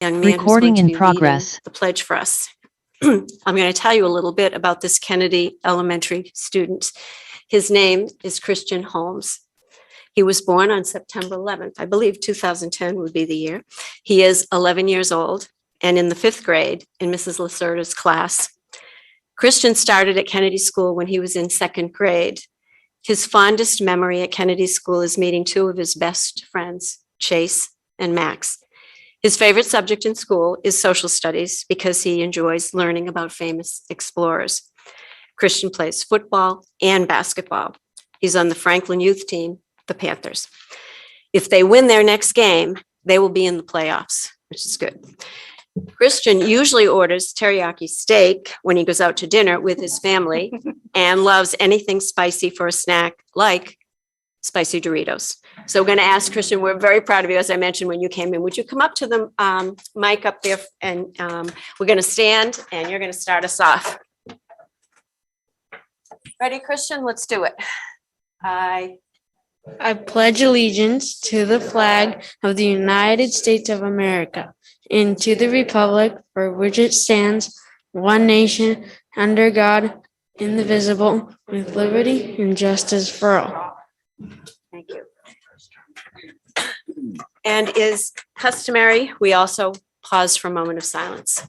young man who's Recording going to in be progress. leading the pledge for us. I'm going to tell you a little bit about this Kennedy Elementary student. His name is Christian Holmes. He was born on September 11th, I believe 2010 would be the year. He is 11 years old and in the 5th grade in Mrs. Lacerda's class. Christian started at Kennedy School when he was in 2nd grade. His fondest memory at Kennedy School is meeting 2 of his best friends, Chase and Max. His favorite subject in school is social studies because he enjoys learning about famous explorers. Christian plays football and basketball. He's on the Franklin youth team, the Panthers. If they win their next game, they will be in the playoffs, which is good. Christian usually orders teriyaki steak when he goes out to dinner with his family and loves anything spicy for a snack like spicy Doritos. So we're going to ask Christian, we're very proud of you, as I mentioned when you came in. Would you come up to the mic up there and we're going to stand and you're going to start us off. Ready, Christian? Let's do it. I pledge allegiance to the flag of the United States of America and to the republic for which it stands, one nation, under God, indivisible, with liberty and justice for all. Thank you. And is customary, we also pause for a moment of silence.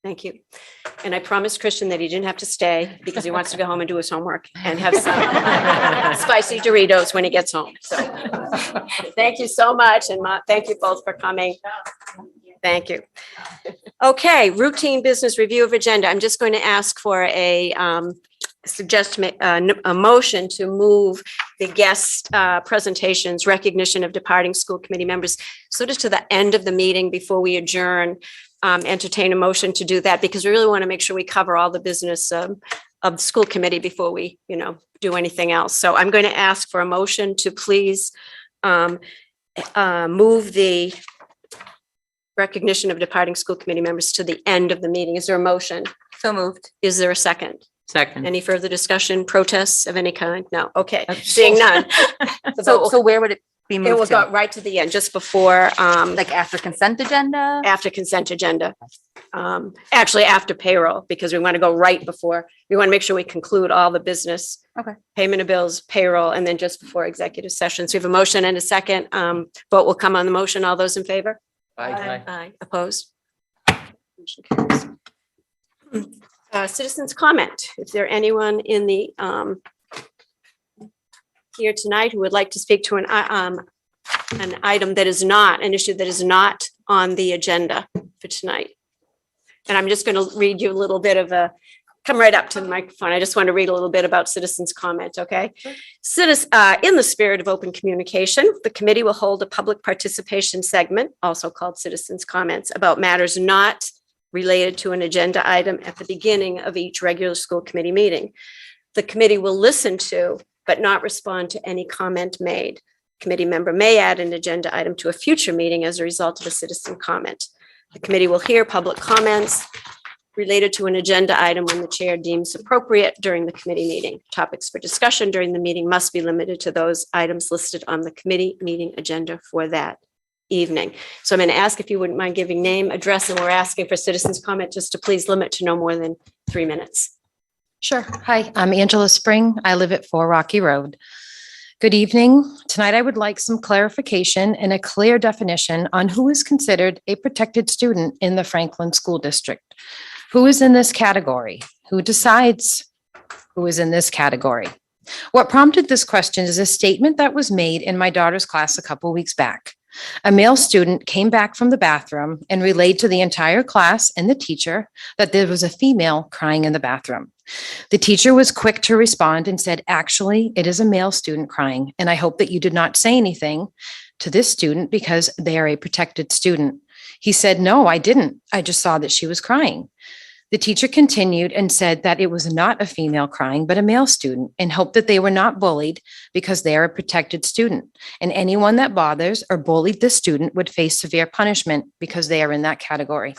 Thank you. And I promised Christian that he didn't have to stay because he wants to go home and do his homework and have some spicy Doritos when he gets home. So thank you so much. And thank you both for coming. Thank you. Okay, routine business review of agenda. I'm just going to ask for a motion to move the guest presentations, recognition of departing school committee members, sort of to the end of the meeting before we adjourn. Entertain a motion to do that because we really want to make sure we cover all the business of the school committee before we, do anything else. So I'm going to ask for a motion to please move the recognition of departing school committee members to the end of the meeting. Is there a motion? So moved. Is there a second? Second. Any further discussion, protests of any kind? No. Okay. Seeing none. So where would it be moved It will to? go right to the end, just before, Like after consent agenda? after consent agenda. Actually after payroll, because we want to go right before, we want to make sure we conclude all the business. Okay. Payment of bills, payroll, and then just before executive session. So we have a motion and a second. Vote will come on the motion. All those in favor? Aye. Aye. Opposed? Motion carries. Citizens comment. Is there anyone in the here tonight who would like to speak to an item that is not, an issue that is not on the agenda for tonight? And I'm just going to read you a little bit of come right up to the microphone. I just want to read a little bit about citizens comment, okay? In the spirit of open communication, the committee will hold a public participation segment, also called citizens comments, about matters not related to an agenda item at the beginning of each regular school committee meeting. The committee will listen to, but not respond to any comment made. Committee member may add an agenda item to a future meeting as a result of a citizen comment. The committee will hear public comments related to an agenda item when the chair deems appropriate during the committee meeting. Topics for discussion during the meeting must be limited to those items listed on the committee meeting agenda for that evening. So I'm going to ask if you wouldn't mind giving name, address, and we're asking for citizens comment just to please limit to no more than 3 minutes. Sure. Hi, I'm Angela Spring. I live at 4 Rocky Road. Good evening. Tonight, I would like some clarification and a clear definition on who is considered a protected student in the Franklin School District. Who is in this category? Who decides who is in this category? What prompted this question is a statement that was made in my daughter's class a couple weeks back. A male student came back from the bathroom and relayed to the entire class and the teacher that there was a female crying in the bathroom. The teacher was quick to respond and said, actually, it is a male student crying, and I hope that you did not say anything to this student because they are a protected student. He said, no, I didn't. I just saw that she was crying. The teacher continued and said that it was not a female crying, but a male student, and hoped that they were not bullied because they are a protected student. And anyone that bothers or bullied this student would face severe punishment because they are in that category.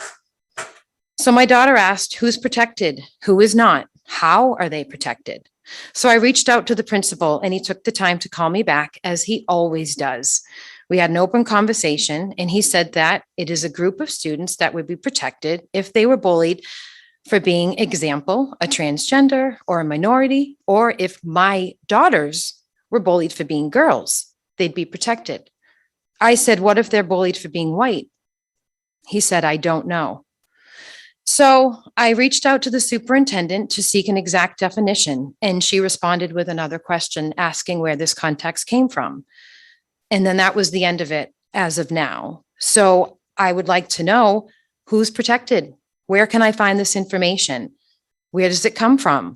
So my daughter asked, who's protected? Who is not? How are they protected? So I reached out to the principal and he took the time to call me back, as he always does. We had an open conversation and he said that it is a group of students that would be protected if they were bullied for being, example, a transgender or a minority, or if my daughters were bullied for being girls, they'd be protected. I said, what if they're bullied for being white? He said, I don't know. So I reached out to the superintendent to seek an exact definition, and she responded with another question asking where this context came from. And then that was the end of it as of now. So I would like to know who's protected. Where can I find this information? Where does it come from?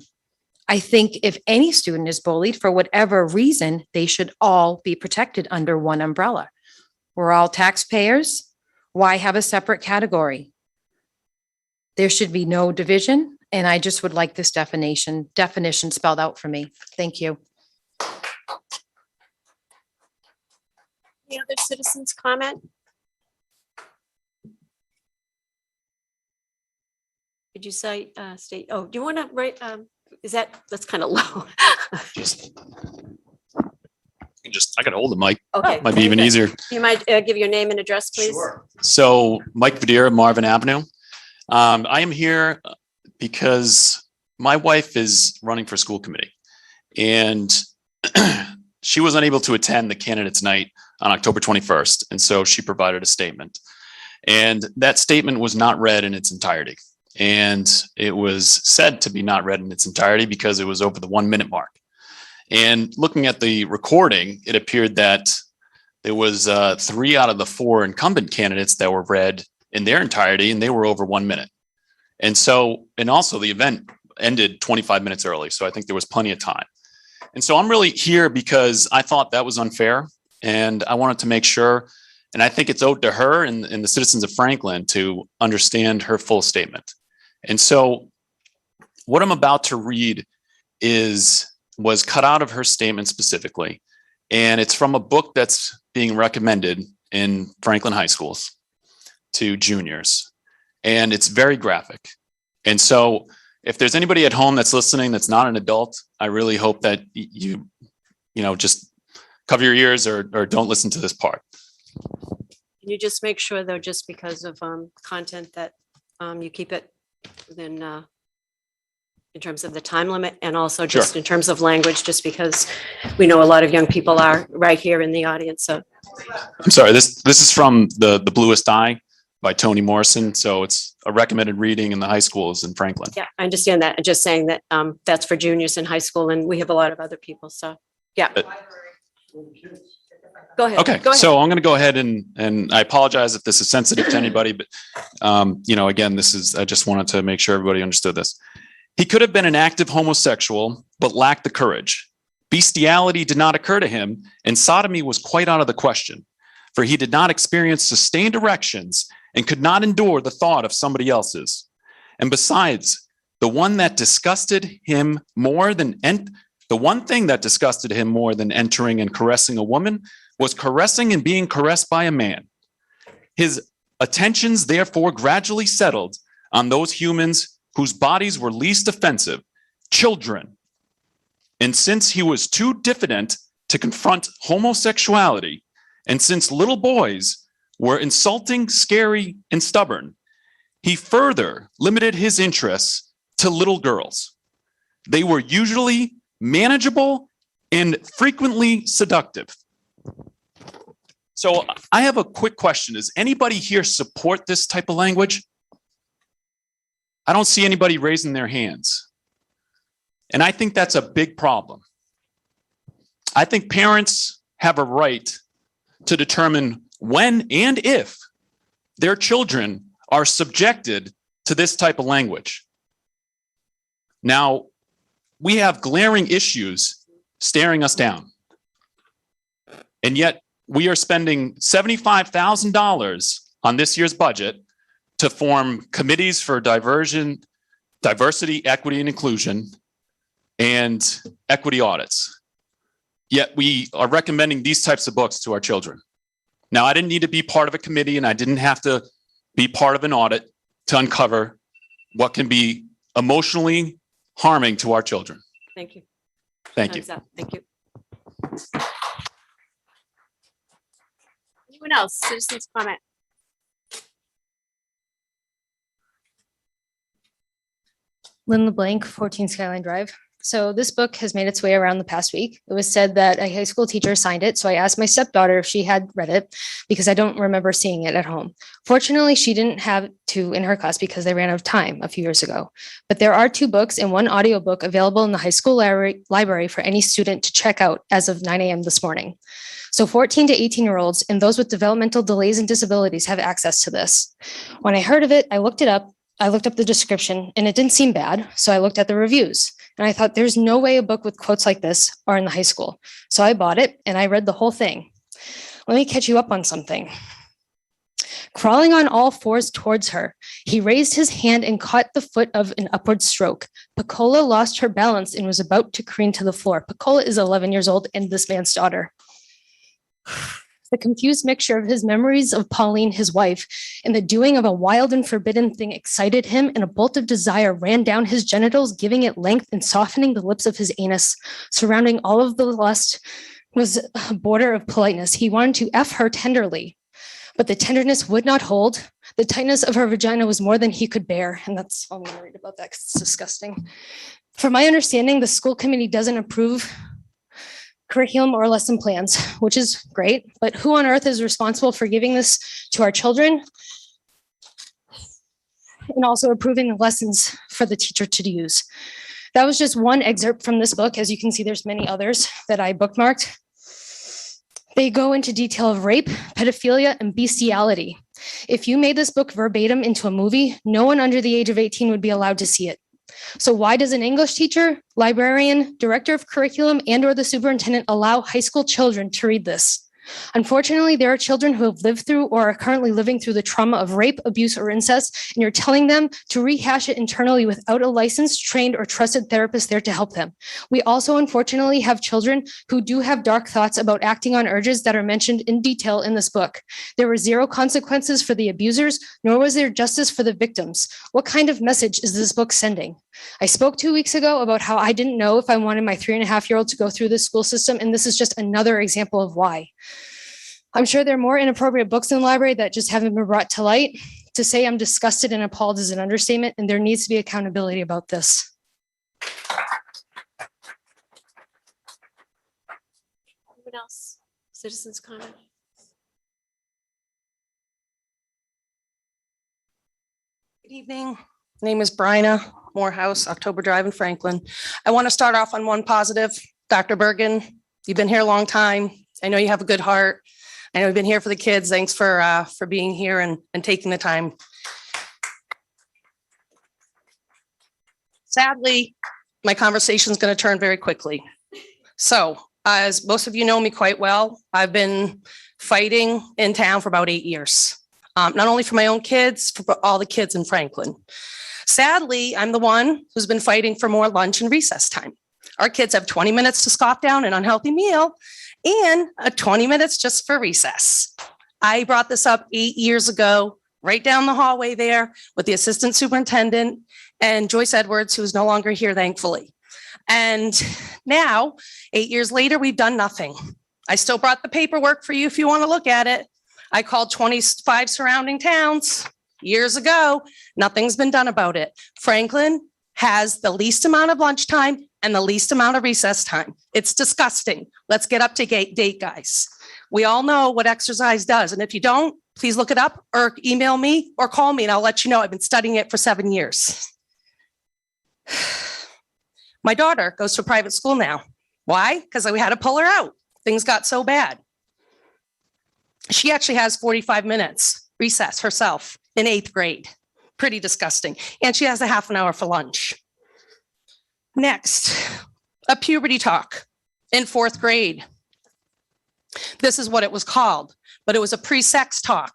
I think if any student is bullied for whatever reason, they should all be protected under one umbrella. We're all taxpayers. Why have a separate category? There should be no division, and I just would like this definition spelled out for me. Thank you. Any other citizens comment? Did you say, state, oh, do you want to write, that's kind of low. I got to hold the mic. Okay. Might be even easier. You might give your name and address, please? So Mike Vadira, Marvin Avenue. I am here because my wife is running for school committee and she was unable to attend the candidates night on October 21st. And so she provided a statement, and that statement was not read in its entirety. And it was said to be not read in its entirety because it was over the 1 minute mark. And looking at the recording, it appeared that there was 3 out of the 4 incumbent candidates that were read in their entirety, and they were over 1 minute. And so, and also the event ended 25 minutes early. So I think there was plenty of time. And so I'm really here because I thought that was unfair, and I wanted to make sure, and I think it's owed to her and the citizens of Franklin to understand her full statement. And so what I'm about to read was cut out of her statement specifically. And it's from a book that's being recommended in Franklin high schools to juniors. And it's very graphic. And so if there's anybody at home that's listening that's not an adult, I really hope that you just cover your ears or don't listen to this part. Can you just make sure though, just because of content that you keep it within in terms of the time limit, and also just Sure. in terms of language, just because we know a lot of young people are right here in the audience. So I'm sorry, this is from the Bluest Eye by Toni Morrison. So it's a recommended reading in the high schools in Franklin. yeah, I understand that. I'm just saying that that's for juniors in high school, and we have a lot of other people. So yeah. Go ahead. Okay, Go ahead. so I'm going to go ahead and I apologize if this is sensitive to anybody, but again, I just wanted to make sure everybody understood this. He could have been an active homosexual, but lacked the courage. Bestiality did not occur to him, and sodomy was quite out of the question, for he did not experience sustained erections and could not endure the thought of somebody else's. And besides, the one thing that disgusted him more than entering and caressing a woman was caressing and being caressed by a man. His attentions therefore gradually settled on those humans whose bodies were least offensive, children. And since he was too diffident to confront homosexuality, and since little boys were insulting, scary, and stubborn, he further limited his interests to little girls. They were usually manageable and frequently seductive. So I have a quick question. Does anybody here support this type of language? I don't see anybody raising their hands. And I think that's a big problem. I think parents have a right to determine when and if their children are subjected to this type of language. Now, we have glaring issues staring us down. And yet we are spending $75,000 on this year's budget to form committees for diversity, equity, and inclusion, and equity audits. Yet we are recommending these types of books to our children. Now, I didn't need to be part of a committee, and I didn't have to be part of an audit to uncover what can be emotionally harming to our children. Thank you. Thank you. Thumbs up. Thank you. Anyone else? Citizens comment? Lynn LeBlanc, 14 Skyline Drive. So this book has made its way around the past week. It was said that a high school teacher signed it. So I asked my stepdaughter if she had read it because I don't remember seeing it at home. Fortunately, she didn't have to in her class because they ran out of time a few years ago. But there are 2 books and 1 audiobook available in the high school library for any student to check out as of 9 a.m. this morning. So 14 to 18-year-olds and those with developmental delays and disabilities have access to this. When I heard of it, I looked it up. I looked up the description and it didn't seem bad. So I looked at the reviews and I thought there's no way a book with quotes like this are in the high school. So I bought it and I read the whole thing. Let me catch you up on something. Crawling on all fours towards her, he raised his hand and caught the foot of an upward stroke. Piccola lost her balance and was about to careen to the floor. Piccola is 11 years old and this man's daughter. The confused mixture of his memories of Pauline, his wife, and the doing of a wild and forbidden thing excited him, and a bolt of desire ran down his genitals, giving it length and softening the lips of his anus. Surrounding all of the lust was a border of politeness. He wanted to F her tenderly, but the tenderness would not hold. The tightness of her vagina was more than he could bear. And that's all I'm going to read about that 'cause it's disgusting. From my understanding, the school committee doesn't approve curriculum or lesson plans, which is great, but who on earth is responsible for giving this to our children and also approving the lessons for the teacher to use? That was just one excerpt from this book. As you can see, there's many others that I bookmarked. They go into detail of rape, pedophilia, and bestiality. If you made this book verbatim into a movie, no one under the age of 18 would be allowed to see it. So why does an English teacher, librarian, director of curriculum, and/or the superintendent allow high school children to read this? Unfortunately, there are children who have lived through or are currently living through the trauma of rape, abuse, or incest, and you're telling them to rehash it internally without a licensed, trained, or trusted therapist there to help them. We also, unfortunately, have children who do have dark thoughts about acting on urges that are mentioned in detail in this book. There were 0 consequences for the abusers, nor was there justice for the victims. What kind of message is this book sending? I spoke 2 weeks ago about how I didn't know if I wanted my 3.5-year-old to go through this school system, and this is just another example of why. I'm sure there are more inappropriate books in the library that just haven't been brought to light. To say I'm disgusted and appalled is an understatement, and there needs to be accountability about this. Anyone else? Citizens comment? Good evening. Name is Bryna Morehouse, October Drive in Franklin. I want to start off on one positive. Dr. Bergen, you've been here a long time. I know you have a good heart. I know you've been here for the kids. Thanks for being here and taking the time. Sadly, my conversation is going to turn very quickly. So, as most of you know me quite well, I've been fighting in town for about 8 years. Not only for my own kids, for all the kids in Franklin. Sadly, I'm the one who's been fighting for more lunch and recess time. Our kids have 20 minutes to scoff down an unhealthy meal and 20 minutes just for recess. I brought this up 8 years ago, right down the hallway there with the assistant superintendent and Joyce Edwards, who is no longer here, thankfully. And now, 8 years later, we've done nothing. I still brought the paperwork for you if you want to look at it. I called 25 surrounding towns years ago. Nothing's been done about it. Franklin has the least amount of lunchtime and the least amount of recess time. It's disgusting. Let's get up to date, guys. We all know what exercise does. And if you don't, please look it up or email me or call me and I'll let you know. I've been studying it for 7 years. My daughter goes to a private school now. Why? Because we had to pull her out. Things got so bad. She actually has 45 minutes recess herself in 8th grade. Pretty disgusting. And she has a half an hour for lunch. Next, a puberty talk in 4th grade. This is what it was called, but it was a pre-sex talk.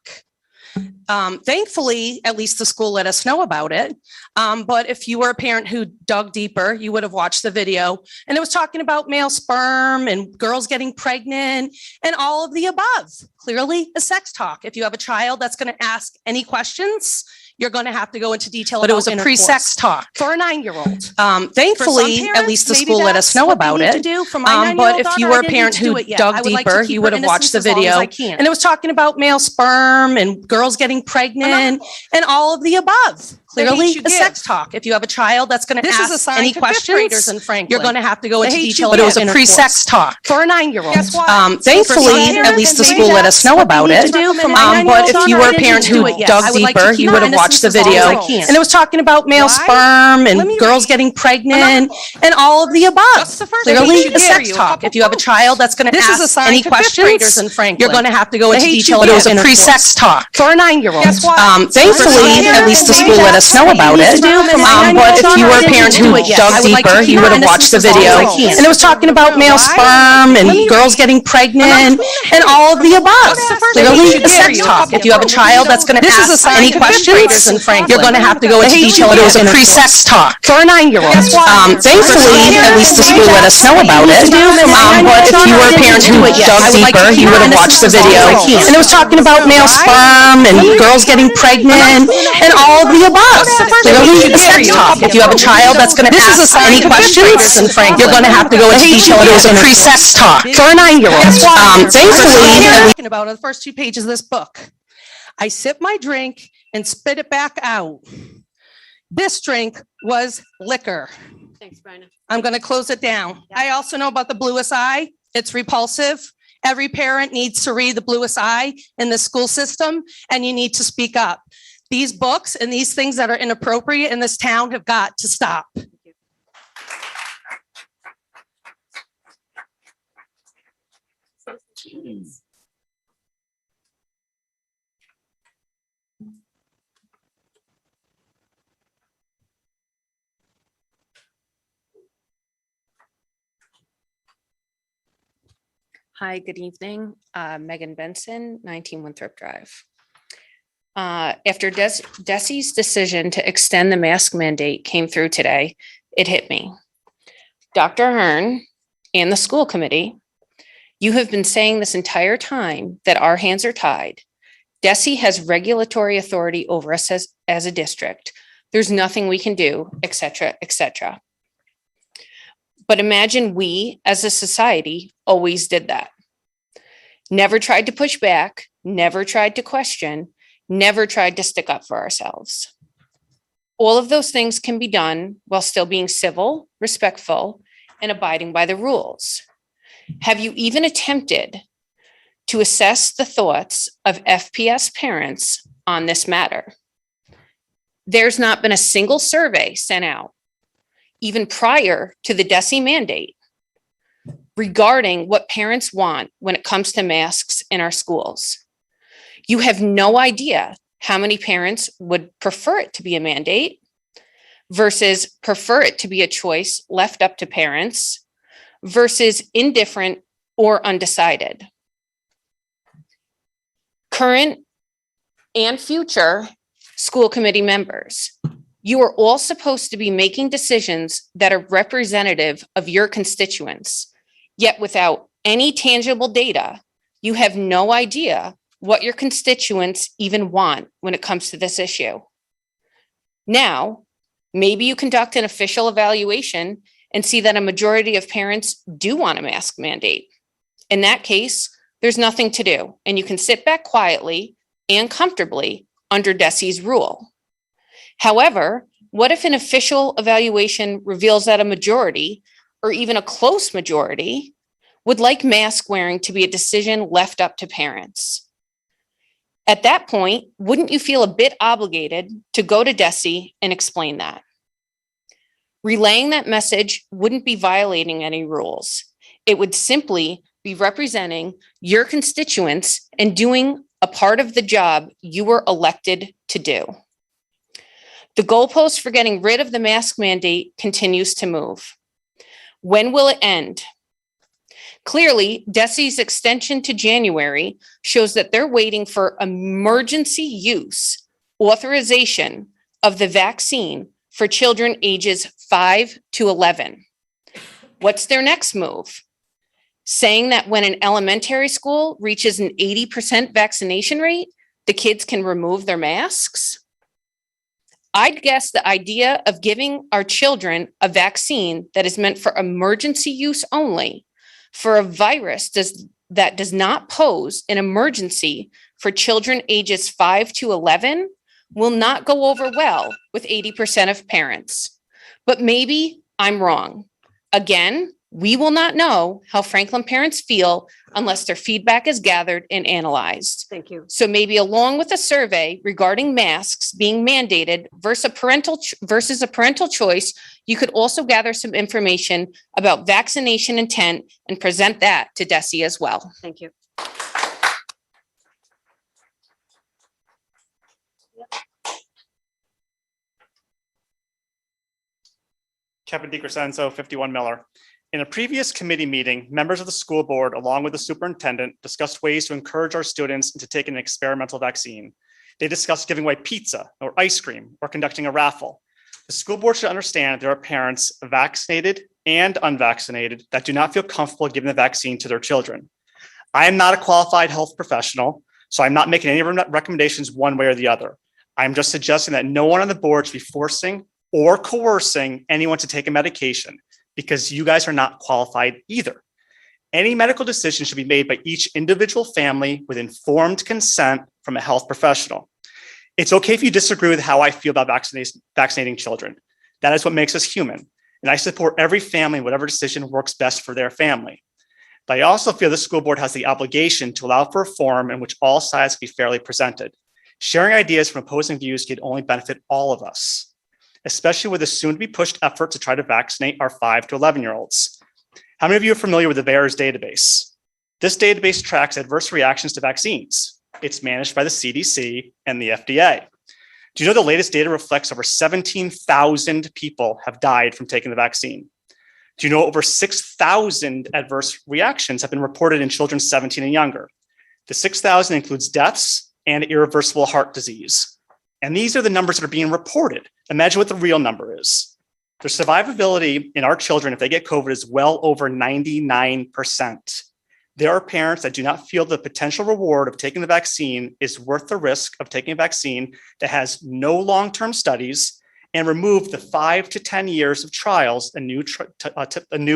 Thankfully, at least the school let us know about it. But if you were a parent who dug deeper, you would have watched the video. And it was talking about male sperm and girls getting pregnant and all of the above. Clearly a sex talk. If you have a child that's going to ask any questions, you're going to have to go into detail. But it was about a pre-sex intercourse. talk. For a 9-year-old. Thankfully, at least the maybe school let that's us know what they about need to it. do. For my But if 9-year-old you daughter, were I a didn't parent need to do who it yet. dug I would like to deeper, keep you her would have watched the innocence as long as video. I can. And it was talking about male sperm and girls getting pregnant and all of the above. Clearly, hate you a sex give. talk. If you have a child that's going to This is a ask sign any to fifth questions, graders in Franklin. you're going to have to go The into hate you detail. give. about But it was a intercourse. pre-sex talk. For a 9-year-old. Guess what? Thankfully, some at least the parents, school maybe let us that's know what they about need it. to do. For my But 9-year-old if daughter, you I were a didn't parent need to who do it yet. dug I would like to deeper, keep you her would have watched the innocence as long as video. I can. And it was talking about male Why? sperm Let and me girls getting pregnant and all of the above. What's the first Clearly, hate you a give? sex You a talk. couple If you have a quotes. child that's going to This is a ask sign any to fifth graders in questions, Franklin. you're going to have to go The into hate detail. you But it was a give. pre-sex talk for a 9-year-old. Guess what? Thankfully, Some at least the parents, school maybe let that's us know what they about need it. to do. For my But if 9-year-old you daughter, were I a didn't parent need to who do it yet. dug I would like to deeper, keep you her would have watched the innocence as long as video. I can. And it was talking about male sperm and girls getting pregnant and all of the above. What's the first Clearly, hate you a give? sex You a talk. couple If you have a quotes. child that's going to This is a ask sign any to fifth graders in questions, Franklin. you're going to have to go into The hate detail. you But it was a give. pre-sex talk for a 9-year-old. Guess what? Thankfully, at least the school let us know about it. But if you were a parent who dug deeper, you would have watched the video. And it was talking about male sperm and girls getting pregnant and all of the above. Clearly, a sex talk. If you have a child that's going to ask any questions, you're going to have to go into detail. But it was a pre-sex talk for a 9-year-old. Thankfully, talking about the first 2 pages of this book. I sip my drink and spit it back out. This drink was liquor. Thanks, Bryna. I'm going to close it down. I also know about the bluest eye. It's repulsive. Every parent needs to read the bluest eye in the school system, and you need to speak up. These books and these things that are inappropriate in this town have got to stop. Hi, good evening. Megan Benson, 19 Winthrop Drive. After Desi's decision to extend the mask mandate came through today, it hit me. Dr. Hearn and the school committee, you have been saying this entire time that our hands are tied. Desi has regulatory authority over us as a district. There's nothing we can do, et cetera, et cetera. But imagine we, as a society, always did that. Never tried to push back, never tried to question, never tried to stick up for ourselves. All of those things can be done while still being civil, respectful, and abiding by the rules. Have you even attempted to assess the thoughts of FPS parents on this matter? There's not been a single survey sent out, even prior to the DESE mandate, regarding what parents want when it comes to masks in our schools. You have no idea how many parents would prefer it to be a mandate versus prefer it to be a choice left up to parents versus indifferent or undecided. Current and future school committee members, you are all supposed to be making decisions that are representative of your constituents, yet without any tangible data, you have no idea what your constituents even want when it comes to this issue. Now, maybe you conduct an official evaluation and see that a majority of parents do want a mask mandate. In that case, there's nothing to do, and you can sit back quietly and comfortably under DESE's rule. However, what if an official evaluation reveals that a majority, or even a close majority, would like mask wearing to be a decision left up to parents? At that point, wouldn't you feel a bit obligated to go to DESE and explain that? Relaying that message wouldn't be violating any rules. It would simply be representing your constituents and doing a part of the job you were elected to do. The goalpost for getting rid of the mask mandate continues to move. When will it end? Clearly, DESE's extension to January shows that they're waiting for emergency use authorization of the vaccine for children ages 5 to 11. What's their next move? Saying that when an elementary school reaches an 80% vaccination rate, the kids can remove their masks? I'd guess the idea of giving our children a vaccine that is meant for emergency use only for a virus that does not pose an emergency for children ages 5 to 11 will not go over well with 80% of parents. But maybe I'm wrong. Again, we will not know how Franklin parents feel unless their feedback is gathered and analyzed. Thank you. So maybe along with a survey regarding masks being mandated versus a parental choice, you could also gather some information about vaccination intent and present that to DESE as well. Thank you. Kevin DiCrescenzo, 51 Miller. In a previous committee meeting, members of the school board, along with the superintendent, discussed ways to encourage our students into taking an experimental vaccine. They discussed giving away pizza or ice cream or conducting a raffle. The school board should understand there are parents, vaccinated and unvaccinated, that do not feel comfortable giving the vaccine to their children. I am not a qualified health professional, so I'm not making any recommendations one way or the other. I'm just suggesting that no one on the board should be forcing or coercing anyone to take a medication, because you guys are not qualified either. Any medical decision should be made by each individual family with informed consent from a health professional. It's okay if you disagree with how I feel about vaccinating children. That is what makes us human. And I support every family in whatever decision works best for their family. But I also feel the school board has the obligation to allow for a forum in which all sides can be fairly presented. Sharing ideas from opposing views can only benefit all of us, especially with the soon to be pushed effort to try to vaccinate our 5 to 11-year-olds. How many of you are familiar with the VAERS database? This database tracks adverse reactions to vaccines. It's managed by the CDC and the FDA. Do you know the latest data reflects over 17,000 people have died from taking the vaccine? Do you know over 6,000 adverse reactions have been reported in children 17 and younger? The 6,000 includes deaths and irreversible heart disease. And these are the numbers that are being reported. Imagine what the real number is. The survivability in our children, if they get COVID, is well over 99%. There are parents that do not feel the potential reward of taking the vaccine is worth the risk of taking a vaccine that has no long-term studies and remove the 5 to 10 years of trials a new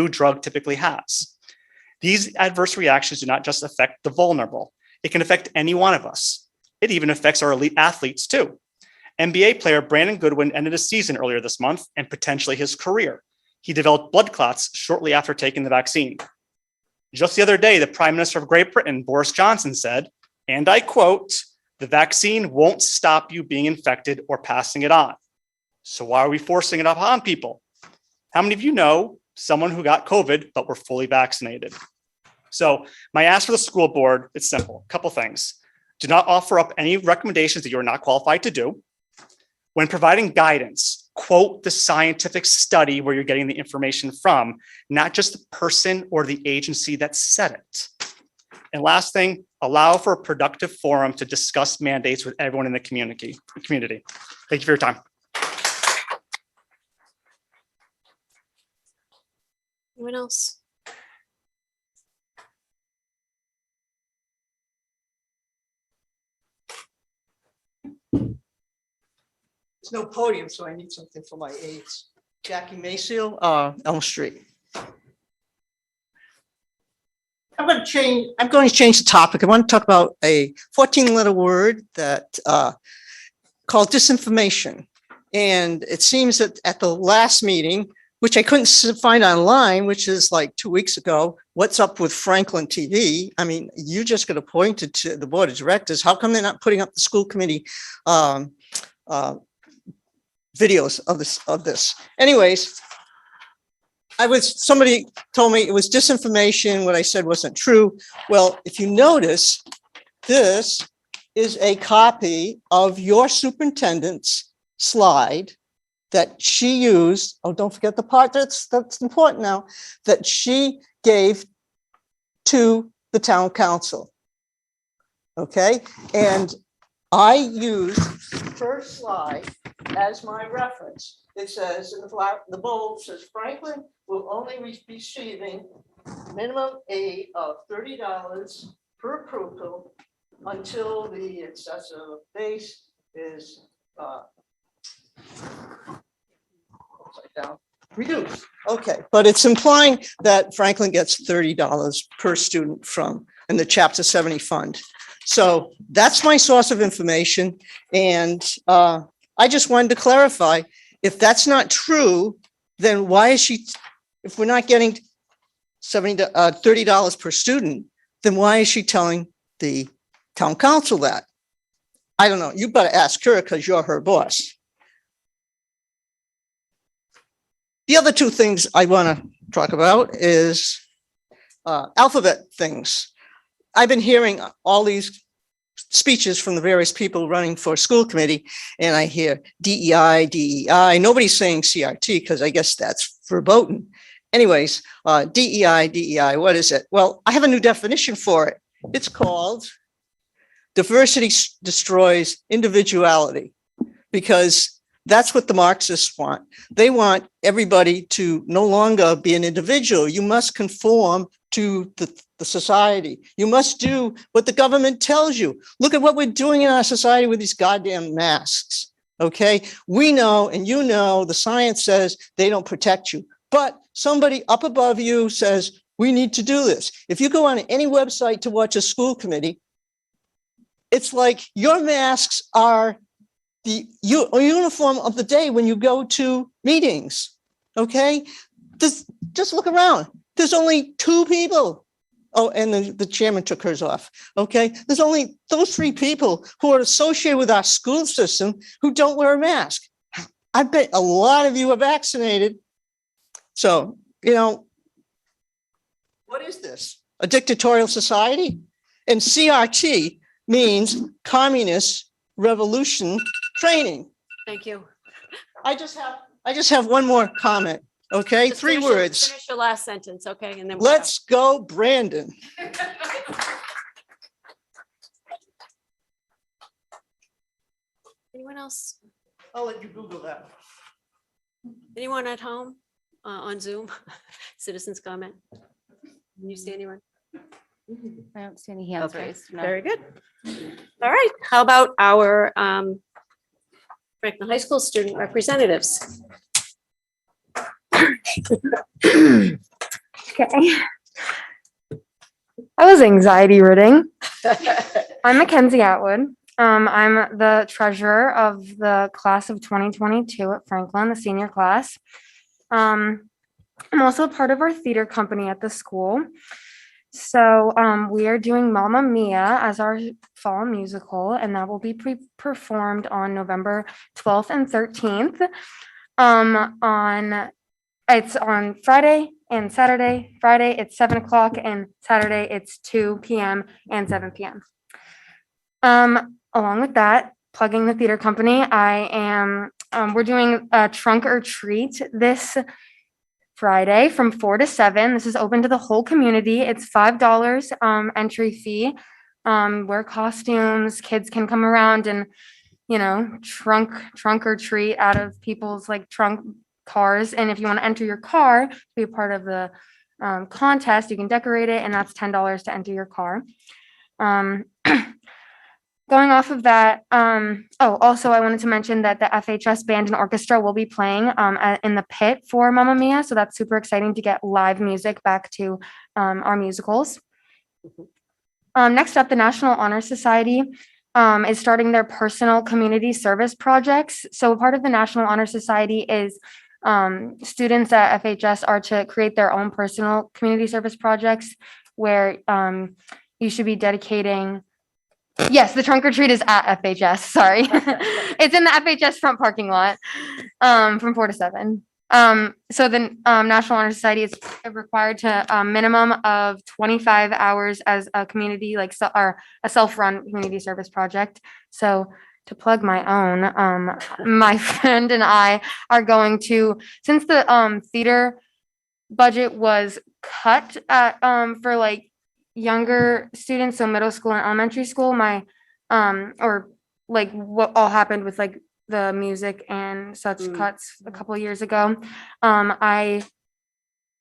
drug typically has. These adverse reactions do not just affect the vulnerable. It can affect any one of us. It even affects our elite athletes too. NBA player Brandon Goodwin ended his season earlier this month and potentially his career. He developed blood clots shortly after taking the vaccine. Just the other day, the Prime Minister of Great Britain, Boris Johnson, said, and I quote, "The vaccine won't stop you being infected or passing it on." So why are we forcing it upon people? How many of you know someone who got COVID but were fully vaccinated? So my ask for the school board, it's simple, a couple things. Do not offer up any recommendations that you're not qualified to do. When providing guidance, quote the scientific study where you're getting the information from, not just the person or the agency that said it. And last thing, allow for a productive forum to discuss mandates with everyone in the community. Thank you for your time. Anyone else? There's no podium, so I need something for my aides. Jackie Mayseal, Elm Street. I'm going to change the topic. I want to talk about a 14-letter word that called disinformation. And it seems that at the last meeting, which I couldn't find online, which is like 2 weeks ago, what's up with Franklin TV? I mean, you just got appointed to the board of directors. How come they're not putting up the school committee videos of this? Anyways, somebody told me it was disinformation. What I said wasn't true. Well, if you notice, this is a copy of your superintendent's slide that she used. Oh, don't forget the part that's important now, that she gave to the town council. Okay, and I used her slide as my reference. It says in the bold says Franklin will only be receiving minimum aid of $30 per pupil until the excessive base is Reduce, okay, but it's implying that Franklin gets $30 per student from, in the Chapter 70 fund. So that's my source of information, and I just wanted to clarify, if that's not true, then why is she, if we're not getting $30 per student, then why is she telling the town council that? I don't know, you better ask her because you're her boss. The other two things I want to talk about is alphabet things. I've been hearing all these speeches from the various people running for school committee, and I hear DEI, DEI. Nobody's saying CRT because I guess that's verboten. Anyways, DEI, DEI, what is it? Well, I have a new definition for it. It's called diversity destroys individuality, because that's what the Marxists want. They want everybody to no longer be an individual. You must conform to the society. You must do what the government tells you. Look at what we're doing in our society with these goddamn masks, okay? We know, and you know, the science says they don't protect you, but somebody up above you says, we need to do this. If you go on any website to watch a school committee, it's like your masks are the uniform of the day when you go to meetings, okay? Just look around. There's only 2 people. Oh, and the chairman took hers off, okay? There's only those 3 people who are associated with our school system who don't wear a mask. I bet a lot of you are vaccinated. So, you know, what is this? A dictatorial society? And CRT means Communist Revolution Training. Thank you. I just have one more comment, okay? Just 3 finish your- words. Finish your last sentence, okay? And then we'll go. Let's go, Brandon. Anyone else? I'll let you Google that. Anyone at home on Zoom? Citizens comment? Can you see anyone? I don't see any hands Okay, raised. No. very good. All right, how about our Franklin High School student representatives? Okay. That was anxiety ridden. I'm Mackenzie Atwood. I'm the treasurer of the class of 2022 at Franklin, the senior class. I'm also a part of our theater company at the school. So we are doing Mamma Mia as our fall musical, and that will be performed on November 12th and 13th. It's on Friday and Saturday. Friday it's 7 o'clock, and Saturday it's 2 p.m. and 7 p.m. Along with that, plugging the theater company, we're doing a trunk or treat this Friday from 4 to 7. This is open to the whole community. It's $5 entry fee. Wear costumes. Kids can come around and, you know, trunk or treat out of people's like trunk cars. And if you want to enter your car to be a part of the contest, you can decorate it, and that's $10 to enter your car. Going off of that, also I wanted to mention that the FHS band and orchestra will be playing in the pit for Mamma Mia. So that's super exciting to get live music back to our musicals. Next up, the National Honor Society is starting their personal community service projects. So part of the National Honor Society is students at FHS are to create their own personal community service projects where you should be dedicating. Yes, the trunk or treat is at FHS. Sorry. It's in the FHS front parking lot from 4 to 7. So the National Honor Society is required to a minimum of 25 hours as a community, or a self-run community service project. So to plug my own, my friend and I are going to, since the theater budget was cut for like younger students, so middle school and elementary school, or like what all happened with like the music and such cuts a couple of years ago, I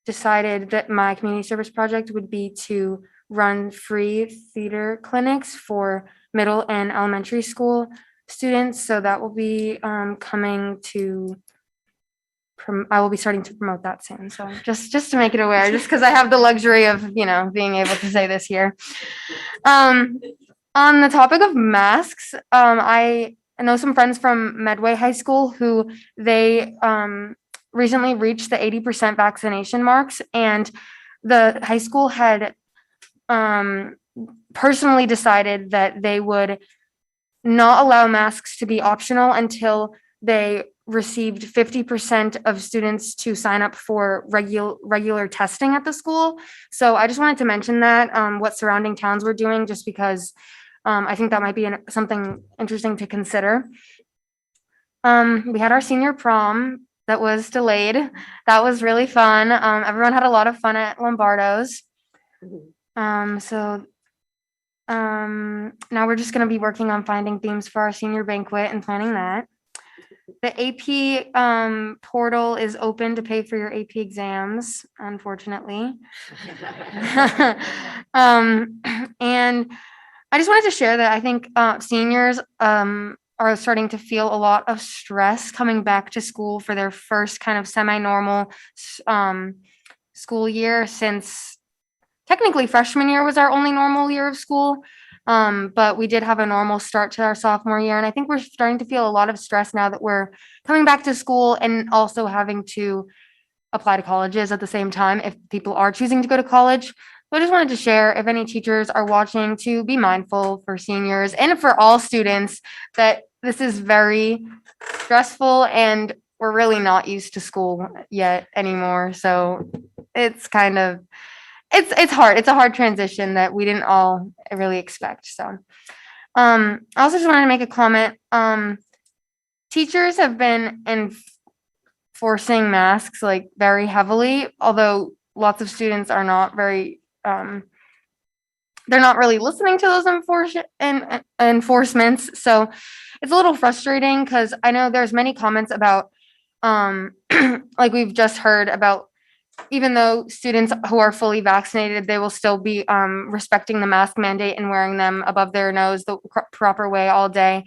decided that my community service project would be to run free theater clinics for middle and elementary school students. So that will be coming to I will be starting to promote that soon. So just to make it aware, just because I have the luxury of, being able to say this here. On the topic of masks, I know some friends from Medway High School who they recently reached the 80% vaccination marks, and the high school had personally decided that they would not allow masks to be optional until they received 50% of students to sign up for regular testing at the school. So I just wanted to mention that what surrounding towns were doing, just because I think that might be something interesting to consider. We had our senior prom that was delayed. That was really fun. Everyone had a lot of fun at Lombardo's. Now we're just going to be working on finding themes for our senior banquet and planning that. The AP portal is open to pay for your AP exams, unfortunately. And I just wanted to share that I think seniors are starting to feel a lot of stress coming back to school for their first kind of semi-normal school year, since technically freshman year was our only normal year of school. But we did have a normal start to our sophomore year. And I think we're starting to feel a lot of stress now that we're coming back to school and also having to apply to colleges at the same time if people are choosing to go to college. So I just wanted to share, if any teachers are watching, to be mindful for seniors and for all students that this is very stressful and we're really not used to school yet anymore. So it's kind of it's hard. It's a hard transition that we didn't all really expect. So, I also just wanted to make a comment. Teachers have been enforcing masks like very heavily, although lots of students are not very, they're not really listening to those enforcements. So it's a little frustrating because I know there's many comments about, like we've just heard about, even though students who are fully vaccinated, they will still be respecting the mask mandate and wearing them above their nose the proper way all day.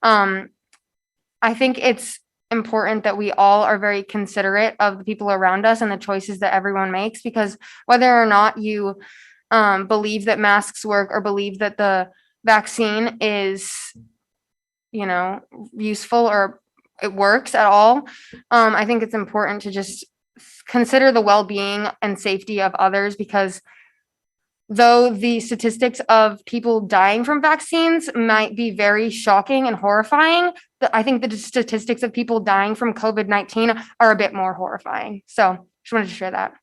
I think it's important that we all are very considerate of the people around us and the choices that everyone makes, because whether or not you believe that masks work or believe that the vaccine is, useful or it works at all, I think it's important to just consider the well-being and safety of others, because though the statistics of people dying from vaccines might be very shocking and horrifying, I think the statistics of people dying from COVID-19 are a bit more horrifying. So just wanted to share that.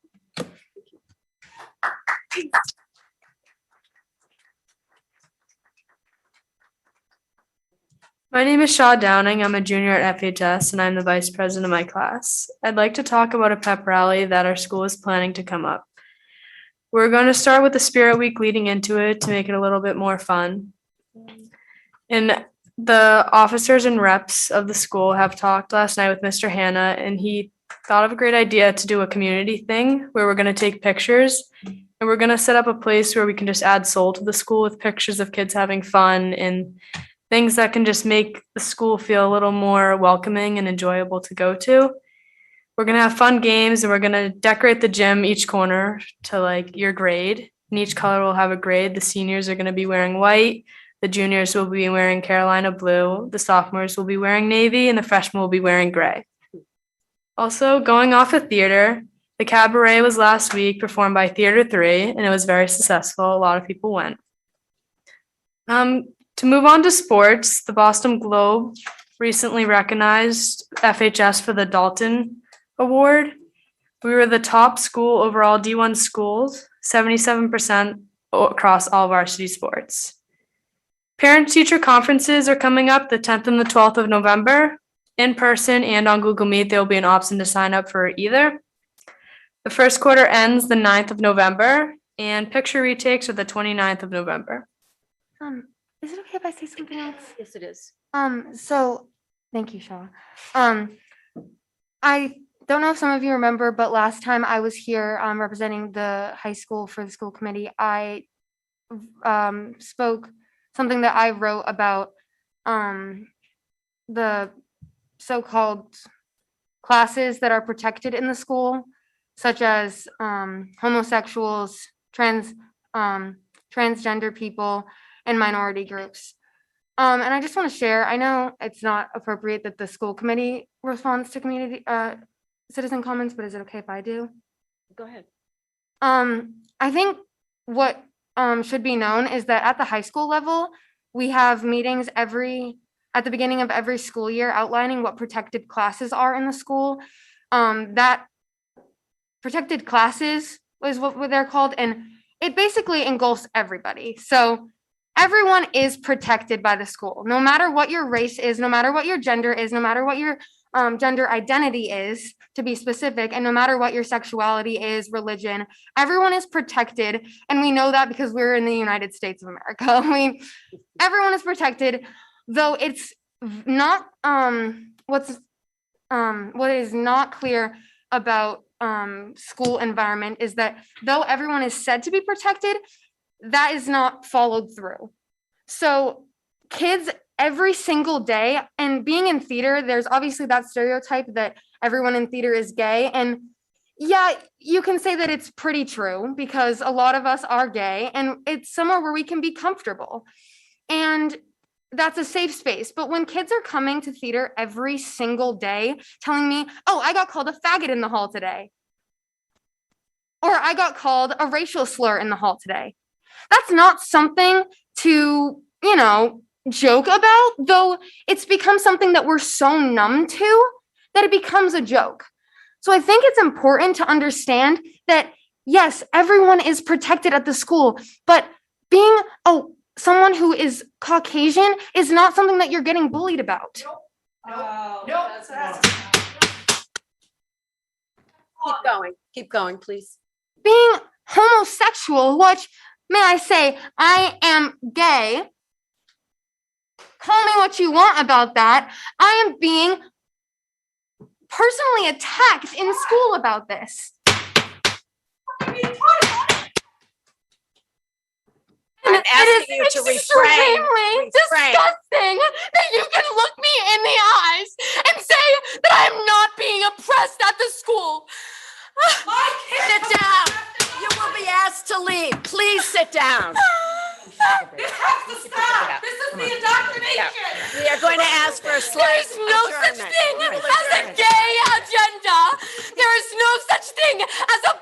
My name is Shaw Downing. I'm a junior at FHS and I'm the vice president of my class. I'd like to talk about a pep rally that our school is planning to come up. We're going to start with the Spirit Week leading into it to make it a little bit more fun. And the officers and reps of the school have talked last night with Mr. Hanna, and he thought of a great idea to do a community thing where we're going to take pictures and we're going to set up a place where we can just add soul to the school with pictures of kids having fun and things that can just make the school feel a little more welcoming and enjoyable to go to. We're going to have fun games and we're going to decorate the gym each corner to like your grade. And each color will have a grade. The seniors are going to be wearing white. The juniors will be wearing Carolina blue. The sophomores will be wearing navy and the freshmen will be wearing gray. Also, going off of theater, the cabaret was last week performed by Theater 3 and it was very successful. A lot of people went. To move on to sports, the Boston Globe recently recognized FHS for the Dalton Award. We were the top school overall D1 schools, 77% across all varsity sports. Parent-teacher conferences are coming up the 10th and the 12th of November. In person and on Google Meet, there will be an option to sign up for either. The first quarter ends the 9th of November, and picture retakes are the 29th of November. Is it okay if I say something else? Yes, it is. So thank you, Shaw. I don't know if some of you remember, but last time I was here representing the high school for the school committee, I spoke something that I wrote about the so-called classes that are protected in the school, such as homosexuals, transgender people, and minority groups. And I just want to share, I know it's not appropriate that the school committee responds to community citizen comments, but is it okay if I do? Go ahead. I think what should be known is that at the high school level, we have meetings at the beginning of every school year outlining what protected classes are in the school. That protected classes is what they're called, and it basically engulfs everybody. So everyone is protected by the school, no matter what your race is, no matter what your gender is, no matter what your gender identity is, to be specific, and no matter what your sexuality is, religion, everyone is protected. And we know that because we're in the United States of America. I mean, everyone is protected, though it's not what is not clear about school environment is that though everyone is said to be protected, that is not followed through. So kids every single day, and being in theater, there's obviously that stereotype that everyone in theater is gay. And yeah, you can say that it's pretty true because a lot of us are gay and it's somewhere where we can be comfortable. And that's a safe space. But when kids are coming to theater every single day telling me, oh, I got called a faggot in the hall today, or I got called a racial slur in the hall today, that's not something to, joke about, though it's become something that we're so numb to that it becomes a joke. So I think it's important to understand that, yes, everyone is protected at the school, but being someone who is Caucasian is not something that you're getting bullied about. Keep going, please. Being homosexual, which, may I say, I am gay. Call me what you want about that. I am being personally attacked in school about this. I'm asking you to refrain. Extremely disgusting that you can look me in the eyes and say that I'm not being oppressed at the school. Sit down. You will be asked to leave. Please sit down. It has to stop. This is the indoctrination. We are going to ask for a slight There's no such adjournment. thing as a gay agenda. There is no such thing as a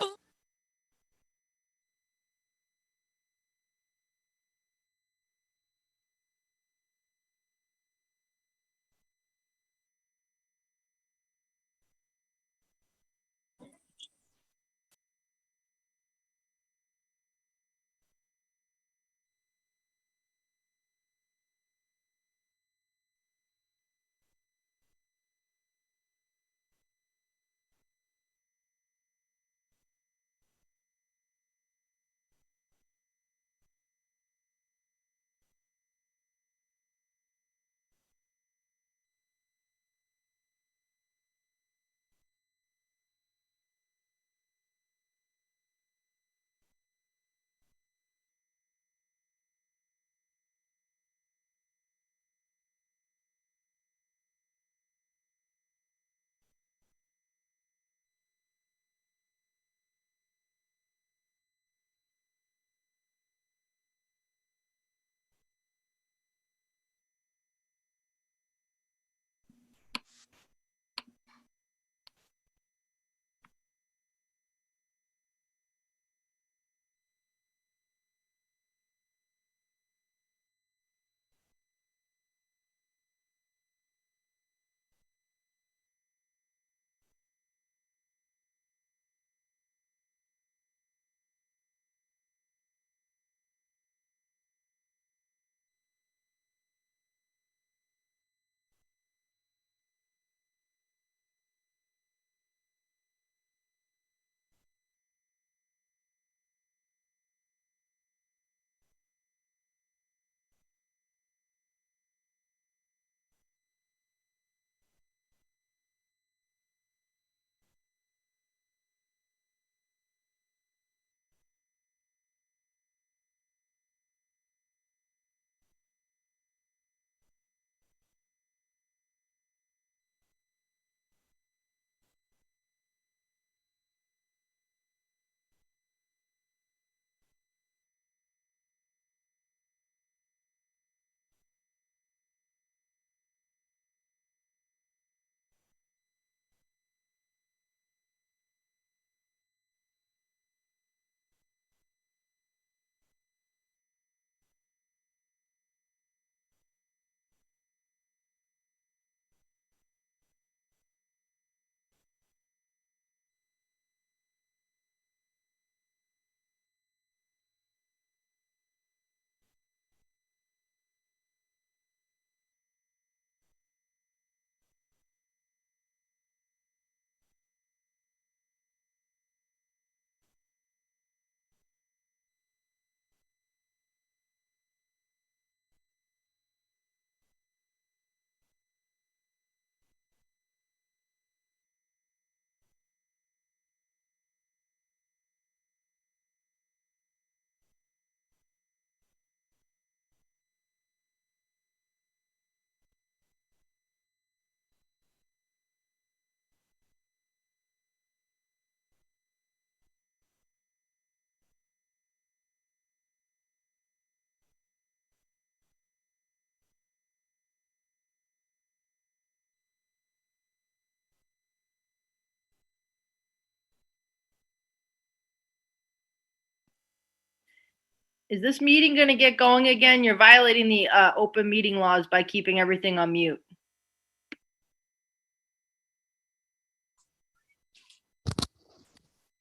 Is this meeting gonna get going again? You're violating the open meeting laws by keeping everything on mute.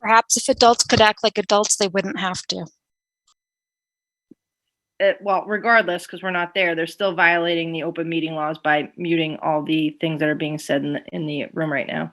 Perhaps if adults could act like adults, they wouldn't have to. Well, regardless, because we're not there, they're still violating the open meeting laws by muting all the things that are being said in the room right now.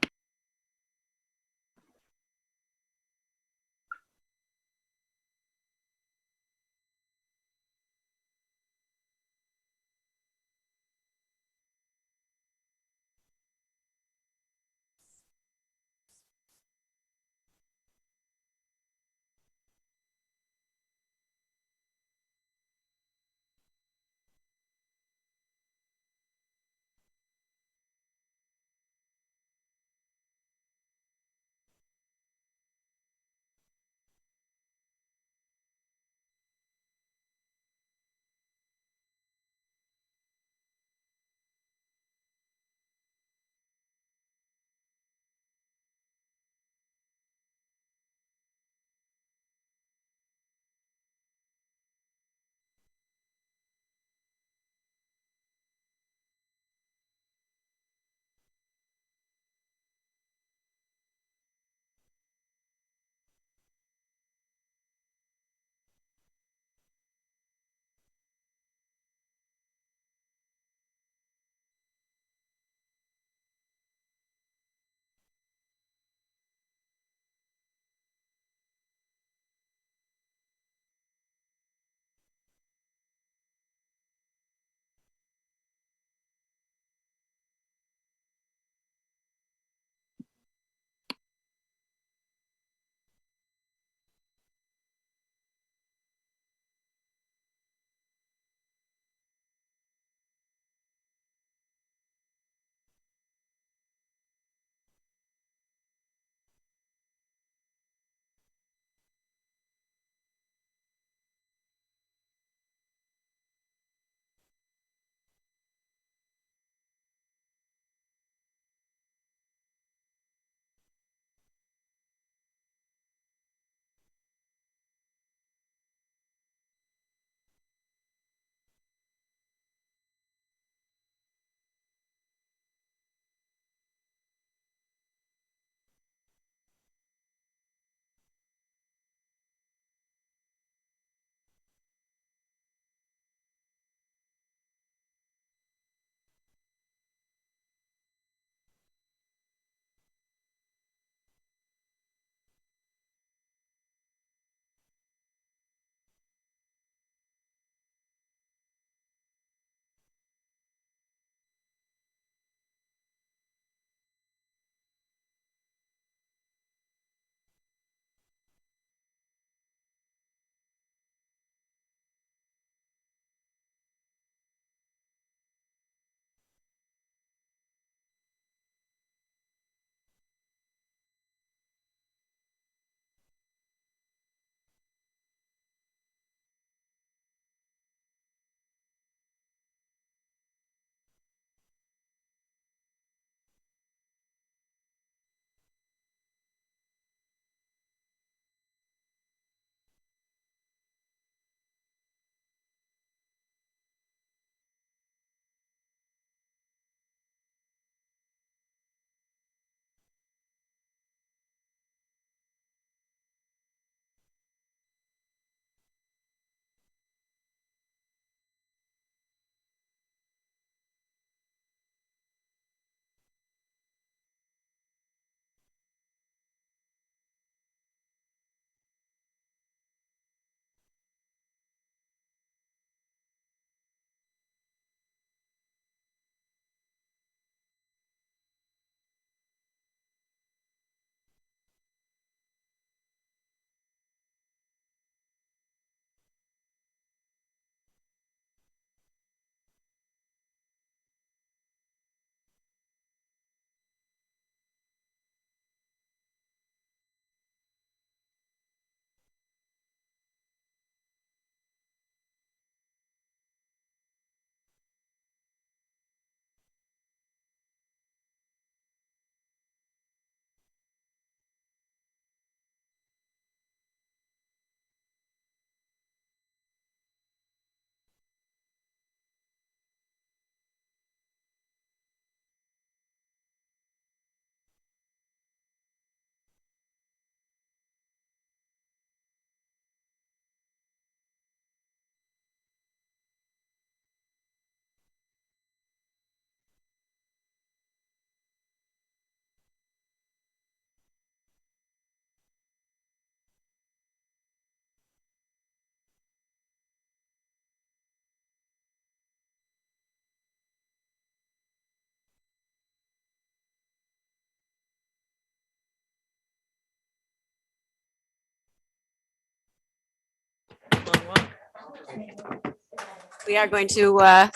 We are going to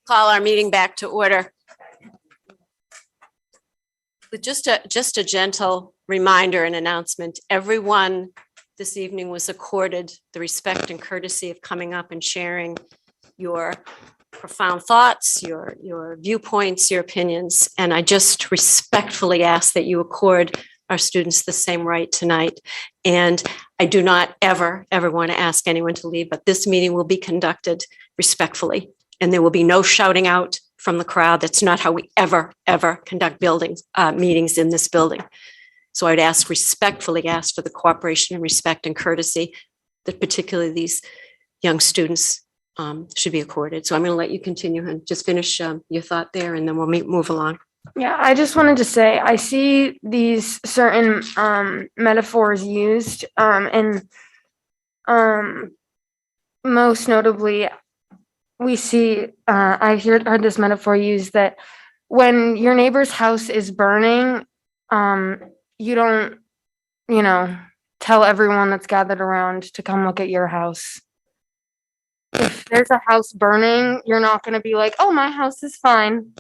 call our meeting back to order. With just a gentle reminder and announcement, everyone this evening was accorded the respect and courtesy of coming up and sharing your profound thoughts, your viewpoints, your opinions. And I just respectfully ask that you accord our students the same right tonight. And I do not ever want to ask anyone to leave, but this meeting will be conducted respectfully. And there will be no shouting out from the crowd. That's not how we ever conduct meetings in this building. So I'd respectfully ask for the cooperation and respect and courtesy that particularly these young students should be accorded. So I'm going to let you continue and just finish your thought there, and then we'll move along. Yeah, I just wanted to say, I see these certain metaphors used, and most notably, we see, I've heard this metaphor used that when your neighbor's house is burning, you don't, tell everyone that's gathered around to come look at your house. If there's a house burning, you're not going to be like, oh, my house is fine.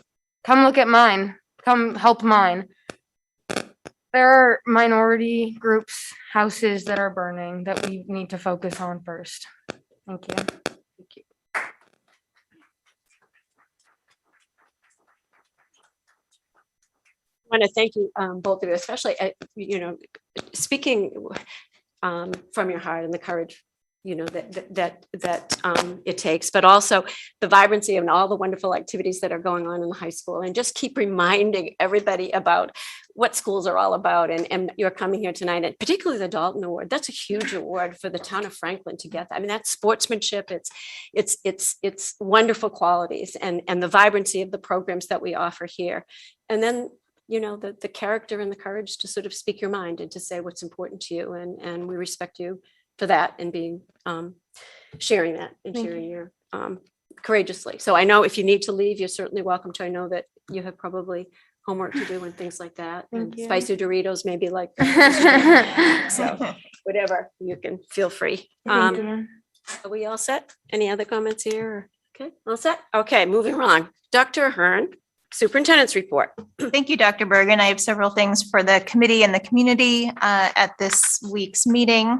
Come look at mine. Come help mine. There are minority groups, houses that are burning that we need to focus on first. Thank you. I want to thank you, both of you, especially, speaking from your heart and the courage, that it takes, but also the vibrancy and all the wonderful activities that are going on in the high school, and just keep reminding everybody about what schools are all about. And you're coming here tonight, and particularly the Dalton Award. That's a huge award for the town of Franklin to get. I mean, that's sportsmanship. It's wonderful qualities, and the vibrancy of the programs that we offer here. And then the character and the courage to sort of speak your mind and to say what's important to you. And we respect you for that and being, sharing that and sharing your, courageously. So I know if you need to leave, you're certainly welcome to. I know that you have probably homework to do and things like that. And you. spicy Doritos, maybe like, so whatever, you can feel free. Thank you. Are we all set? Any other comments here? Okay, all set? Okay, moving along. Dr. Ahern, Superintendent's report. Thank you, Dr. Bergen. I have several things for the committee and the community at this week's meeting.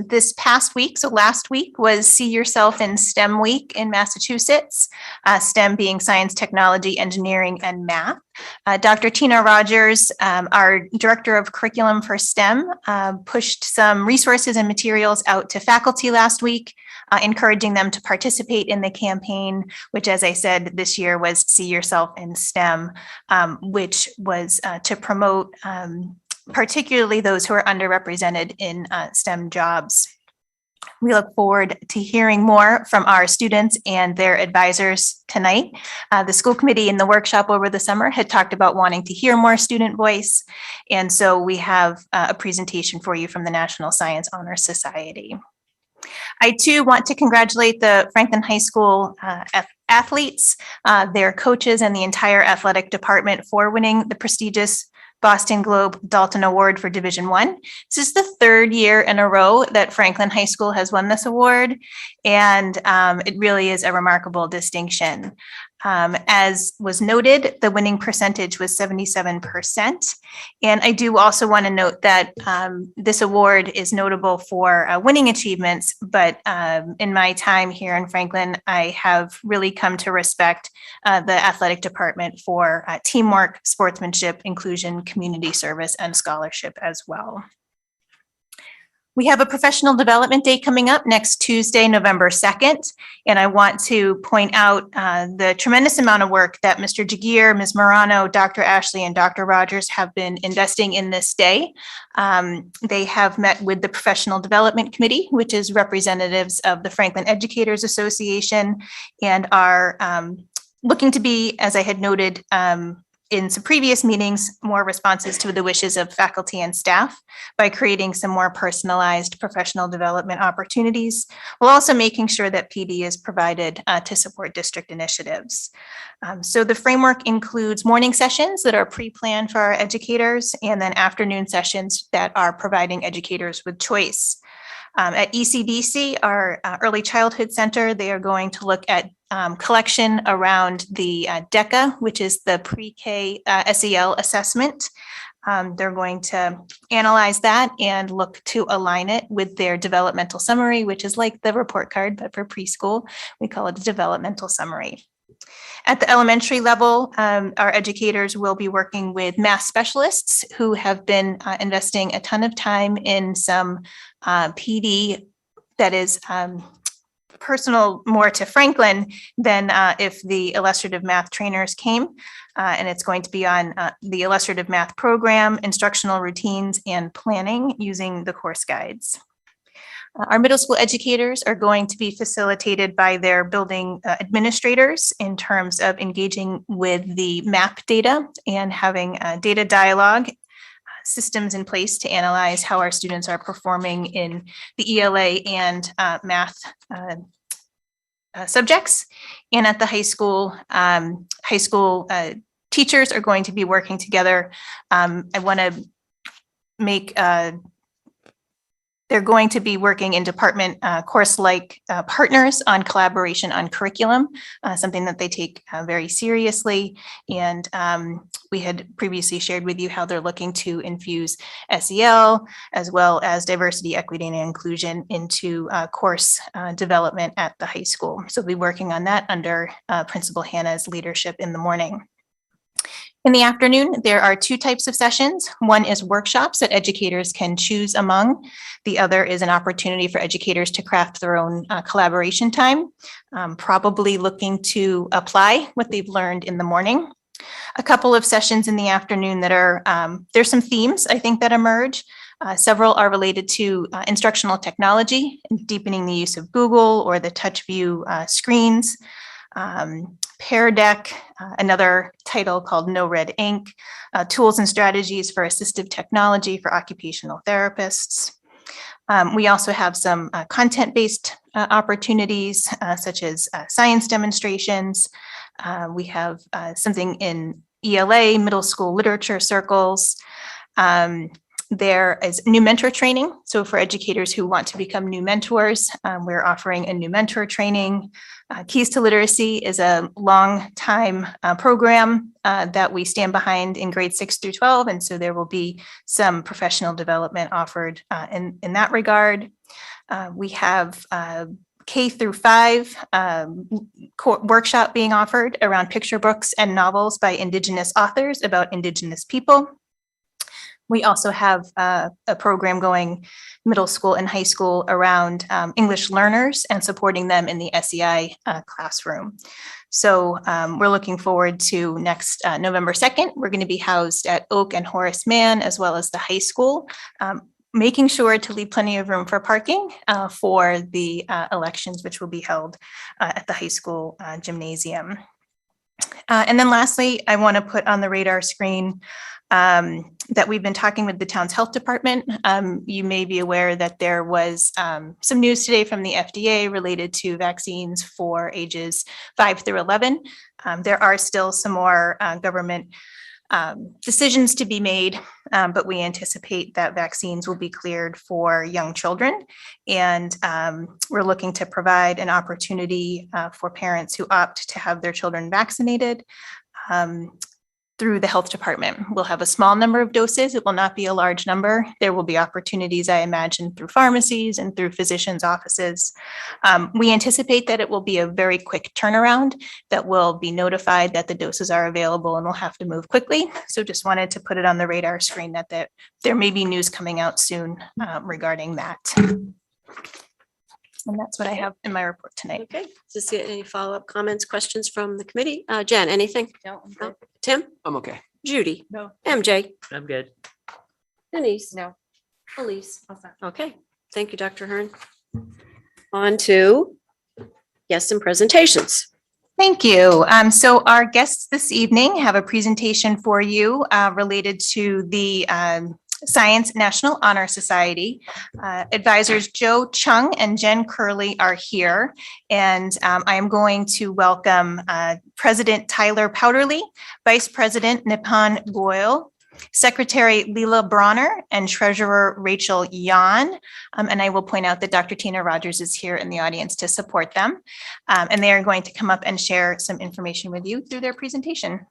This past week, so last week, was See Yourself in STEM Week in Massachusetts, STEM being science, technology, engineering, and math. Dr. Tina Rogers, our Director of Curriculum for STEM, pushed some resources and materials out to faculty last week, encouraging them to participate in the campaign, which, as I said, this year was See Yourself in STEM, which was to promote particularly those who are underrepresented in STEM jobs. We look forward to hearing more from our students and their advisors tonight. The school committee in the workshop over the summer had talked about wanting to hear more student voice. And so we have a presentation for you from the National Science Honor Society. I too want to congratulate the Franklin High School athletes, their coaches, and the entire athletic department for winning the prestigious Boston Globe Dalton Award for Division I. This is the third year in a row that Franklin High School has won this award, and it really is a remarkable distinction. As was noted, the winning percentage was 77%. And I do also want to note that this award is notable for winning achievements, but in my time here in Franklin, I have really come to respect the athletic department for teamwork, sportsmanship, inclusion, community service, and scholarship as well. We have a professional development day coming up next Tuesday, November 2nd. And I want to point out the tremendous amount of work that Mr. Jagir, Ms. Morano, Dr. Ashley, and Dr. Rogers have been investing in this day. They have met with the Professional Development Committee, which is representatives of the Franklin Educators Association, and are looking to be, as I had noted, in some previous meetings, more responses to the wishes of faculty and staff by creating some more personalized professional development opportunities, while also making sure that PD is provided to support district initiatives. So the framework includes morning sessions that are pre-planned for our educators, and then afternoon sessions that are providing educators with choice. At ECDC, our Early Childhood Center, they are going to look at collection around the DECA, which is the pre-K SEL assessment. They're going to analyze that and look to align it with their developmental summary, which is like the report card, but for preschool, we call it a developmental summary. At the elementary level, our educators will be working with M.A.S.S specialists who have been investing a ton of time in some PD that is personal more to Franklin than if the illustrative math trainers came. And it's going to be on the illustrative math program, instructional routines, and planning using the course guides. Our middle school educators are going to be facilitated by their building administrators in terms of engaging with the MAP data and having a data dialogue systems in place to analyze how our students are performing in the ELA and math subjects. And at the high school teachers are going to be working together. I want to make they're going to be working in department course-like partners on collaboration on curriculum, something that they take very seriously. And we had previously shared with you how they're looking to infuse SEL as well as diversity, equity, and inclusion into course development at the high school. So we'll be working on that under Principal Hannah's leadership in the morning. In the afternoon, there are two types of sessions. One is workshops that educators can choose among. The other is an opportunity for educators to craft their own collaboration time, probably looking to apply what they've learned in the morning. A couple of sessions in the afternoon that are, there's some themes I think that emerge. Several are related to instructional technology, deepening the use of Google or the touch view screens. Pear Deck, another title called No Red Ink, Tools and Strategies for Assistive Technology for Occupational Therapists. We also have some content-based opportunities such as science demonstrations. We have something in ELA, middle school literature circles. There is new mentor training. So for educators who want to become new mentors, we're offering a new mentor training. Keys to Literacy is a long time program that we stand behind in grades 6 through 12. And so there will be some professional development offered in that regard. We have K through 5 workshop being offered around picture books and novels by Indigenous authors about Indigenous people. We also have a program going middle school and high school around English learners and supporting them in the SEI classroom. So we're looking forward to next November 2nd. We're going to be housed at Oak and Horace Mann as well as the high school, making sure to leave plenty of room for parking for the elections, which will be held at the high school gymnasium. And then lastly, I want to put on the radar screen that we've been talking with the town's health department. You may be aware that there was some news today from the FDA related to vaccines for ages 5 through 11. There are still some more government decisions to be made, but we anticipate that vaccines will be cleared for young children. And we're looking to provide an opportunity for parents who opt to have their children vaccinated through the health department. We'll have a small number of doses. It will not be a large number. There will be opportunities, I imagine, through pharmacies and through physicians' offices. We anticipate that it will be a very quick turnaround, that we'll be notified that the doses are available and we'll have to move quickly. So just wanted to put it on the radar screen that there may be news coming out soon regarding that. And that's what I have in my report tonight. Okay, does this get any follow-up comments, questions from the committee? Jen, anything? No. No? Tim? I'm okay. Judy? No. MJ? I'm good. Denise? No. Elise? Okay, thank you, Dr. Hearn. On to guests and presentations. Thank you. So our guests this evening have a presentation for you related to the Science National Honor Society. Advisors Joe Chung and Jen Curley are here, and I am going to welcome President Tyler Powderly, Vice President Nippon Goyle, Secretary Leila Bronner, and Treasurer Rachel Yan. And I will point out that Dr. Tina Rogers is here in the audience to support them. And they are going to come up and share some information with you through their presentation.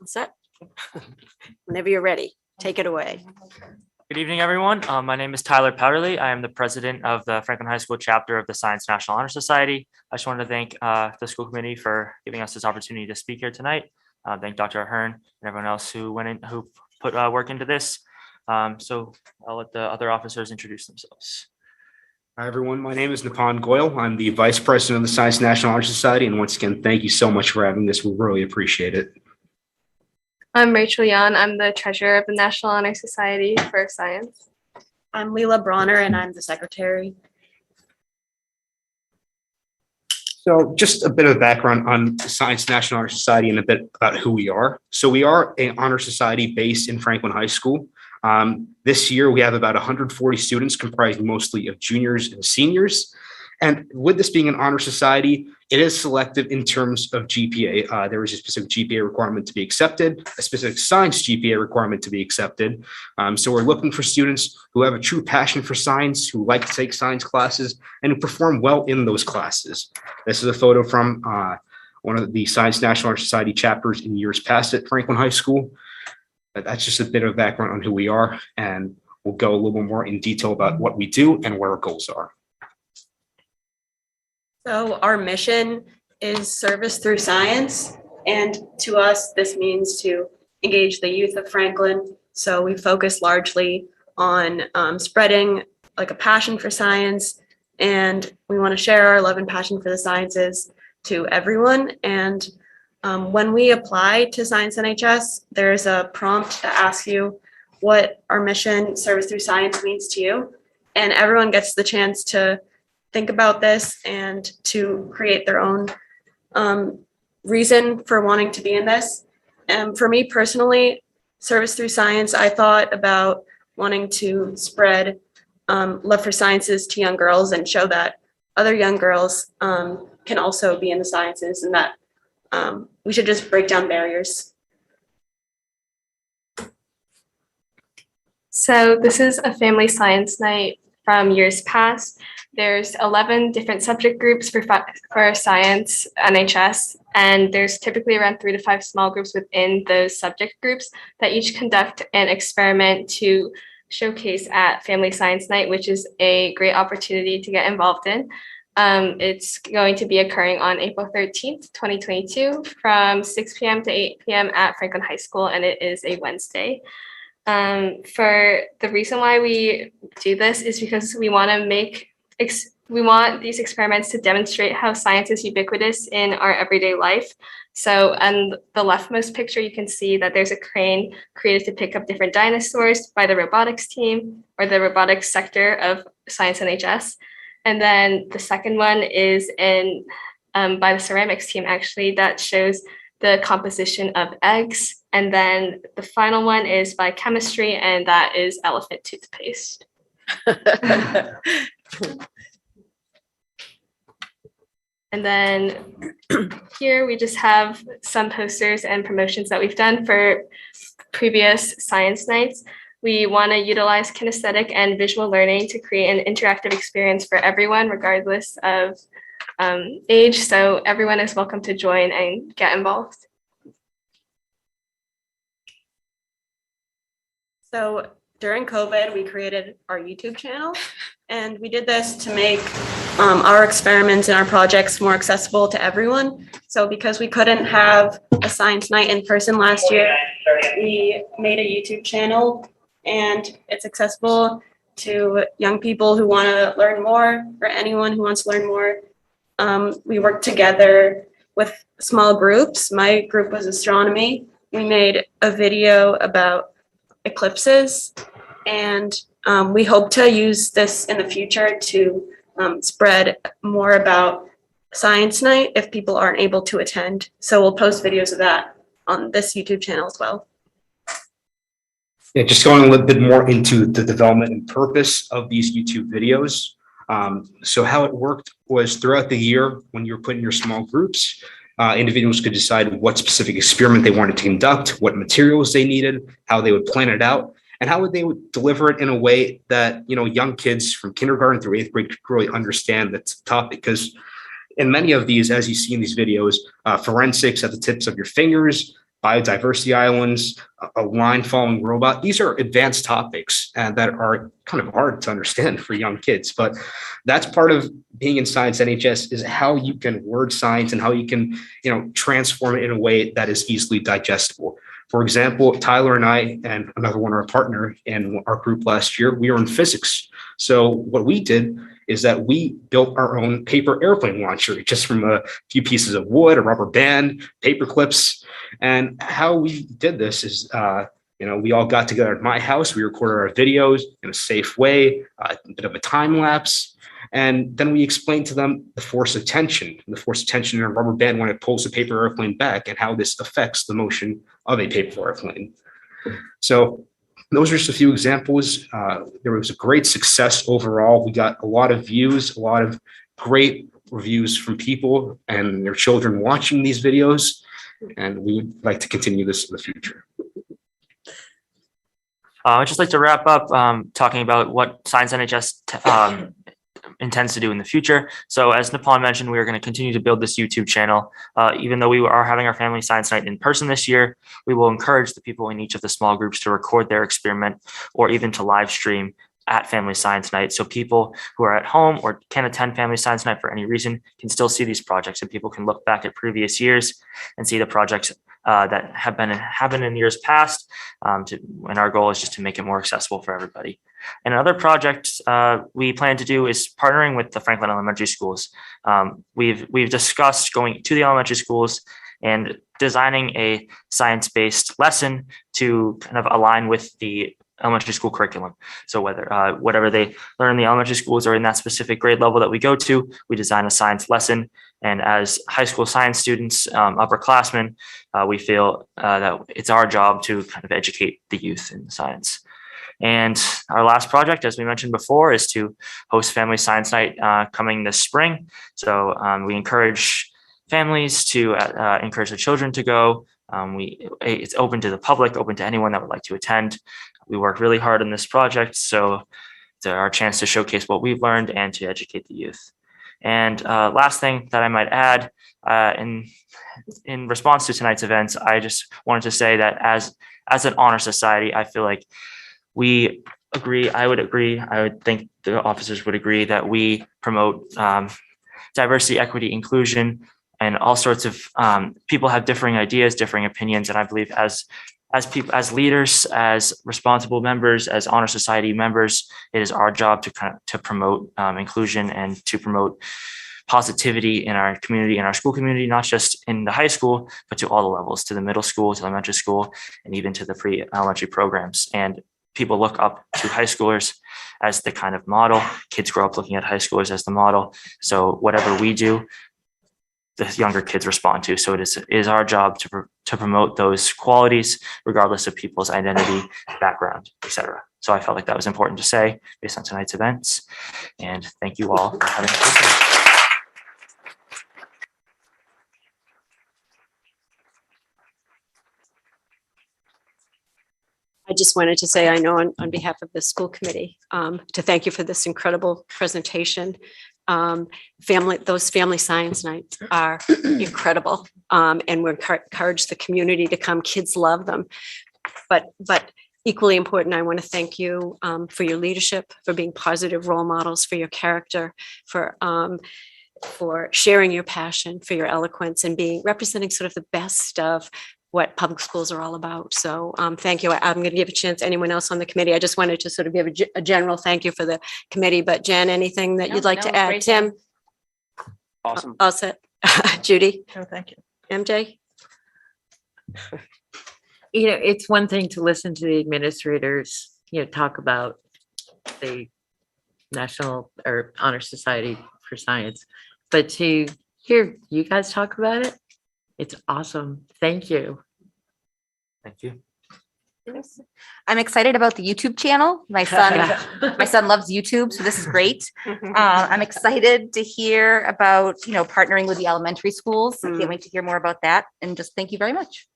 Set. Whenever you're ready, take it away. Good evening, everyone. My name is Tyler Powderly. I am the president of the Franklin High School chapter of the Science National Honor Society. I just wanted to thank the school committee for giving us this opportunity to speak here tonight. Thank Dr. Ahern and everyone else who put work into this. So I'll let the other officers introduce themselves. Hi, everyone. My name is Nipan Goyal. I'm the vice president of the Science National Honor Society. And once again, thank you so much for having this. We really appreciate it. I'm Rachel Yan. I'm the treasurer of the National Honor Society for Science. I'm Leila Bronner and I'm the secretary. So just a bit of background on the Science National Honor Society and a bit about who we are. So we are an honor society based in Franklin High School. This year, we have about 140 students comprised mostly of juniors and seniors. And with this being an honor society, it is selective in terms of GPA. There is a specific GPA requirement to be accepted, a specific science GPA requirement to be accepted. So we're looking for students who have a true passion for science, who like to take science classes, and who perform well in those classes. This is a photo from one of the Science National Honor Society chapters in years past at Franklin High School. But that's just a bit of background on who we are, and we'll go a little bit more in detail about what we do and what our goals are. So our mission is service through science. And to us, this means to engage the youth of Franklin. So we focus largely on spreading like a passion for science. And we want to share our love and passion for the sciences to everyone. And when we apply to Science NHS, there's a prompt that asks you what our mission, service through science, means to you. And everyone gets the chance to think about this and to create their own reason for wanting to be in this. And for me personally, service through science, I thought about wanting to spread love for sciences to young girls and show that other young girls can also be in the sciences, and that we should just break down barriers. So this is a family science night from years past. There's 11 different subject groups for Science NHS, and there's typically around 3 to 5 small groups within those subject groups that each conduct an experiment to showcase at Family Science Night, which is a great opportunity to get involved in. It's going to be occurring on April 13th, 2022 from 6 p.m. to 8 p.m. at Franklin High School, and it is a Wednesday. For the reason why we do this is because we want these experiments to demonstrate how science is ubiquitous in our everyday life. So on the leftmost picture, you can see that there's a crane created to pick up different dinosaurs by the robotics team or the robotics sector of Science NHS. And then the second one is by the ceramics team, actually, that shows the composition of eggs. And then the final one is by chemistry, and that is elephant toothpaste. And then here we just have some posters and promotions that we've done for previous science nights. We want to utilize kinesthetic and visual learning to create an interactive experience for everyone, regardless of age. So everyone is welcome to join and get involved. So during COVID, we created our YouTube channel, and we did this to make our experiments and our projects more accessible to everyone. So because we couldn't have a science night in person last year, we made a YouTube channel, and it's accessible to young people who want to learn more, or anyone who wants to learn more. We work together with small groups. My group was astronomy. We made a video about eclipses, and we hope to use this in the future to spread more about Science Night if people aren't able to attend. So we'll post videos of that on this YouTube channel as well. Yeah, just going a little bit more into the development and purpose of these YouTube videos. So how it worked was throughout the year, when you were put in your small groups, individuals could decide what specific experiment they wanted to conduct, what materials they needed, how they would plan it out, and how they would deliver it in a way that, you know, young kids from kindergarten through 8th grade could really understand that topic. Because in many of these, as you see in these videos, forensics at the tips of your fingers, biodiversity islands, a line following robot. These are advanced topics and that are kind of hard to understand for young kids, but that's part of being in Science NHS is how you can word science and how you can, you know, transform it in a way that is easily digestible. For example, Tyler and I and another one, our partner in our group last year, we were in physics. So what we did is that we built our own paper airplane launcher just from a few pieces of wood, a rubber band, paper clips. And how we did this is, you know, we all got together at my house. We recorded our videos in a safe way, a bit of a time lapse. And then we explained to them the force of tension in a rubber band when it pulls the paper airplane back and how this affects the motion of a paper airplane. So those are just a few examples. There was a great success overall. We got a lot of views, a lot of great reviews from people and their children watching these videos. And we would like to continue this in the future. I'd just like to wrap up talking about what Science NHS intends to do in the future. So as Nepal mentioned, we are going to continue to build this YouTube channel. Even though we are having our family science night in person this year, we will encourage the people in each of the small groups to record their experiment or even to live stream at Family Science Night. So people who are at home or can't attend Family Science Night for any reason can still see these projects, and people can look back at previous years and see the projects that have happened in years past. And our goal is just to make it more accessible for everybody. And another project we plan to do is partnering with the Franklin Elementary Schools. We've discussed going to the elementary schools and designing a science-based lesson to kind of align with the elementary school curriculum. So whether whatever they learn in the elementary schools or in that specific grade level that we go to, we design a science lesson. And as high school science students, upperclassmen, we feel that it's our job to kind of educate the youth in science. And our last project, as we mentioned before, is to host Family Science Night coming this spring. So we encourage families to encourage their children to go. It's open to the public, open to anyone that would like to attend. We work really hard on this project, so it's our chance to showcase what we've learned and to educate the youth. And last thing that I might add, in response to tonight's events, I just wanted to say that as an honor society, I feel like we agree, I would think the officers would agree that we promote diversity, equity, inclusion, and all sorts of people have differing ideas, differing opinions. And I believe as people, as leaders, as responsible members, as honor society members, it is our job to promote inclusion and to promote positivity in our community, in our school community, not just in the high school, but to all the levels, to the middle school, to elementary school, and even to the pre-elementary programs. And people look up to high schoolers as the kind of model. Kids grow up looking at high schoolers as the model. So whatever we do, the younger kids respond to. So it is our job to promote those qualities, regardless of people's identity, background, etc. So I felt like that was important to say based on tonight's events. And thank you all for having me. I just wanted to say, I know on behalf of the school committee, to thank you for this incredible presentation. Those family science nights are incredible. And we encourage the community to come. Kids love them. But equally important, I want to thank you for your leadership, for being positive role models, for your character, for sharing your passion, for your eloquence, and representing sort of the best of what public schools are all about. So thank you. I'm going to give a chance to anyone else on the committee. I just wanted to sort of give a general thank you for the committee, but Jen, anything that you'd like to add? Tim? Awesome. All set. Judy? No, thank you. MJ? You know, it's one thing to listen to the administrators, talk about the National or Honor Society for Science, but to hear you guys talk about it, it's awesome. Thank you. Thank you. I'm excited about the YouTube channel. My son loves YouTube, so this is great. I'm excited to hear about, partnering with the elementary schools. I can't wait to hear more about that. And just thank you very much.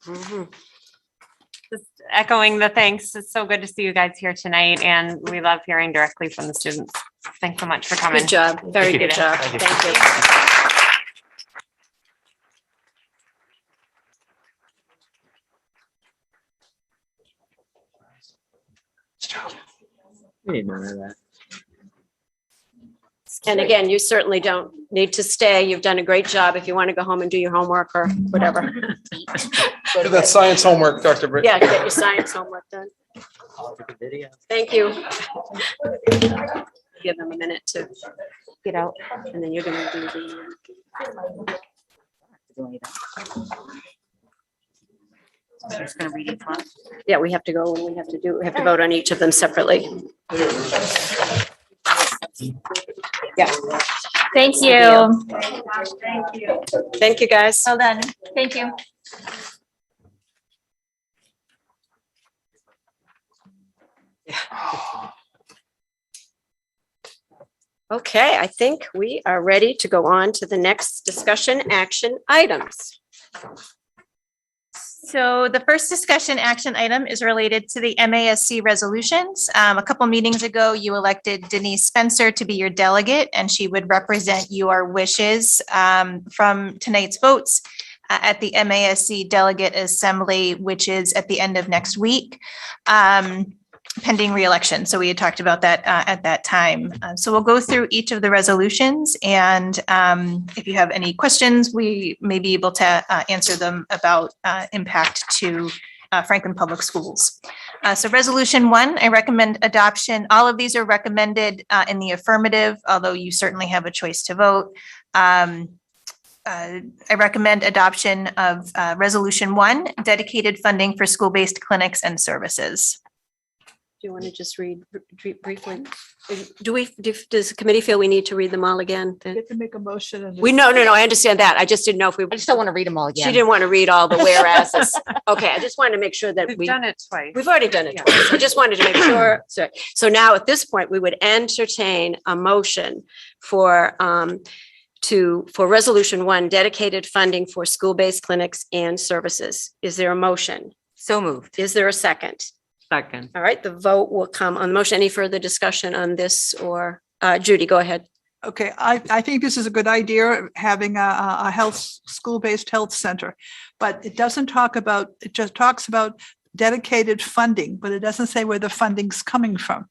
Just echoing the thanks. It's so good to see you guys here tonight, and we love hearing directly from the students. Thanks so much for coming. Good job. Very good job. Thank you. Thank you. We need none of that. And again, you certainly don't need to stay. You've done a great job. If you want to go home and do your homework or whatever. Do that science homework, Dr. Britt. Yeah, get your science homework done. Thank you. Give them a minute to get out. And then you're going to do the. I'm just going to read each one. Yeah, we have to go and we have to vote on each of them separately. Yeah. Thank you. Thank you. Thank you, guys. Well done. Thank you. Okay, I think we are ready to go on to the next discussion action items. So the first discussion action item is related to the MASC resolutions. A couple meetings ago, you elected Denise Spencer to be your delegate, and she would represent your wishes from tonight's votes at the MASC Delegate Assembly, which is at the end of next week, pending re-election. So we had talked about that at that time. So we'll go through each of the resolutions, and if you have any questions, we may be able to answer them about impact to Franklin Public Schools. So Resolution 1, I recommend adoption. All of these are recommended in the affirmative, although you certainly have a choice to vote. I recommend adoption of Resolution 1, dedicated funding for school-based clinics and services. Do you want to just read briefly? Does the committee feel we need to read them all again? You have to make a motion. And No, I understand that. I just didn't know if we. I just don't want to read them all again. She didn't want to read all the whereases. Okay, I just wanted to make sure that We've done it twice. We've already done it twice. I just wanted to make sure. So now at this point, we would entertain a motion for Resolution 1, dedicated funding for school-based clinics and services. Is there a motion? So moved. Is there a second? Second. All right, the vote will come on the motion. Any further discussion on this, or Judy, go ahead. Okay, I think this is a good idea, having a school-based health center, but it doesn't talk about, it just talks about dedicated funding, but it doesn't say where the funding's coming from.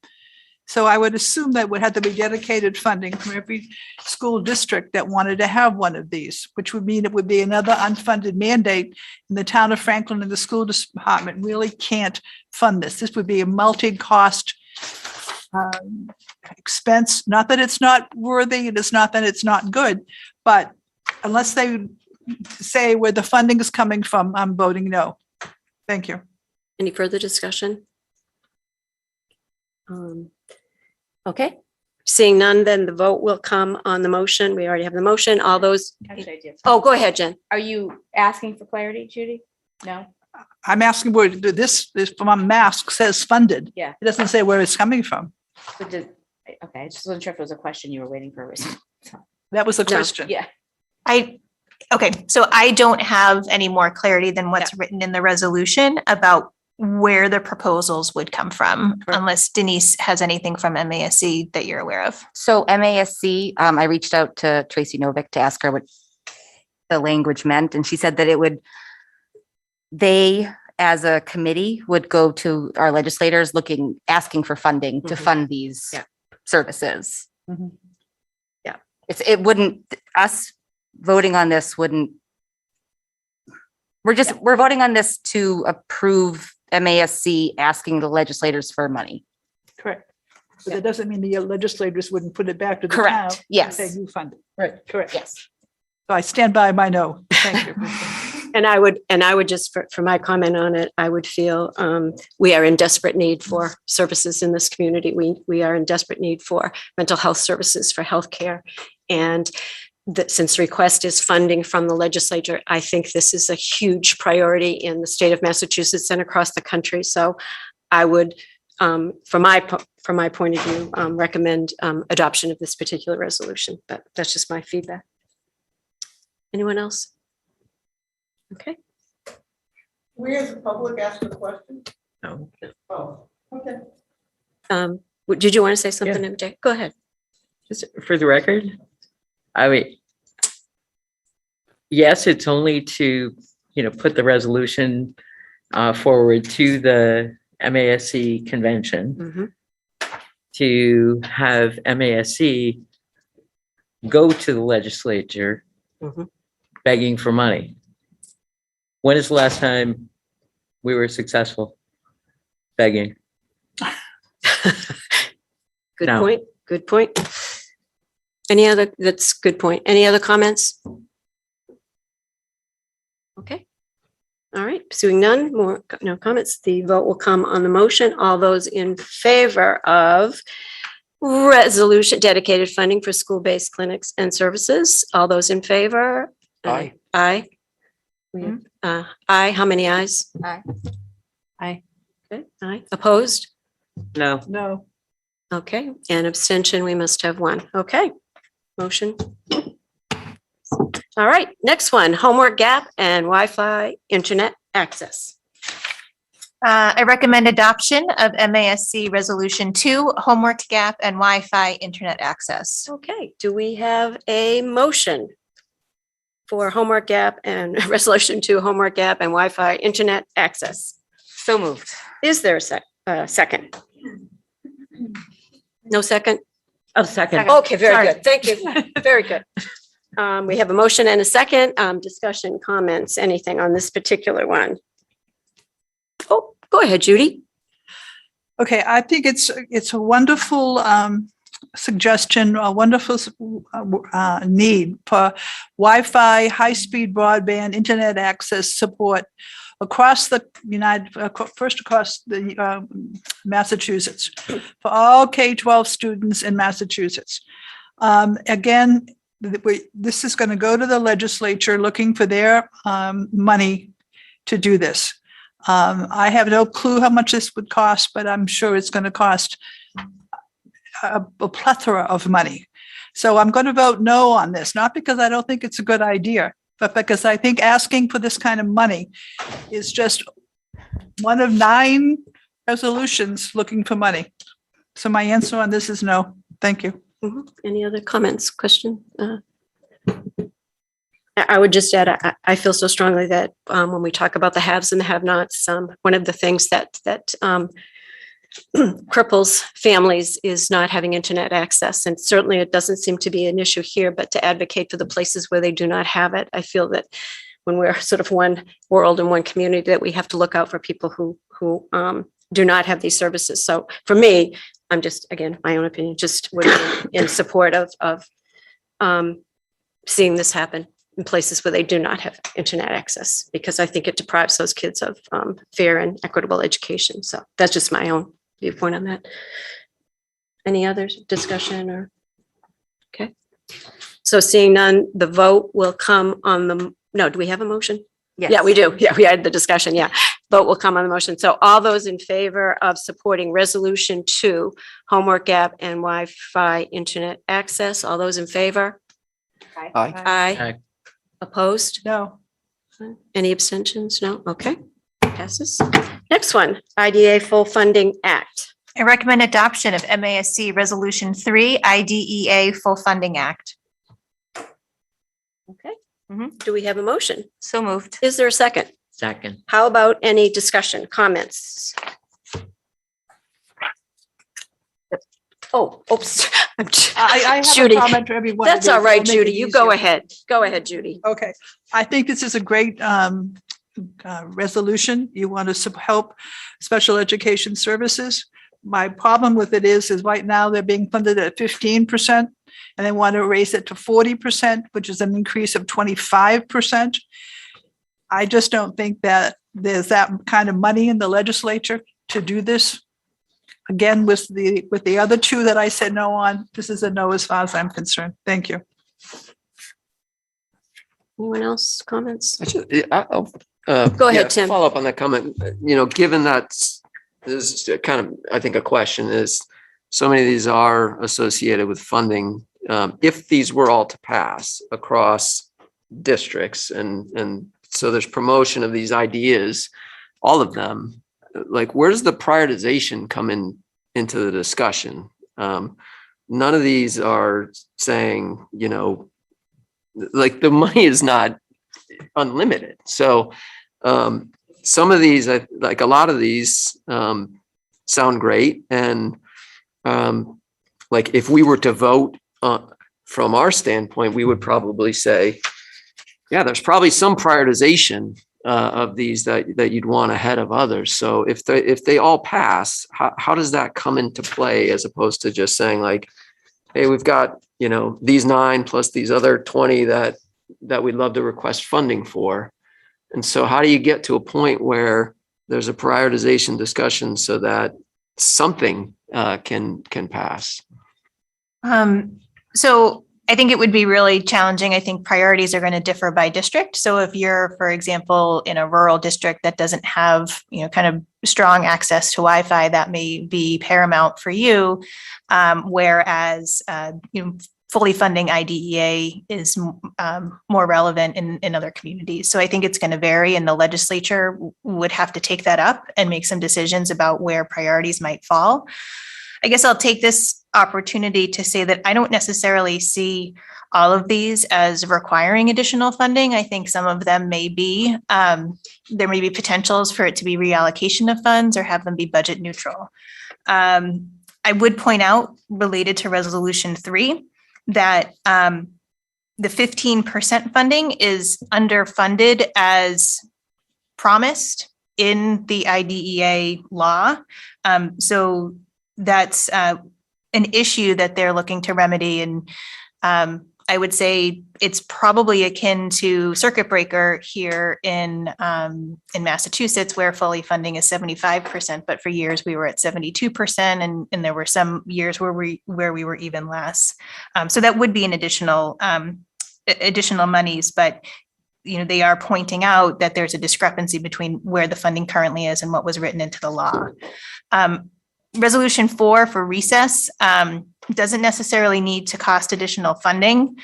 So I would assume that would have to be dedicated funding from every school district that wanted to have one of these, which would mean it would be another unfunded mandate, and the town of Franklin and the school department really can't fund this. This would be a multi-cost expense. Not that it's not worthy, it is not that it's not good, but unless they say where the funding is coming from, I'm voting no. Thank you. Any further discussion? Okay, seeing none, then the vote will come on the motion. We already have the motion. All those. Oh, go ahead, Jen. Are you asking for clarity, Judy? No? I'm asking where this from M.A.S.S says funded. Yeah. It doesn't say where it's coming from. Okay, I just wasn't sure if it was a question you were waiting for. That was a question. Yeah. Okay, so I don't have any more clarity than what's written in the resolution about where the proposals would come from, unless Denise has anything from MASC that you're aware of. So MASC, I reached out to Tracy Novick to ask her what the language meant, and she said that they, as a committee, would go to our legislators asking for funding to fund these services. Yeah. It wouldn't, us voting on this wouldn't We're voting on this to approve MASC asking the legislators for money. Correct. But that doesn't mean the legislators wouldn't put it back to the town. Correct. and Yes. say you fund it. Right, correct. Yes. So I stand by my no. Thank you. And I would just, for my comment on it, I would feel we are in desperate need for services in this community. We are in desperate need for mental health services, for healthcare. And that since the request is funding from the legislature, I think this is a huge priority in the state of Massachusetts and across the country. So I would, from my point of view, recommend adoption of this particular resolution. But that's just my feedback. Anyone else? Okay. We as a public ask a question? No. Oh, okay. Did you want to say something, MJ? Go ahead. Just for the record, I mean, yes, it's only to, put the resolution forward to the MASC convention to have MASC go to the legislature begging for money. When is the last time we were successful begging? Good No. point. Good point. That's a good point. Any other comments? Okay. All right. Pursuing none, no comments. The vote will come on the motion. All those in favor of resolution dedicated funding for school-based clinics and services. All those in favor? Aye. Aye. Aye. How many ayes? Aye. Aye. Okay. Aye. Opposed? No. No. Okay. And abstention, we must have one. Okay. Motion. All right. Next one, homework gap and Wi-Fi internet access. I recommend adoption of MASC Resolution 2, Homework Gap and Wi-Fi Internet Access. Okay. Do we have a motion for homework gap and resolution 2, homework gap and Wi-Fi internet access? So moved. Is there a second? No second? Oh, second. Okay, very Sorry. good. Thank you. Very good. We have a motion and a second. Discussion, comments, anything on this particular one? Oh, go ahead, Judy. Okay, I think it's a wonderful suggestion, a wonderful need for Wi-Fi, high-speed broadband, internet access support across the across the Massachusetts for all K-12 students in Massachusetts. Again, this is going to go to the legislature looking for their money to do this. I have no clue how much this would cost, but I'm sure it's going to cost a plethora of money. So I'm going to vote no on this, not because I don't think it's a good idea, but because I think asking for this kind of money is just one of 9 resolutions looking for money. So my answer on this is no. Thank you. Any other comments, question? I would just add, I feel so strongly that when we talk about the haves and the have-nots, one of the things that cripples families is not having internet access. And certainly it doesn't seem to be an issue here, but to advocate for the places where they do not have it. I feel that when we're sort of one world and one community, that we have to look out for people who do not have these services. So for me, I'm just, again, my own opinion, just would be in support of seeing this happen in places where they do not have internet access, because I think it deprives those kids of fair and equitable education. So that's just my own viewpoint on that. Any other discussion or? Okay. So seeing none, the vote will come on the, no, do we have a motion? Yes. Yeah, we do. Yeah, we had the discussion. Yeah. Vote will come on the motion. So all those in favor of supporting resolution 2, homework gap and Wi-Fi internet access, all those in favor? Aye. Aye. Aye. Opposed? No. Any abstentions? No? Okay. Passes. Next one, IDA Full Funding Act. I recommend adoption of MASC Resolution 3, IDEA Full Funding Act. Okay. Do we have a motion? So moved. Is there a second? Second. How about any discussion, comments? Oh, oops. I have Judy, a comment for everyone. that's all right, Judy. You go ahead. Go ahead, Judy. Okay. I think this is a great resolution. You want to help special education services. My problem with it is right now they're being funded at 15%, and they want to raise it to 40%, which is an increase of 25%. I just don't think that there's that kind of money in the legislature to do this. Again, with the other two that I said no on, this is a no as far as I'm concerned. Thank you. Anyone else comments? Go ahead, Tim. Follow up on that comment. Given that this is kind of, I think, a question is, so many of these are associated with funding. If these were all to pass across districts, and so there's promotion of these ideas, all of them, like, where does the prioritization come into the discussion? None of these are saying, like, the money is not unlimited. So some of these, like a lot of these, sound great. And like, if we were to vote from our standpoint, we would probably say, yeah, there's probably some prioritization of these that you'd want ahead of others. So if they all pass, how does that come into play, as opposed to just saying, like, hey, we've got, these 9 plus these other 20 that we'd love to request funding for. And so how do you get to a point where there's a prioritization discussion so that something can pass? So I think it would be really challenging. I think priorities are going to differ by district. So if you're, for example, in a rural district that doesn't have, kind of strong access to Wi-Fi, that may be paramount for you. Whereas, fully funding IDEA is more relevant in other communities. So I think it's going to vary, and the legislature would have to take that up and make some decisions about where priorities might fall. I guess I'll take this opportunity to say that I don't necessarily see all of these as requiring additional funding. I think some of them may be, there may be potentials for it to be reallocation of funds or have them be budget neutral. I would point out, related to Resolution 3, that the 15% funding is underfunded as promised in the IDEA law. So that's an issue that they're looking to remedy. And I would say it's probably akin to circuit breaker here in Massachusetts, where fully funding is 75%, but for years we were at 72%, and there were some years where we were even less. So that would be an additional monies, but they are pointing out that there's a discrepancy between where the funding currently is and what was written into the law. Resolution 4 for recess doesn't necessarily need to cost additional funding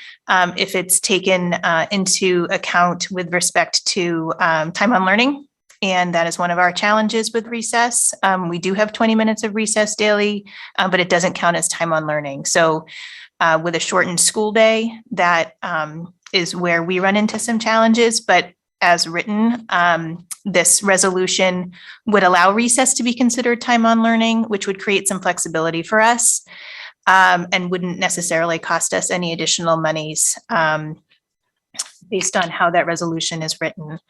if it's taken into account with respect to time on learning. And that is one of our challenges with recess. We do have 20 minutes of recess daily, but it doesn't count as time on learning. So with a shortened school day, that is where we run into some challenges. But as written, this resolution would allow recess to be considered time on learning, which would create some flexibility for us and wouldn't necessarily cost us any additional monies based on how that resolution is written.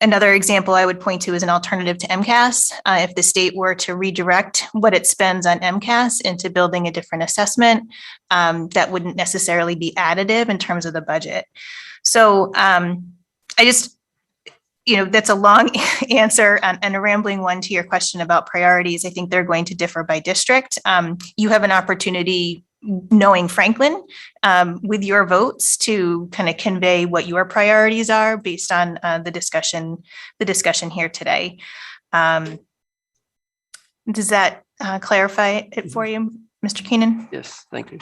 Another example I would point to is an alternative to M.A.S.S. If the state were to redirect what it spends on M.A.S.S. into building a different assessment, that wouldn't necessarily be additive in terms of the budget. So I just, that's a long answer and a rambling one to your question about priorities. I think they're going to differ by district. You have an opportunity, knowing Franklin, with your votes to kind of convey what your priorities are based on the discussion here today. Does that clarify it for you, Mr. Keenan? Yes, thank you.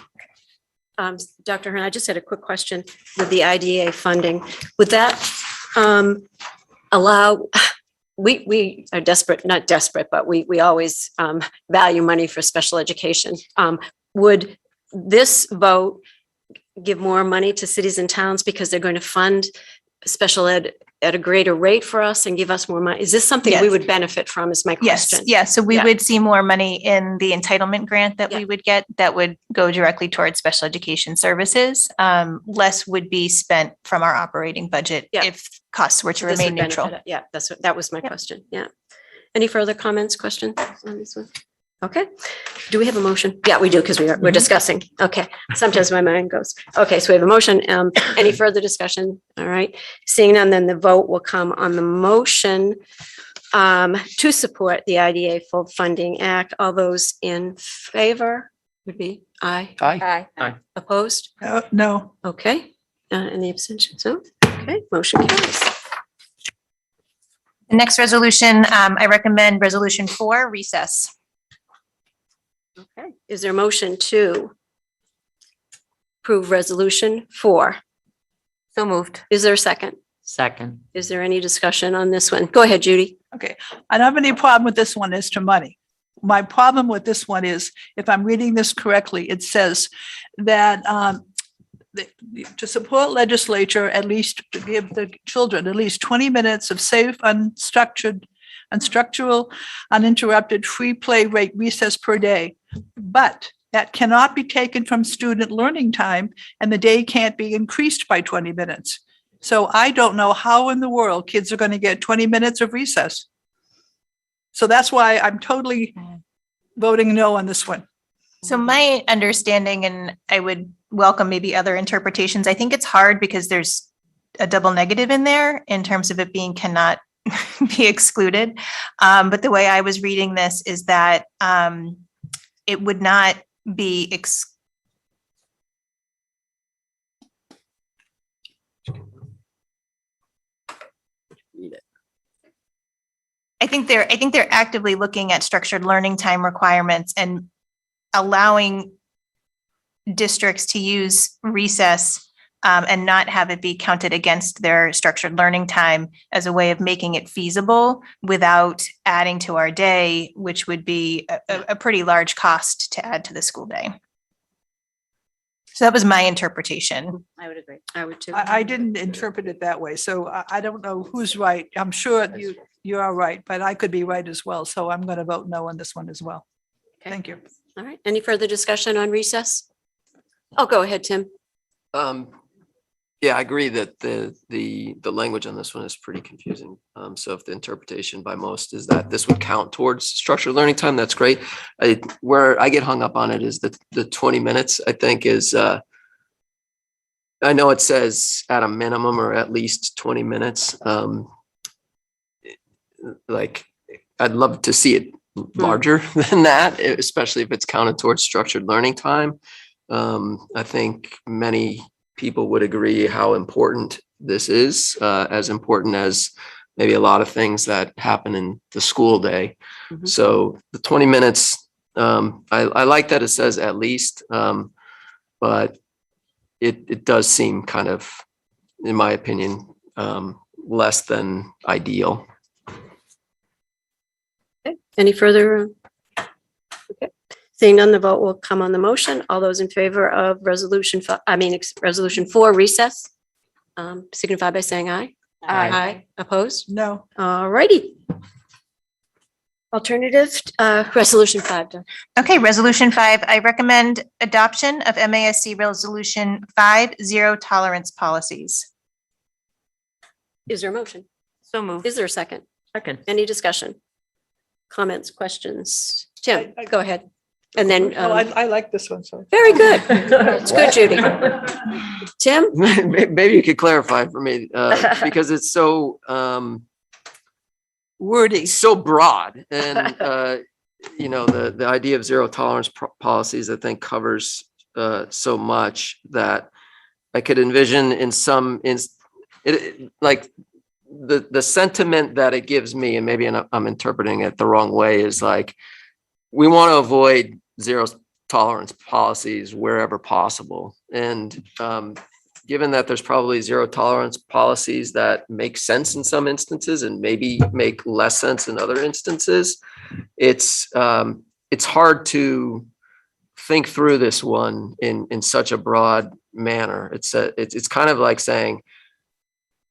Dr. Hearn, I just had a quick question with the IDEA funding. Would that allow, we are desperate, not desperate, but we always value money for special education. Would this vote give more money to cities and towns because they're going to fund special ed at a greater rate for us and give us more money? Is this something we Yes. would benefit from is my Yes, question? yes. So we Yeah. would see more money in the entitlement grant that Yeah. we would get that would go directly towards special education services. Less would be spent from our operating budget Yeah. if costs were to So this remain would benefit neutral. it. Yeah, that was my question. Yeah. Any further comments, questions on this one? Okay. Do we have a motion? Yeah, we do, because we're discussing. Okay. Sometimes my mind goes. Okay, so we have a motion. Any further discussion? All right. Seeing none, then the vote will come on the motion to support the IDA Full Funding Act. All those in favor would be aye. Aye. Aye. Opposed? No. Okay. Any abstentions? No? Okay, motion carries. The next resolution, I recommend Resolution 4, recess. Okay. Is there a motion to approve Resolution 4? So moved. Is there a second? Second. Is there any discussion on this one? Go ahead, Judy. Okay, I don't have any problem with this one as to money. My problem with this one is, if I'm reading this correctly, it says that to support legislature, at least to give the children at least 20 minutes of safe, unstructural, uninterrupted, free play rate recess per day. But that cannot be taken from student learning time, and the day can't be increased by 20 minutes. So I don't know how in the world kids are going to get 20 minutes of recess. So that's why I'm totally voting no on this one. So my understanding, and I would welcome maybe other interpretations, I think it's hard because there's a double negative in there in terms of it being cannot be excluded. But the way I was reading this is that it would not be I think they're actively looking at structured learning time requirements and allowing districts to use recess and not have it be counted against their structured learning time as a way of making it feasible without adding to our day, which would be a pretty large cost to add to the school day. So that was my interpretation. I would agree. I would too. I didn't interpret it that way, so I don't know who's right. I'm sure you are right, but I could be right as well. So I'm going to vote no on this one as well. Okay. Thank you. All right. Any further discussion on recess? Oh, go ahead, Tim. Yeah, I agree that the language on this one is pretty confusing. So if the interpretation by most is that this would count towards structured learning time, that's great. Where I get hung up on it is the 20 minutes, I think is, I know it says at a minimum or at least 20 minutes. Like, I'd love to see it larger than that, especially if it's counted towards structured learning time. I think many people would agree how important this is, as important as maybe a lot of things that happen in the school day. So the 20 minutes, I like that it says at least, but it does seem kind of, in my opinion, less than ideal. Okay. Any further? Okay. Seeing none, the vote will come on the motion. All those in favor of resolution 4 recess, signify by saying aye. Aye. Opposed? No. All righty. Alternative, resolution 5. Done. Okay, resolution 5, I recommend adoption of MASC resolution 5, zero tolerance policies. Is there a motion? So moved. Is there a second? Second. Any discussion? Comments, questions? Tim, go ahead. And then, Oh, I like this one, so. very good. It's good, Judy. Tim? Maybe you could clarify for me, because it's so wordy, so broad, and the idea of zero tolerance policies, I think, covers so much that I could envision in some like the sentiment that it gives me, and maybe I'm interpreting it the wrong way, is like, we want to avoid zero tolerance policies wherever possible. And given that there's probably zero tolerance policies that make sense in some instances and maybe make less sense in other instances, it's hard to think through this one in such a broad manner. It's kind of like saying,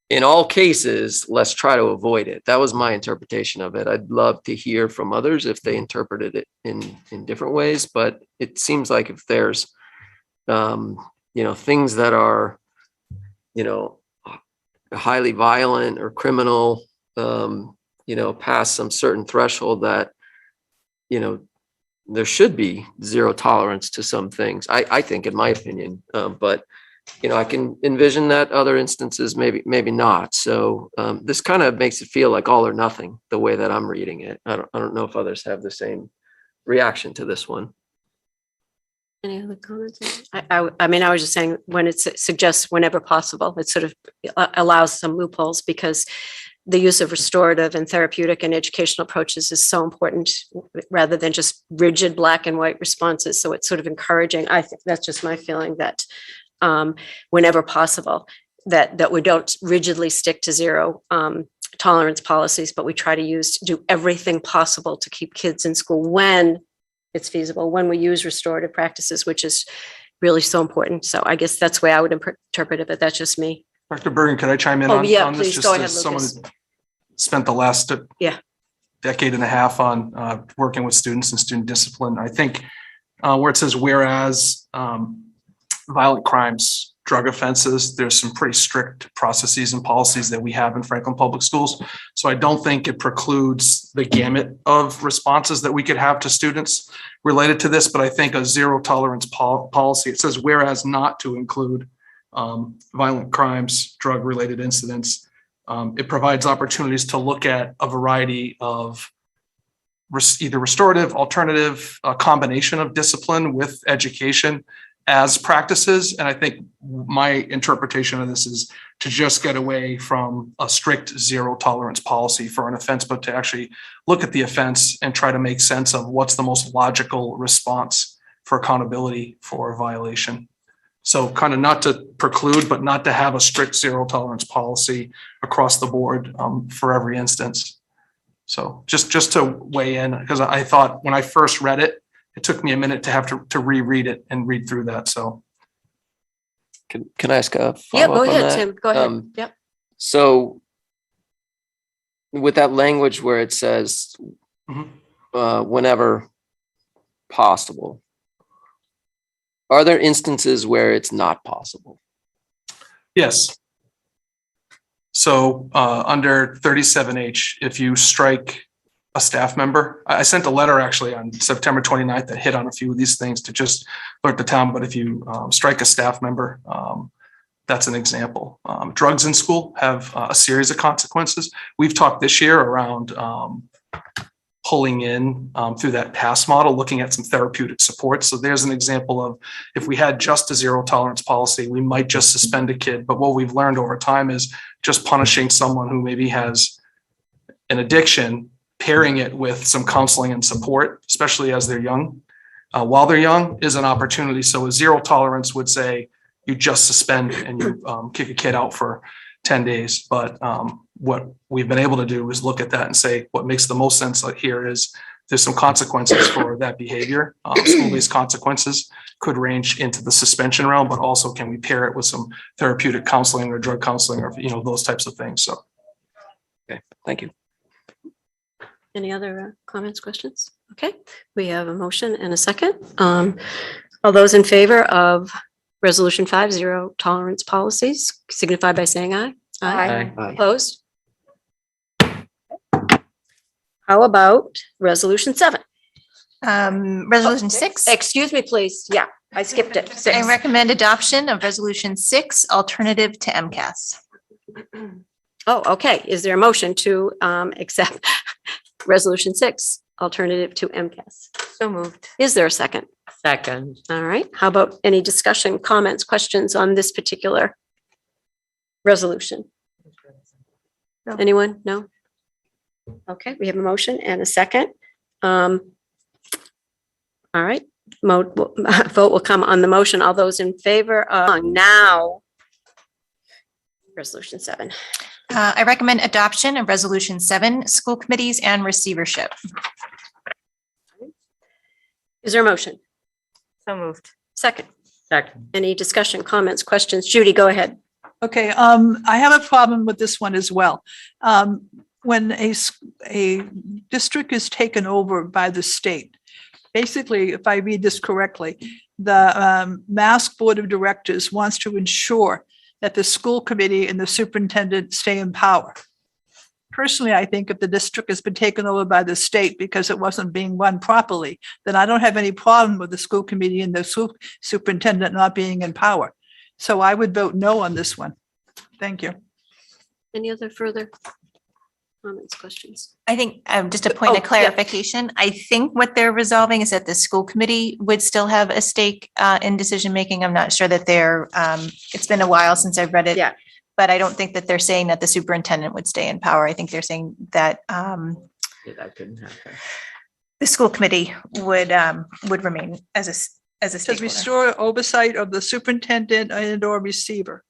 in all cases, let's try to avoid it. That was my interpretation of it. I'd love to hear from others if they interpreted it in different ways, but it seems like if there's, things that are, highly violent or criminal, past some certain threshold that, there should be zero tolerance to some things, I think, in my opinion. But I can envision that other instances, maybe not. So this kind of makes it feel like all or nothing, the way that I'm reading it. I don't know if others have the same reaction to this one. Any other comments? I mean, I was just saying, when it suggests whenever possible, it sort of allows some loopholes, because the use of restorative and therapeutic and educational approaches is so important, rather than just rigid black and white responses. So it's sort of encouraging. I think that's just my feeling, that whenever possible, that we don't rigidly stick to zero tolerance policies, but we try to do everything possible to keep kids in school when it's feasible, when we use restorative practices, which is really so important. So I guess that's the way I would interpret it, but that's just me. Dr. Bergen, could I chime in Oh, on yeah, on this? please, Just go ahead, as someone Lucas. who spent the last decade and a half on working with students and student discipline. I think where it says whereas violent crimes, drug offenses, there's some pretty strict processes and policies that we have in Franklin Public Schools. So I don't think it precludes the gamut of responses that we could have to students related to this, but I think a zero tolerance policy, it says whereas not to include violent crimes, drug related incidents. It provides opportunities to look at a variety of either restorative, alternative, a combination of discipline with education as practices. And I think my interpretation of this is to just get away from a strict zero tolerance policy for an offense, but to actually look at the offense and try to make sense of what's the most logical response for accountability for a violation. So kind of not to preclude, but not to have a strict zero tolerance policy across the board for every instance. So just to weigh in, because I thought when I first read it, it took me a minute to have to reread it and read through that. So Can I ask a follow-up? Yeah, go on ahead, that? Tim. Go ahead. Yep. So with that language where it says whenever possible, are there instances where it's not possible? yes. So under 37H, if you strike a staff member, I sent a letter actually on September 29th that hit on a few of these things to just alert the town. But if you strike a staff member, that's an example. Drugs in school have a series of consequences. We've talked this year around pulling in through that PASS model, looking at some therapeutic support. So there's an example of if we had just a zero tolerance policy, we might just suspend a kid. But what we've learned over time is just punishing someone who maybe has an addiction, pairing it with some counseling and support, especially as they're young, while they're young, is an opportunity. So a zero tolerance would say you just suspend and you kick a kid out for 10 days. But what we've been able to do is look at that and say what makes the most sense here is there's some consequences for that behavior. School-based consequences could range into the suspension realm, but also can we pair it with some therapeutic counseling or drug counseling or those types of things. So, okay, thank you. Any other comments, questions? Okay, we have a motion and a second. All those in favor of Resolution 5, zero tolerance policies, signify by saying aye. Aye. Opposed? How about Resolution 7? Resolution 6. Excuse me, please. Yeah, I skipped it. I 6. recommend adoption of Resolution 6, alternative to MCAS. Oh, okay. Is there a motion to accept Resolution 6, alternative to MCAS? So moved. Is there a second? Second. All right. How about any discussion, comments, questions on this particular resolution? Anyone? No? Okay, we have a motion and a second. All right, vote will come on the motion. All those in favor of now, Resolution 7. I recommend adoption of Resolution 7, school committees and receivership. Is there a motion? So moved. Second. Second. Any discussion, comments, questions? Judy, go ahead. Okay, I have a problem with this one as well. When a district is taken over by the state, basically, if I read this correctly, the MASC Board of Directors wants to ensure that the school committee and the superintendent stay in power. Personally, I think if the district has been taken over by the state because it wasn't being run properly, then I don't have any problem with the school committee and the superintendent not being in power. So I would vote no on this one. Thank you. Any other further comments, questions? I think just a point Oh, of yeah. clarification, I think what they're resolving is that the school committee would still have a stake in decision making. I'm not sure that they're, it's been a while since I've read it. Yeah. But I don't think that they're saying that the superintendent would stay in power. I think they're saying that That couldn't happen. the school committee would remain as a To stakeholder. restore oversight of the superintendent and or receiver.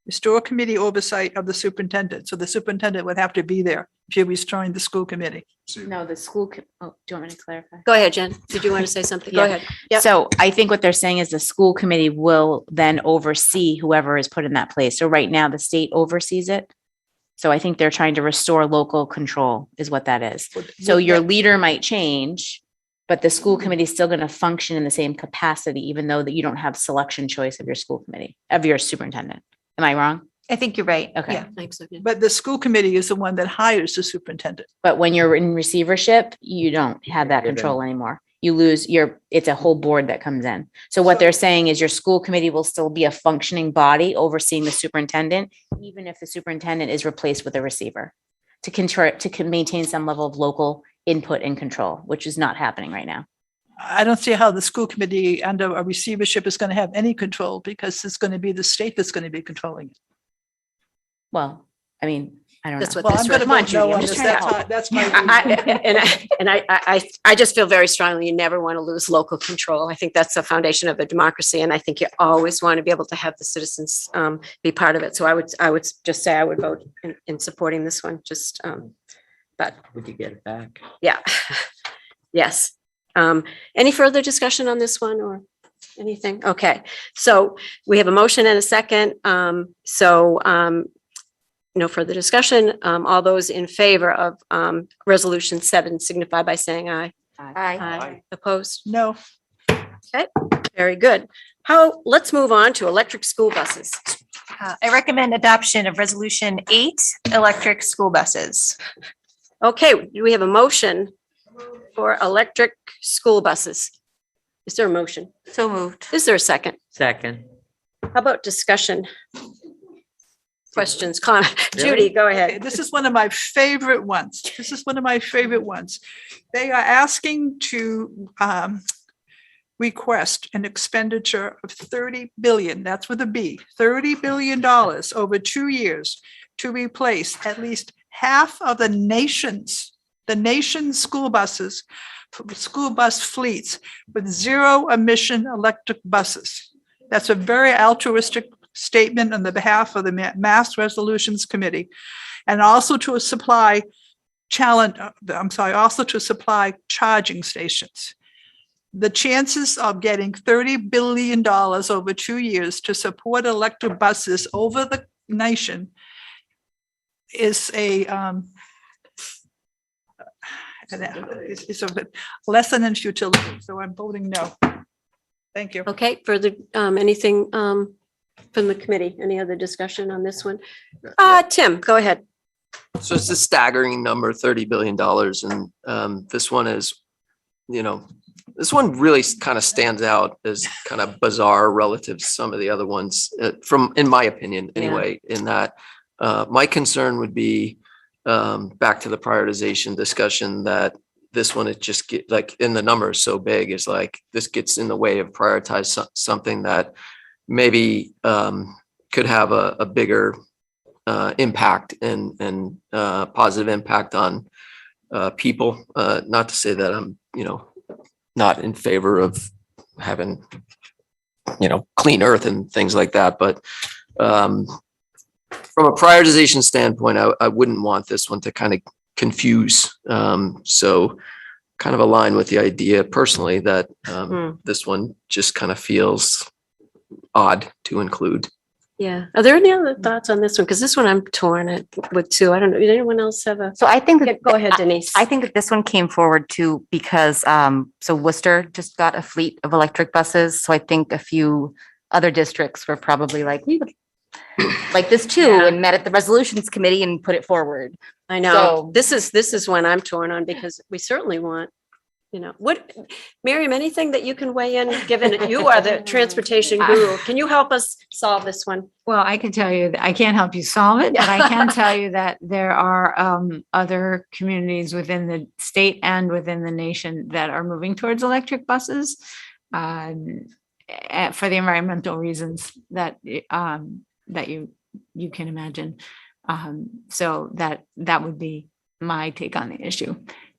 Restore committee oversight of the superintendent. So the superintendent would have to be there if you're restoring the school committee. No, the school, oh, do you want me to clarify? Go ahead, Jen. Did you want to say something? Go Yeah. ahead. Yep. So I think what they're saying is the school committee will then oversee whoever is put in that place. So right now, the state oversees it. So I think they're trying to restore local control is what that is. So your leader might change, but the school committee is still going to function in the same capacity, even though that you don't have selection choice of your school committee, of your superintendent. Am I wrong? I think you're right. Okay. Yeah. Thanks. Okay. But the school committee is the one that hires the superintendent. But when you're in receivership, you don't have that control anymore. You lose it's a whole board that comes in. So what they're saying is your school committee will still be a functioning body overseeing the superintendent, even if the superintendent is replaced with a receiver to maintain some level of local input and control, which is not happening right now. I don't see how the school committee under a receivership is going to have any control because it's going to be the state that's going to be controlling it. Well, I mean, I don't That's know. what Well, this. I'm going to Come on, vote no Judy, I'm on just this. trying to help. That's my. I just feel very strongly you never want to lose local control. I think that's the foundation of a democracy. And I think you always want to be able to have the citizens be part of it. So I would just say I would vote in supporting this one, just, but We could get it back. yeah. Yes. Any further discussion on this one or anything? Okay, so we have a motion and a second. No further discussion. All those in favor of resolution 7 signify by saying aye. Aye. Opposed? No. Okay, very good. Let's move on to electric school buses. I recommend adoption of resolution 8, electric school buses. Okay, do we have a motion for electric school buses? Is there a motion? So moved. Is there a second? Second. How about discussion? Questions, comments? Really? Judy, go Okay, ahead. this is one of my favorite ones. They are asking to request an expenditure of 30 billion, that's with a B, $30 billion over 2 years to replace at least half of the nation's school buses, school bus fleets with zero emission electric buses. That's a very altruistic statement on the behalf of the MASS Resolutions Committee, and also to supply charging stations. The chances of getting $30 billion over 2 years to support electric buses over the nation is a lesson in futility. So I'm voting no. Thank you. Okay, further, anything from the committee? Any other discussion on this one? Tim, go ahead. So it's a staggering number, $30 billion. And this one is, this one really kind of stands out as kind of bizarre relative to some of the other ones in my opinion, anyway, in that my concern would be back to the prioritization discussion that this one, it just get like in the numbers so big is like, this gets in the way of prioritize something that maybe could have a bigger impact and positive impact on people. Not to say that I'm, not in favor of having, clean earth and things like that, but from a prioritization standpoint, I wouldn't want this one to kind of confuse. So kind of align with the idea personally that this one just kind of feels odd to include. Yeah. Are there any other thoughts on this one? Because this one I'm torn with too. I don't know. Did anyone else have a? So I think Yeah, that. go ahead, Denise. I think that this one came forward too because, so Worcester just got a fleet of electric buses. So I think a few other districts were probably like, we would like this too, and met at the resolutions committee and put it forward. I know. So- This is one I'm torn on because we certainly want, Miriam, anything that you can weigh in, given that you are the transportation guru? Can you help us solve this one? Well, I can tell you, that I can't help you solve it, but I can tell you that there are other communities within the state and within the nation that are moving towards electric buses for the environmental reasons that you can imagine. So that would be my take on the issue.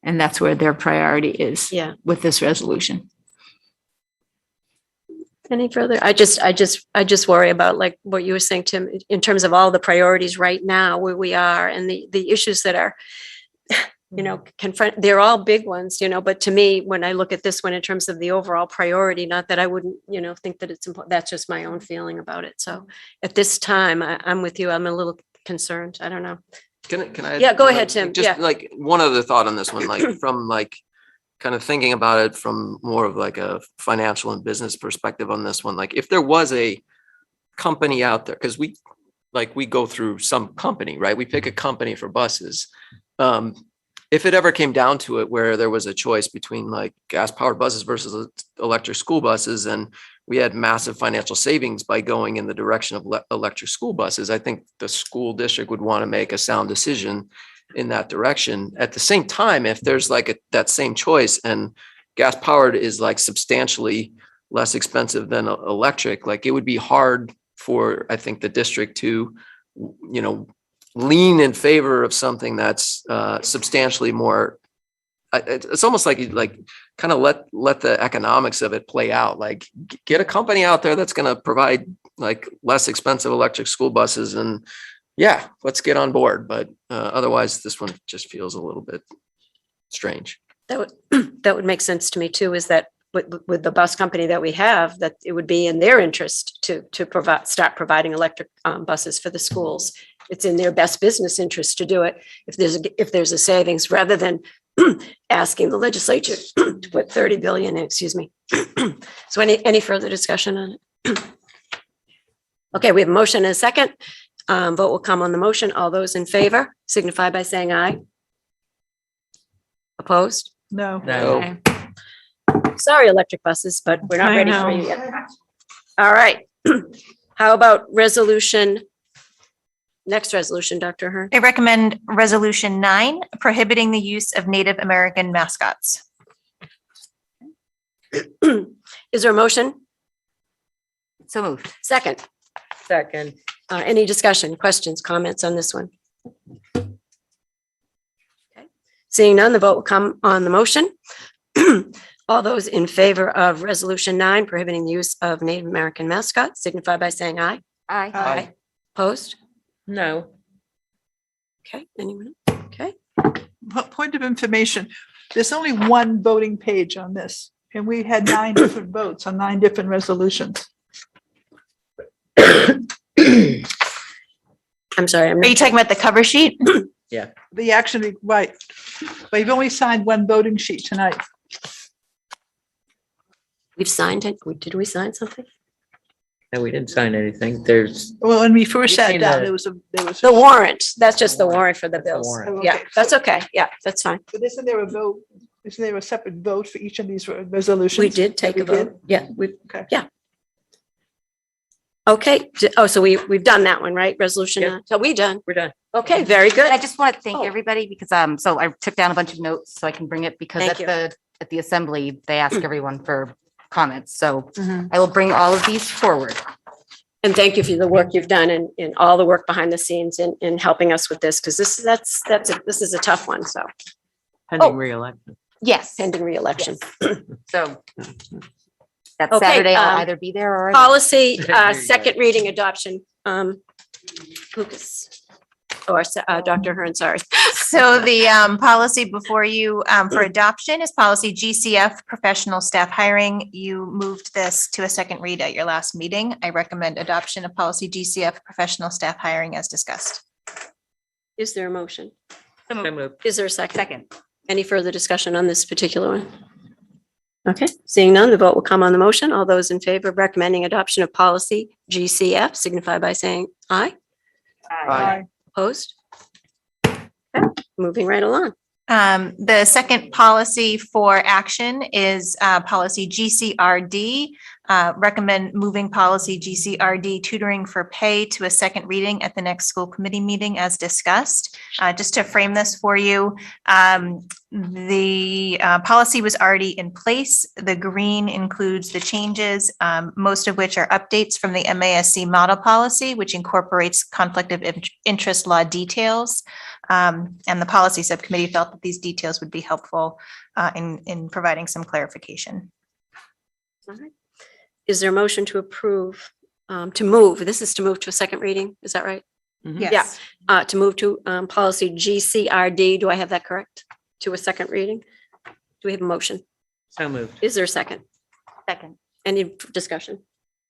And that's where their priority is with this resolution. Any further? I just worry about like what you were saying, Tim, in terms of all the priorities right now, where we are and the issues that are, confront, they're all big ones, but to me, when I look at this one in terms of the overall priority, not that I wouldn't, think that it's important, that's just my own feeling about it. So at this time, I'm with you. I'm a little concerned. I don't know. Can I? Yeah, go ahead, Tim. Just Yeah. like one other thought on this one, like from like kind of thinking about it from more of like a financial and business perspective on this one. Like if there was a company out there, because we go through some company, right? We pick a company for buses. If it ever came down to it where there was a choice between like gas powered buses versus electric school buses, and we had massive financial savings by going in the direction of electric school buses, I think the school district would want to make a sound decision in that direction. At the same time, if there's like that same choice and gas powered is like substantially less expensive than electric, like it would be hard for, I think, the district to, lean in favor of something that's substantially more. It's almost like kind of let the economics of it play out. Like get a company out there that's going to provide like less expensive electric school buses, and let's get on board. But otherwise, this one just feels a little bit strange. That would make sense to me too, is that with the bus company that we have, that it would be in their interest to start providing electric buses for the schools. It's in their best business interest to do it if there's a savings, rather than asking the legislature to put 30 billion in, excuse me. So any further discussion on it? Okay, we have a motion and a second. Vote will come on the motion. All those in favor signify by saying aye. Opposed? No. No. Sorry, electric buses, but we're not I ready for know. you yet. All right. How about next resolution, Dr. Hearn? I recommend Resolution 9, prohibiting the use of Native American mascots. Is there a motion? So moved. Second. Second. Any discussion, questions, comments on this one? Okay. Seeing none, the vote will come on the motion. All those in favor of Resolution 9, prohibiting the use of Native American mascots, signify by saying aye. Aye. Aye. Opposed? No. Okay, anyone? Okay. Point of information, there's only one voting page on this, and we had 9 different votes on 9 different resolutions. I'm sorry. Are you talking about the cover sheet? Yeah. The actually, right. But you've only signed one voting sheet tonight. We've signed it. Did we sign something? No, we didn't sign anything. There's, Well, when we first You've sat seen down, the- there was The warrant. That's just the warrant for the That's the bills. warrant. Yeah, Okay. that's okay. Yeah, that's fine. But isn't there a vote? Isn't there a separate vote for each of these resolutions? We did take a We did? vote. Yeah, Okay. yeah. Okay. Oh, so we've done that one, right? Resolution. Yep. So we done. we're done. Okay, very good. I just want to thank Oh. everybody because, so I took down a bunch of notes so I can bring it because Thank at the assembly, they ask everyone for comments. So Mhm. I will bring all of these forward. And thank you for the work you've done and all the work behind the scenes in helping us with this, because this is a tough one, so. Pending reelection. Yes. Pending reelection. So that Okay, Saturday, I'll either be there or. I won't. Policy, There you go. second reading adoption. Lucas. Dr. Hearn, sorry. So the policy before you for adoption is policy GCF, professional staff hiring. You moved this to a second read at your last meeting. I recommend adoption of policy GCF, professional staff hiring as discussed. Is there a motion? So moved. Is there a second? Second. Any further discussion on this particular one? Okay, seeing none, the vote will come on the motion. All those in favor of recommending adoption of policy GCF signify by saying aye. Aye. Opposed? Okay, moving right along. The second policy for action is policy GCRD. Recommend moving policy GCRD tutoring for pay to a second reading at the next school committee meeting as discussed. Just to frame this for you, the policy was already in place. The green includes the changes, most of which are updates from the MASC model policy, which incorporates conflict of interest law details. And the policy subcommittee felt that these details would be helpful in providing some clarification. All right. Is there a motion to approve, to move, this is to move to a second reading, is that right? Yes. Yeah, to move to policy GCRD, do I have that correct? To a second reading? Do we have a motion? So moved. Is there a second? Second. Any discussion,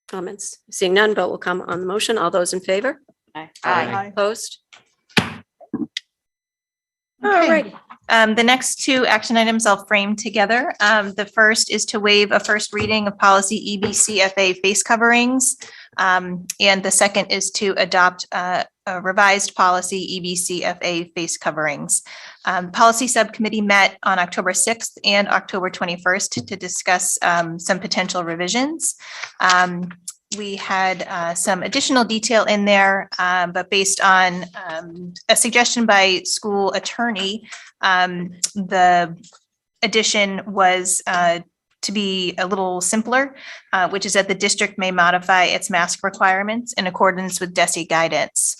comments? Seeing none, vote will come on the motion. All those in favor? Aye. Aye. Opposed? All Okay. right. The next two action items I'll frame together. The first is to waive a first reading of policy EBCFA face coverings. And the second is to adopt a revised policy EBCFA face coverings. Policy subcommittee met on October 6th and October 21st to discuss some potential revisions. We had some additional detail in there, but based on a suggestion by school attorney, the addition was to be a little simpler, which is that the district may modify its MASC requirements in accordance with DESE guidance.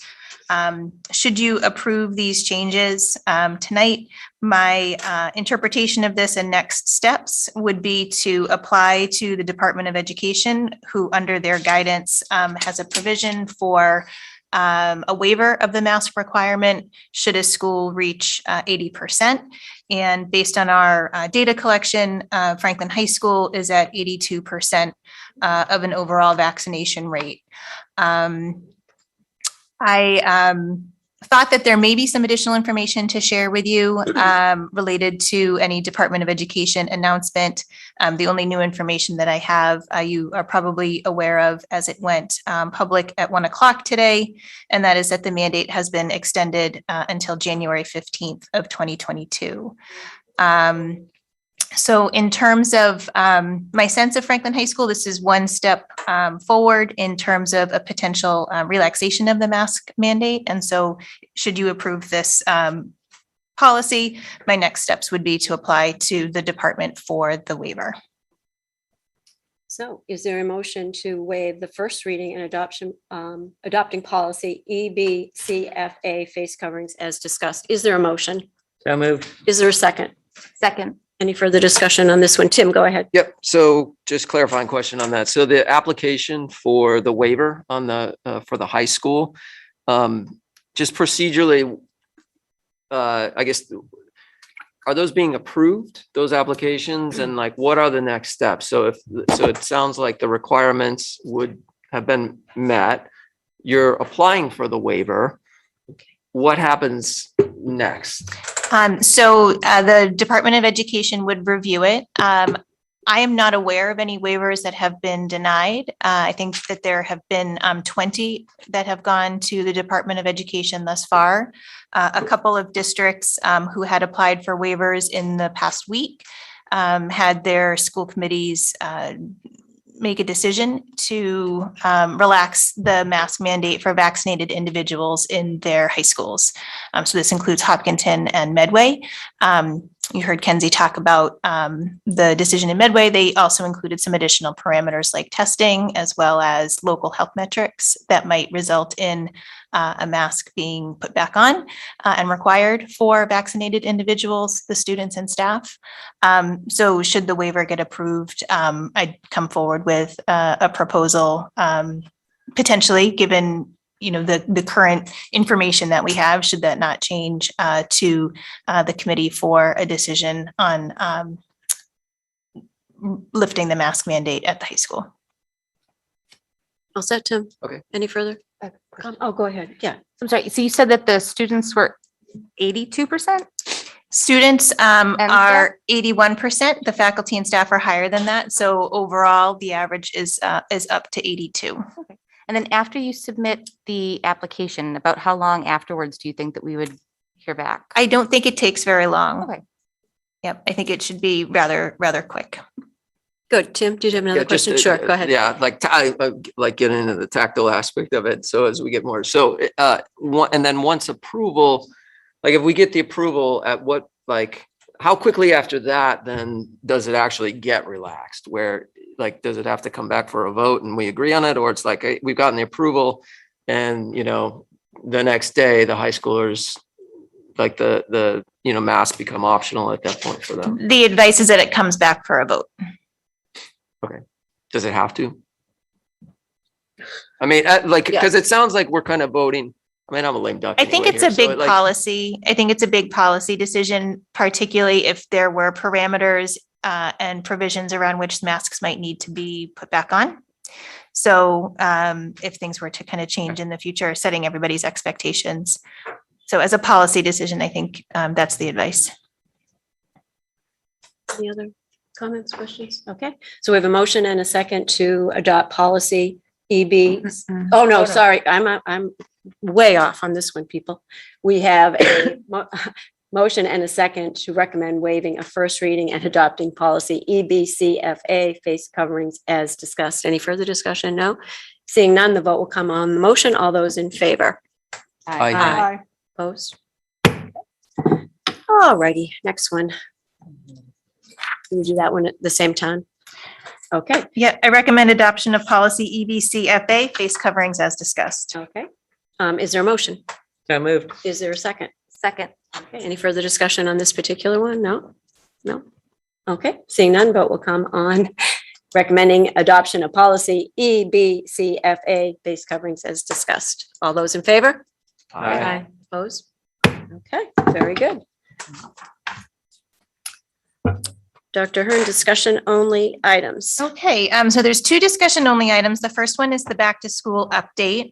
Should you approve these changes tonight, my interpretation of this and next steps would be to apply to the Department of Education, who under their guidance has a provision for a waiver of the MASC requirement should a school reach 80%. And based on our data collection, Franklin High School is at 82% of an overall vaccination rate. I thought that there may be some additional information to share with you related to any Department of Education announcement. The only new information that I have, you are probably aware of as it went public at 1 o'clock today, and that is that the mandate has been extended until January 15th of 2022. So in terms of my sense of Franklin High School, this is one step forward in terms of a potential relaxation of the MASC mandate. And so should you approve this policy, my next steps would be to apply to the department for the waiver. So is there a motion to waive the first reading and adopting policy EBCFA face coverings as discussed? Is there a motion? So moved. Is there a second? Second. Any further discussion on this one? Tim, go ahead. Yep. So just clarifying question on that. So the application for the waiver on the, for the high school, just procedurally, I guess, are those being approved, those applications? And like, what are the next steps? So so it sounds like the requirements would have been met. You're applying for the waiver. What happens next? So the Department of Education would review it. I am not aware of any waivers that have been denied. I think that there have been 20 that have gone to the Department of Education thus far. A couple of districts who had applied for waivers in the past week had their school committees make a decision to relax the mask mandate for vaccinated individuals in their high schools. So this includes Hopkinton and Medway. You heard Kenzie talk about the decision in Medway. They also included some additional parameters like testing, as well as local health metrics that might result in a mask being put back on and required for vaccinated individuals, the students and staff. So should the waiver get approved, I'd come forward with a proposal, potentially given the current information that we have, should that not change, to the committee for a decision on lifting the mask mandate at the high school. All set, Tim? Okay. Any further? Oh, go ahead. Yeah. I'm sorry. So you said that the students were 82%? Students staff? are 81%. The faculty and staff are higher than that. So overall, the average is up to 82. Okay. And then after you submit the application, about how long afterwards do you think that we would hear back? I don't think it takes very long. Okay. Yep, I think it should be rather quick. Good. Tim, do you have another Yeah, just, question? Sure, go ahead. Yeah, like getting into the tactile aspect of it. So as we get more, and then once approval, like if we get the approval at what, like, how quickly after that, then does it actually get relaxed? Where, like, does it have to come back for a vote and we agree on it? Or it's like, hey, we've gotten the approval and, the next day the high schoolers, like the MASC become optional at that point for them? The advice is that it comes back for a vote. Okay. Does it have to? I mean, because it sounds like we're kind of voting. I mean, I'm a lame duck. I think anyway it's a here, big policy. I think it's a big policy decision, particularly if there were parameters and provisions around which masks might need to be put back on. So if things were to kind of change in the future, setting everybody's expectations. So as a policy decision, I think that's the advice. Any other comments, questions? Okay, so we have a motion and a second to adopt policy EB. Oh, no, sorry, I'm way off on this one, people. We have a motion and a second to recommend waiving a first reading and adopting policy EBCFA, face coverings as discussed. Any further discussion? No? Seeing none, the vote will come on the motion. All those in favor? Aye. Opposed? All righty, next one. Can we do that one at the same time? Okay. Yeah, I recommend adoption of policy EBCFA, face coverings as discussed. Okay. Is there a motion? So moved. Is there a second? Second. Okay, any further discussion on this particular one? No? No? Okay, seeing none, vote will come on recommending adoption of policy EBCFA, face coverings as discussed. All those in favor? Aye. Opposed? Okay, very good. Dr. Hearn, discussion only items. Okay, so there's two discussion only items. The first one is the back to school update,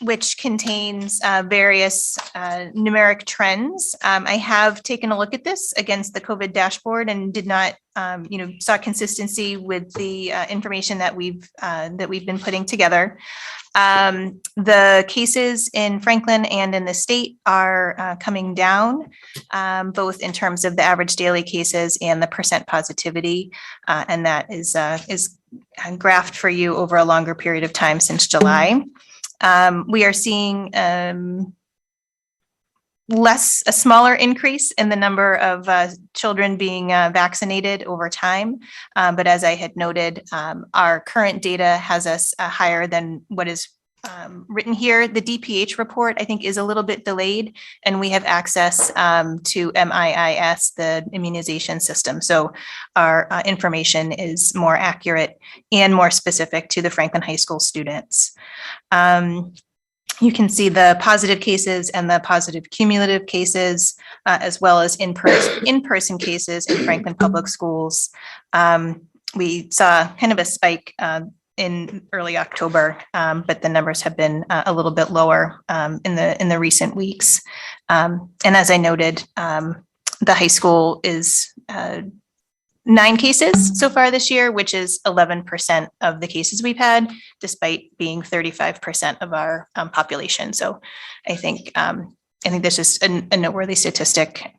which contains various numeric trends. I have taken a look at this against the COVID dashboard and did not, saw consistency with the information that we've been putting together. The cases in Franklin and in the state are coming down, both in terms of the average daily cases and the percent positivity. And that is graphed for you over a longer period of time since July. We are seeing a smaller increase in the number of children being vaccinated over time. But as I had noted, our current data has us higher than what is written here. The DPH report, I think, is a little bit delayed, and we have access to M.A.S.S, the immunization system. So our information is more accurate and more specific to the Franklin High School students. You can see the positive cases and the positive cumulative cases, as well as in-person cases in Franklin Public Schools. We saw kind of a spike in early October, but the numbers have been a little bit lower in the recent weeks. And as I noted, the high school is 9 cases so far this year, which is 11% of the cases we've had, despite being 35% of our population. So I think this is a noteworthy statistic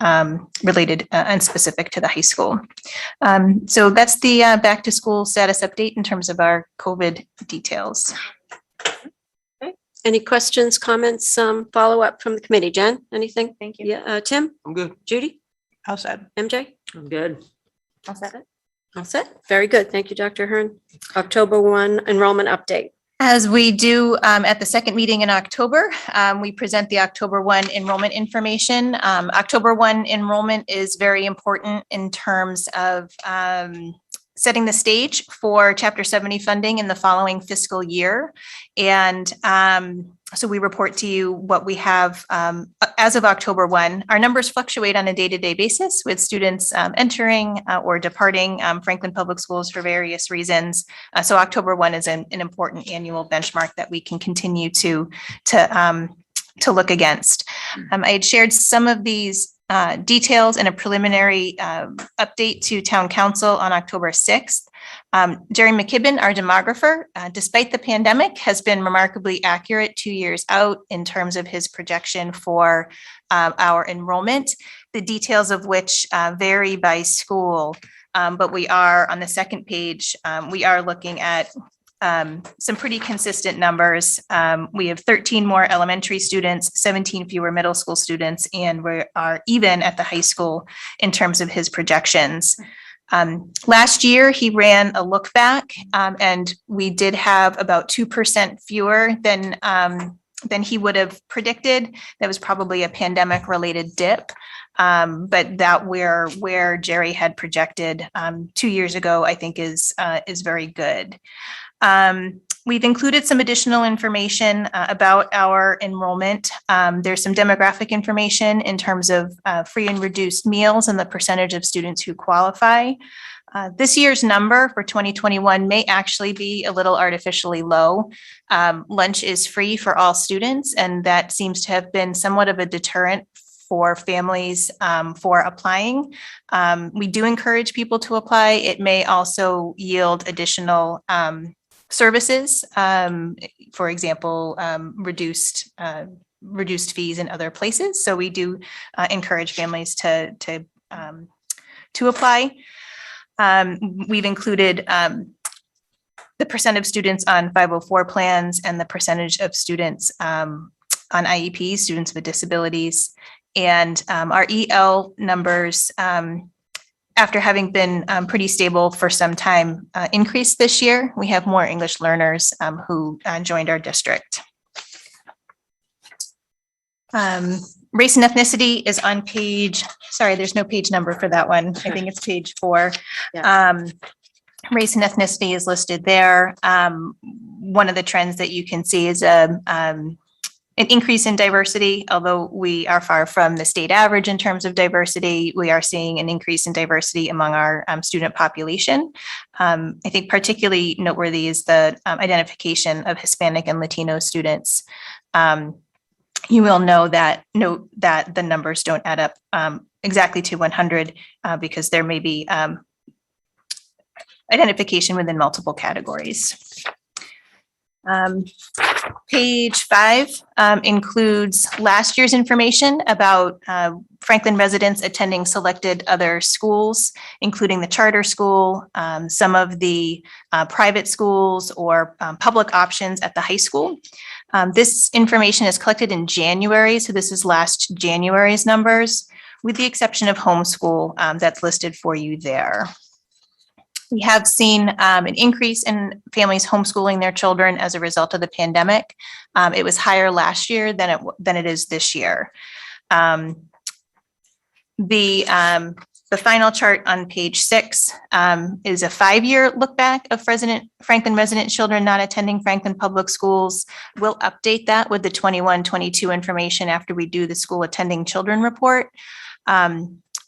related and specific to the high school. So that's the back to school status update in terms of our COVID details. Okay. Any questions, comments, follow up from the committee? Jen, anything? Thank you. Yeah, Tim? I'm good. Judy? How's that? MJ? I'm good. All set? All set. Very good. Thank you, Dr. Hearn. October 1 enrollment update. As we do at the second meeting in October, we present the October 1 enrollment information. October 1 enrollment is very important in terms of setting the stage for Chapter 70 funding in the following fiscal year. And so we report to you what we have as of October 1. Our numbers fluctuate on a day-to-day basis with students entering or departing Franklin Public Schools for various reasons. So October 1 is an important annual benchmark that we can continue to look against. I had shared some of these details in a preliminary update to Town Council on October 6th. Jerry McKibben, our demographer, despite the pandemic, has been remarkably accurate 2 years out in terms of his projection for our enrollment, the details of which vary by school. But we are on the second page, we are looking at some pretty consistent numbers. We have 13 more elementary students, 17 fewer middle school students, and we are even at the high school in terms of his projections. Last year, he ran a look back, and we did have about 2% fewer than he would have predicted. That was probably a pandemic related dip. But that where Jerry had projected 2 years ago, I think is very good. We've included some additional information about our enrollment. There's some demographic information in terms of free and reduced meals and the percentage of students who qualify. This year's number for 2021 may actually be a little artificially low. Lunch is free for all students, and that seems to have been somewhat of a deterrent for families for applying. We do encourage people to apply. It may also yield additional services, for example, reduced fees in other places. So we do encourage families to apply. We've included the percent of students on 504 plans and the percentage of students on IEPs, students with disabilities, and our EL numbers, after having been pretty stable for some time, increased this year. We have more English learners who joined our district. Race and ethnicity is on page, sorry, there's no page number for that one. I think it's page 4. Race and ethnicity is listed there. One of the trends that you can see is an increase in diversity. Although we are far from the state average in terms of diversity, we are seeing an increase in diversity among our student population. I think particularly noteworthy is the identification of Hispanic and Latino students. You will note that the numbers don't add up exactly to 100 because there may be identification within multiple categories. Page 5 includes last year's information about Franklin residents attending selected other schools, including the charter school, some of the private schools or public options at the high school. This information is collected in January, so this is last January's numbers, with the exception of homeschool that's listed for you there. We have seen an increase in families homeschooling their children as a result of the pandemic. It was higher last year than it is this year. The final chart on page 6 is a 5-year look back of Franklin resident children not attending Franklin Public Schools. We'll update that with the 21-22 information after we do the school attending children report.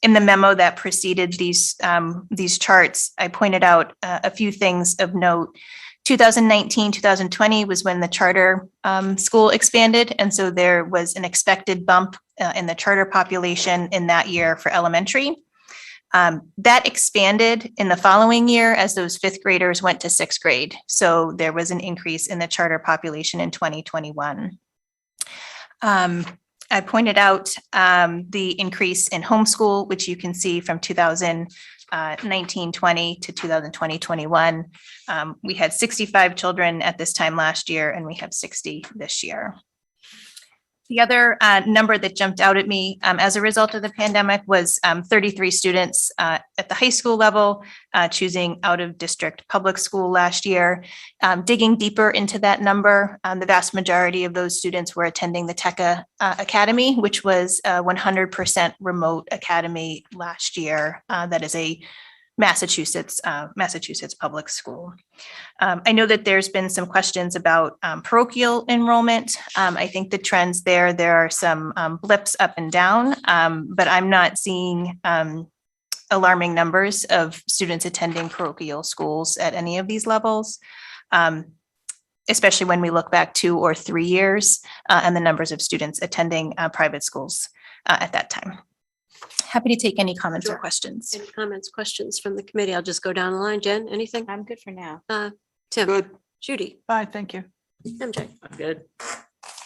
In the memo that preceded these charts, I pointed out a few things of note. 2019, 2020 was when the charter school expanded. And so there was an expected bump in the charter population in that year for elementary. That expanded in the following year as those 5th graders went to 6th grade. So there was an increase in the charter population in 2021. I pointed out the increase in homeschool, which you can see from 2019-20 to 2020-21. We had 65 children at this time last year, and we have 60 this year. The other number that jumped out at me as a result of the pandemic was 33 students at the high school level choosing out of district public school last year. Digging deeper into that number, the vast majority of those students were attending the TECA Academy, which was a 100% remote academy last year. That is a Massachusetts public school. I know that there's been some questions about parochial enrollment. I think the trends there are some blips up and down, but I'm not seeing alarming numbers of students attending parochial schools at any of these levels, especially when we look back 2 or 3 years and the numbers of students attending private schools at that time. Happy to take any comments or questions. Any comments, questions from the committee? I'll just go down the line. Jen, anything? I'm good for now. Tim? Good. Judy? Fine, thank you. MJ? I'm good.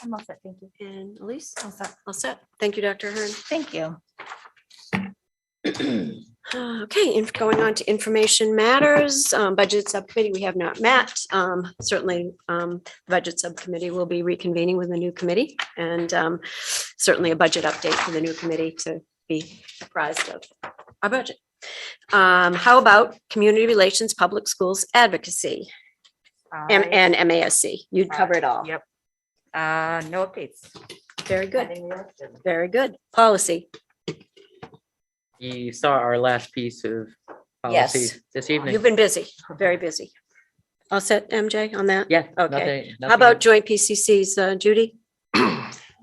I'm all set, thank you. And Elise? All set. All set. Thank you, Dr. Hearn. Thank you. Okay, going on to information matters, budget subcommittee, we have not met. Certainly, budget subcommittee will be reconvening with a new committee and certainly a budget update for the new committee to be apprised of our budget. How about community relations, public schools advocacy? And MASC, you'd cover it all. Yep. No updates. Very good. Very good. Policy. You saw our last piece of policy Yes. this evening. You've been busy, very busy. All set, MJ, on that? Yeah. Okay. How nothing- about joint PCCs, Judy?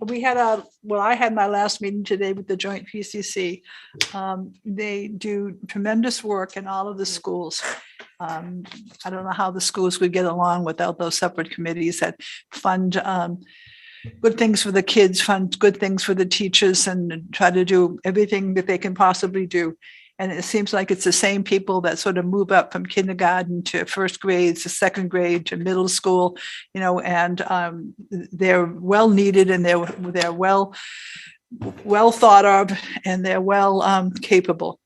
We had I had my last meeting today with the joint PCC. They do tremendous work in all of the schools. I don't know how the schools would get along without those separate committees that fund good things for the kids, fund good things for the teachers, and try to do everything that they can possibly do. And it seems like it's the same people that sort of move up from kindergarten to first grade to second grade to middle school, and they're well needed and they're well thought of and they're well capable.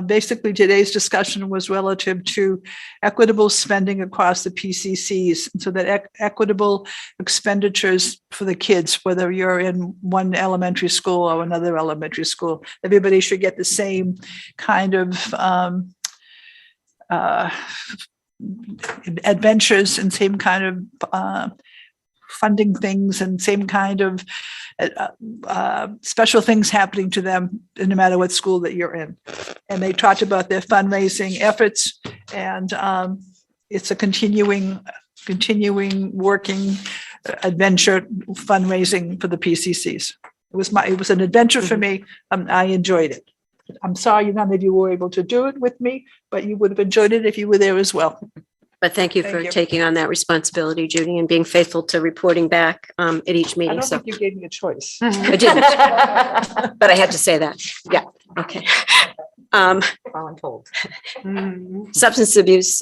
Basically, today's discussion was relative to equitable spending across the PCCs, so that equitable expenditures for the kids, whether you're in one elementary school or another elementary school, everybody should get the same kind of adventures and same kind of funding things and same kind of special things happening to them no matter what school that you're in. And they talked about their fundraising efforts, and it's a continuing working adventure fundraising for the PCCs. It was an adventure for me. I enjoyed it. I'm sorry none of you were able to do it with me, but you would have enjoyed it if you were there as well. But thank you for taking on that responsibility, Judy, and being faithful to reporting back at each I meeting. don't So think you gave me a choice. I didn't, but I had to say that. Yeah, okay. Voluntold. Substance abuse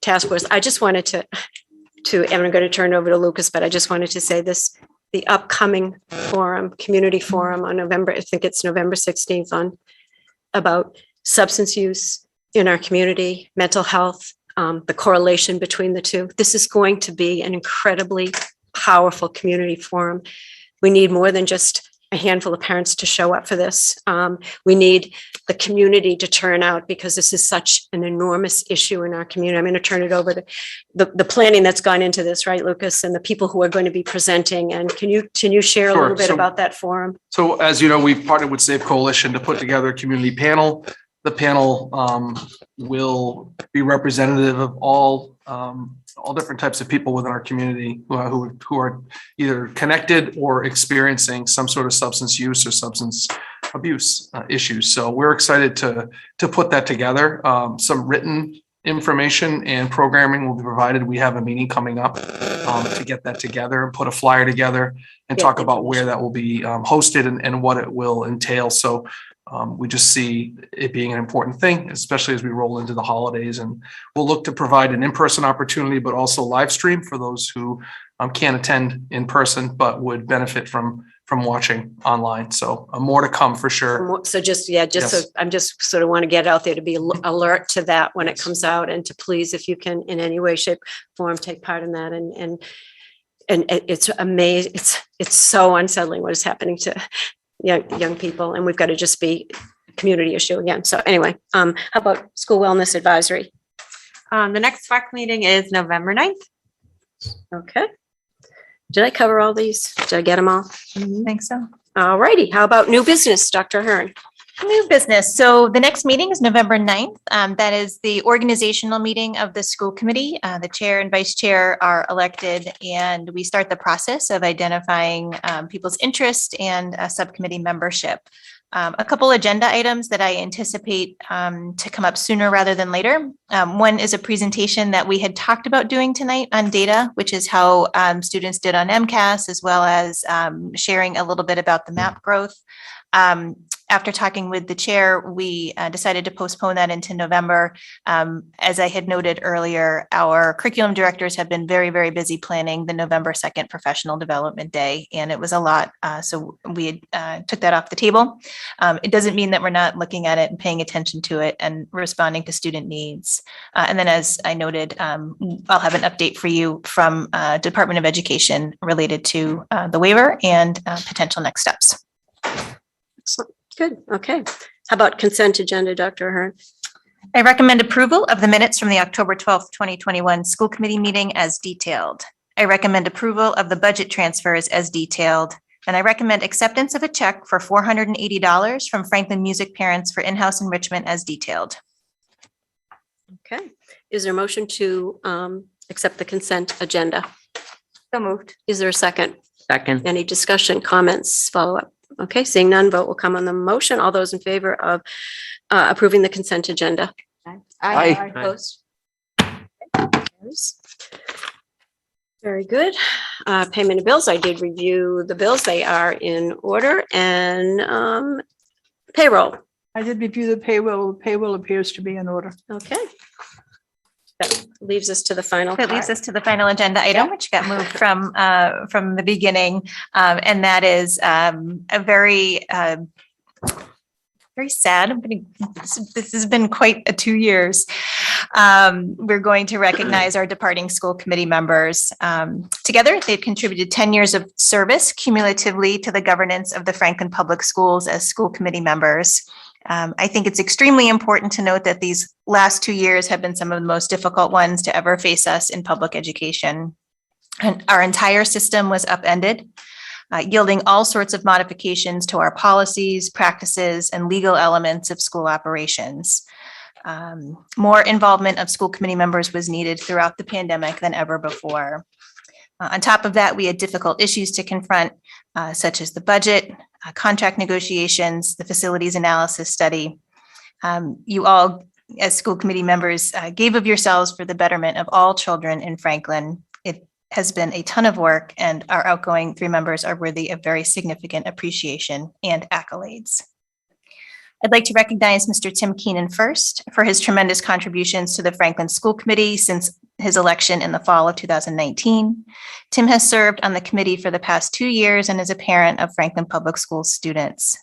task force. I just wanted to, and I'm going to turn it over to Lucas, but I just wanted to say this, the upcoming forum, community forum on November, I think it's November 16th about substance use in our community, mental health, the correlation between the two. This is going to be an incredibly powerful community forum. We need more than just a handful of parents to show up for this. We need the community to turn out because this is such an enormous issue in our community. I'm going to turn it over to the planning that's gone into this, right, Lucas, and the people who are going to be presenting. And can you share a Sure. little bit So- about that forum? So as you know, we've partnered with Safe Coalition to put together a community panel. The panel will be representative of all different types of people within our community who are either connected or experiencing some sort of substance use or substance abuse issues. So we're excited to put that together. Some written information and programming will be provided. We have a meeting coming up to get that together and put a flyer together and talk about where that will be hosted and what it will entail. So we just see it being an important thing, especially as we roll into the holidays, and we'll look to provide an in-person opportunity, but also live stream for those who can't attend in person, but would benefit from watching online. So more to come for sure. So so Yes. I'm just sort of want to get out there to be alert to that when it comes out, and to please, if you can in any way, shape, form, take part in that. And it's amazing. It's so unsettling what is happening to young people, and we've got to just be a community issue again. So anyway, how about school wellness advisory? The next SWAC meeting is November 9th. Okay. Did I cover all these? Did I get them all? I think so. All righty. How about new business, Dr. Hearn? New business. So the next meeting is November 9th. That is the organizational meeting of the school committee. The chair and vice chair are elected, and we start the process of identifying people's interest and subcommittee membership. A couple agenda items that I anticipate to come up sooner rather than later. One is a presentation that we had talked about doing tonight on data, which is how students did on M.A.S.S, as well as sharing a little bit about the MAP growth. After talking with the chair, we decided to postpone that into November. As I had noted earlier, our curriculum directors have been very, very busy planning the November 2nd Professional Development Day, and it was a lot. So we took that off the table. It doesn't mean that we're not looking at it and paying attention to it and responding to student needs. And then, as I noted, I'll have an update for you from Department of Education related to the waiver and potential next steps. Excellent. Good. Okay. How about consent agenda, Dr. Ahern? I recommend approval of the minutes from the October 12th, 2021 school committee meeting as detailed. I recommend approval of the budget transfers as detailed. And I recommend acceptance of a check for $480 from Franklin Music Parents for in-house enrichment as detailed. Okay. Is there a motion to accept the consent agenda? So moved. Is there a second? Second. Any discussion, comments, follow-up? Okay, seeing none, vote will come on the motion. All those in favor of approving the consent agenda? Aye. Opposed? Very good. Payment of bills. I did review the bills. They are in order. And payroll. I did review the payroll. Payroll appears to be in order. Okay. That leaves us to the final That part. leads us to the final agenda item, which got moved from the beginning. And that is a very, very sad. This has been quite a 2 years. We're going to recognize our departing school committee members. Together, they've contributed 10 years of service cumulatively to the governance of the Franklin Public Schools as school committee members. I think it's extremely important to note that these last 2 years have been some of the most difficult ones to ever face us in public education. And our entire system was upended, yielding all sorts of modifications to our policies, practices, and legal elements of school operations. More involvement of school committee members was needed throughout the pandemic than ever before. On top of that, we had difficult issues to confront, such as the budget, contract negotiations, the facilities analysis study. You all, as school committee members, gave of yourselves for the betterment of all children in Franklin. It has been a ton of work, and our outgoing 3 members are worthy of very significant appreciation and accolades. I'd like to recognize Mr. Tim Keenan first for his tremendous contributions to the Franklin School Committee since his election in the fall of 2019. Tim has served on the committee for the past 2 years and is a parent of Franklin Public Schools students.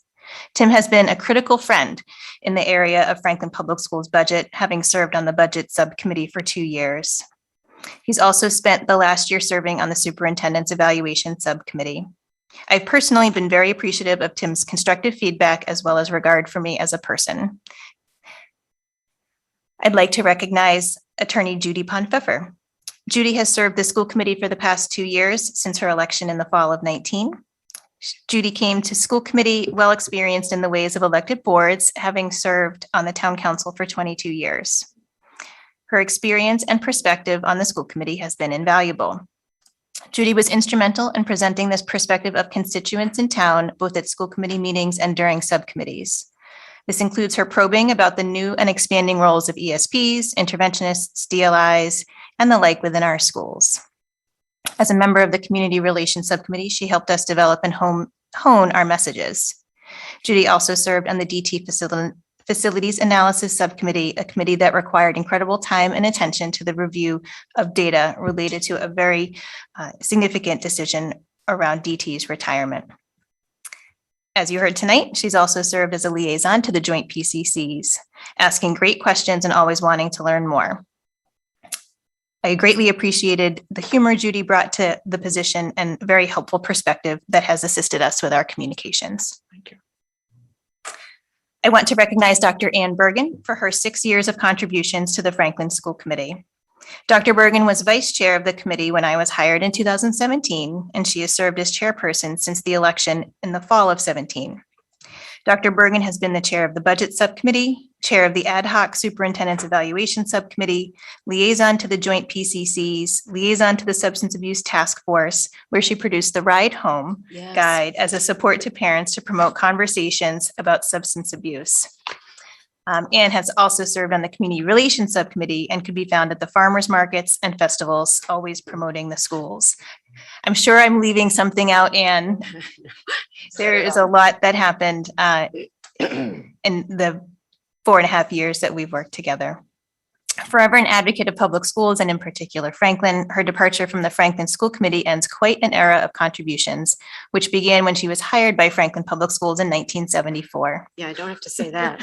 Tim has been a critical friend in the area of Franklin Public Schools budget, having served on the budget subcommittee for 2 years. He's also spent the last year serving on the superintendent's evaluation subcommittee. I've personally been very appreciative of Tim's constructive feedback as well as regard for me as a person. I'd like to recognize Attorney Judy Pond-Pfeffer. Judy has served the school committee for the past 2 years since her election in the fall of 19. Judy came to school committee well experienced in the ways of elected boards, having served on the town council for 22 years. Her experience and perspective on the school committee has been invaluable. Judy was instrumental in presenting this perspective of constituents in town, both at school committee meetings and during subcommittees. This includes her probing about the new and expanding roles of ESPs, interventionists, DLIs, and the like within our schools. As a member of the Community Relations Subcommittee, she helped us develop and hone our messages. Judy also served on the DT Facilities Analysis Subcommittee, a committee that required incredible time and attention to the review of data related to a very significant decision around DT's retirement. As you heard tonight, she's also served as a liaison to the joint PCCs, asking great questions and always wanting to learn more. I greatly appreciated the humor Judy brought to the position and very helpful perspective that has assisted us with our communications. Thank you. I want to recognize Dr. Ann Bergen for her 6 years of contributions to the Franklin School Committee. Dr. Bergen was vice chair of the committee when I was hired in 2017, and she has served as chairperson since the election in the fall of 17. Dr. Bergen has been the chair of the Budget Subcommittee, chair of the Ad Hoc Superintendent's Evaluation Subcommittee, liaison to the Joint PCCs, liaison to the Substance Abuse Task Force, where she produced the Ride Home Guide as a support to parents to promote conversations about substance abuse. Anne has also served on the Community Relations Subcommittee and could be found at the farmers markets and festivals, always promoting the schools. I'm sure I'm leaving something out, Anne. There is a lot that happened in the 4.5 years that we've worked together. Forever an advocate of public schools and in particular Franklin, her departure from the Franklin School Committee ends quite an era of contributions, which began when she was hired by Franklin Public Schools in 1974. Yeah, I don't have to say that.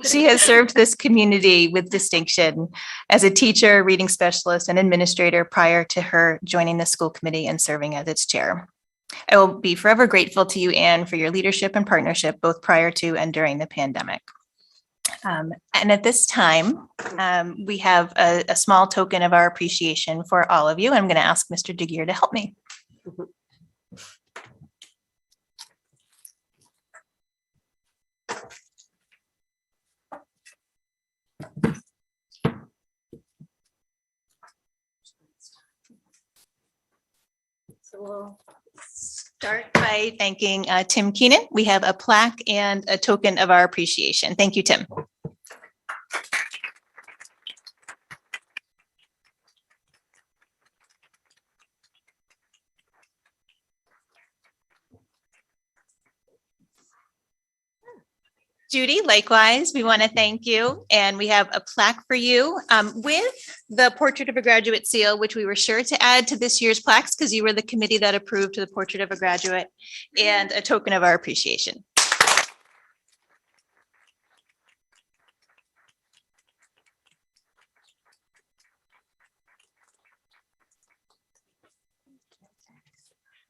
She has served this community with distinction as a teacher, reading specialist, and administrator prior to her joining the school committee and serving as its chair. I will be forever grateful to you, Anne, for your leadership and partnership, both prior to and during the pandemic. And at this time, we have a small token of our appreciation for all of you. I'm going to ask Mr. DeGear to help me. So we'll start by thanking Tim Keenan. We have a plaque and a token of our appreciation. Thank you, Tim. Judy, likewise, we want to thank you, and we have a plaque for you with the Portrait of a Graduate seal, which we were sure to add to this year's plaques because you were the committee that approved the Portrait of a Graduate, and a token of our appreciation.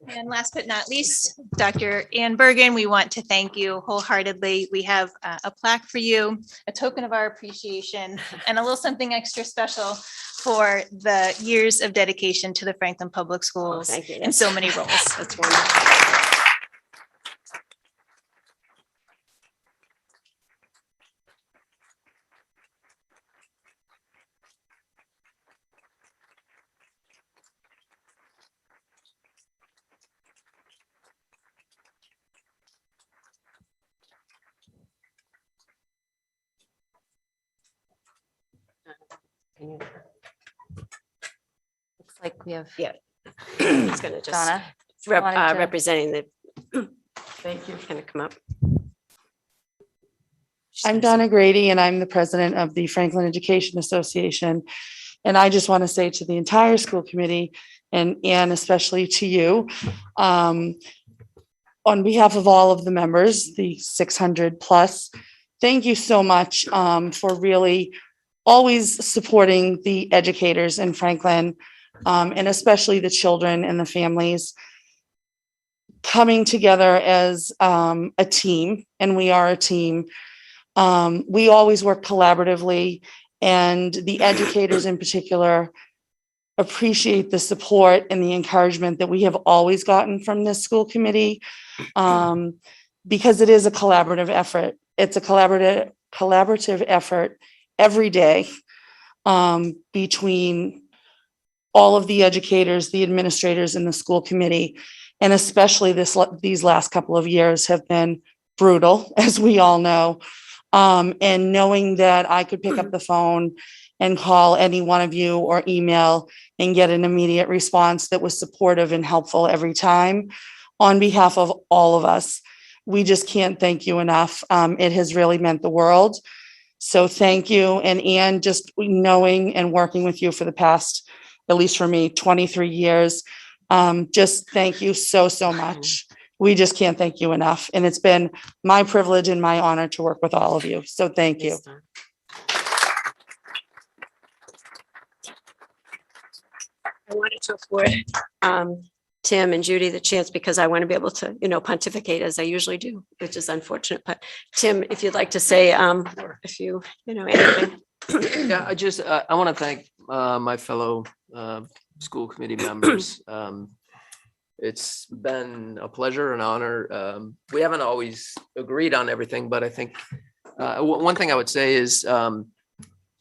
And last but not least, Dr. Ann Bergen, we want to thank you wholeheartedly. We have a plaque for you, a token of our appreciation, and a little something extra special for the years of dedication to the Franklin Public Schools in so many roles. That's wonderful. Looks like we have. Yeah. It's gonna just Donna wanted to- representing the. Thank you. Gonna come up. I'm Donna Grady, and I'm the president of the Franklin Education Association. And I just want to say to the entire school committee and especially to you, on behalf of all of the members, the 600 plus, thank you so much for really always supporting the educators in Franklin, and especially the children and the families coming together as a team, and we are a team. We always work collaboratively, and the educators in particular appreciate the support and the encouragement that we have always gotten from this school committee, because it is a collaborative effort. It's a collaborative effort every day between all of the educators, the administrators, and the school committee. And especially these last couple of years have been brutal, as we all know. And knowing that I could pick up the phone and call any one of you or email and get an immediate response that was supportive and helpful every time on behalf of all of us. We just can't thank you enough. It has really meant the world. So thank you. And Anne, just knowing and working with you for the past, at least for me, 23 years, just thank you so much. We just can't thank you enough. And it's been my privilege and my honor to work with all of you. So thank you. I wanted to afford Tim and Judy the chance because I want to be able to, pontificate as I usually do, which is unfortunate. But Tim, if you'd like to say if you, anything. Yeah, I want to thank my fellow school committee members. it's been a pleasure and honor. We haven't always agreed on everything, but I think one thing I would say is,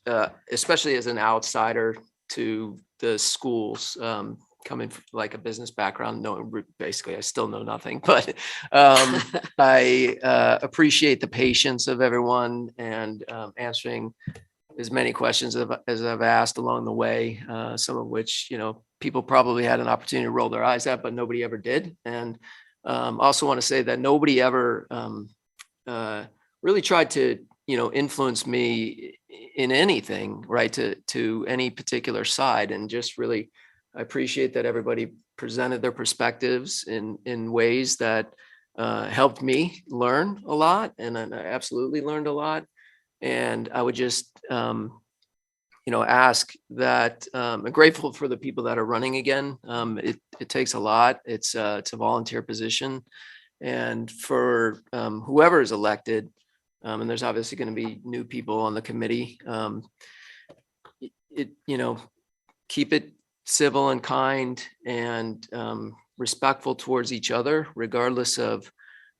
especially as an outsider to the schools, coming from like a business background, knowing basically I still know nothing, but I appreciate the patience of everyone and answering as many questions as I've asked along the way, some of which, people probably had an opportunity to roll their eyes at, but nobody ever did. And also want to say that nobody ever really tried to, influence me in anything, right, to any particular side. And just really, I appreciate that everybody presented their perspectives in ways that helped me learn a lot. And I absolutely learned a lot. And I would just, ask that I'm grateful for the people that are running again. It takes a lot. It's a volunteer position. And for whoever is elected, and there's obviously going to be new people on the committee, keep it civil and kind and respectful towards each other, regardless of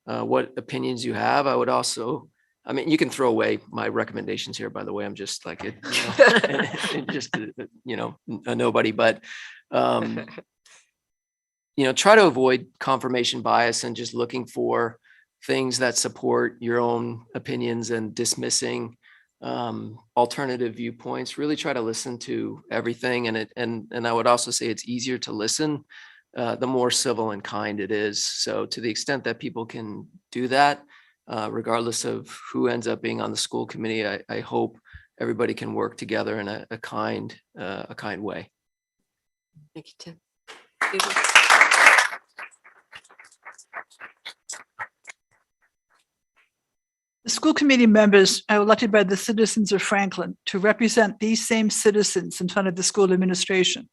what opinions you have. I would also, you can throw away my recommendations here, by the way. I'm just like it, just a nobody, but try to avoid confirmation bias and just looking for things that support your own opinions and dismissing alternative viewpoints. Really try to listen to everything. And I would also say it's easier to listen the more civil and kind it is. So to the extent that people can do that, regardless of who ends up being on the school committee, I hope everybody can work together in a kind way. Thank you, Tim. The school committee members are elected by the citizens of Franklin to represent these same citizens in front of the school administration.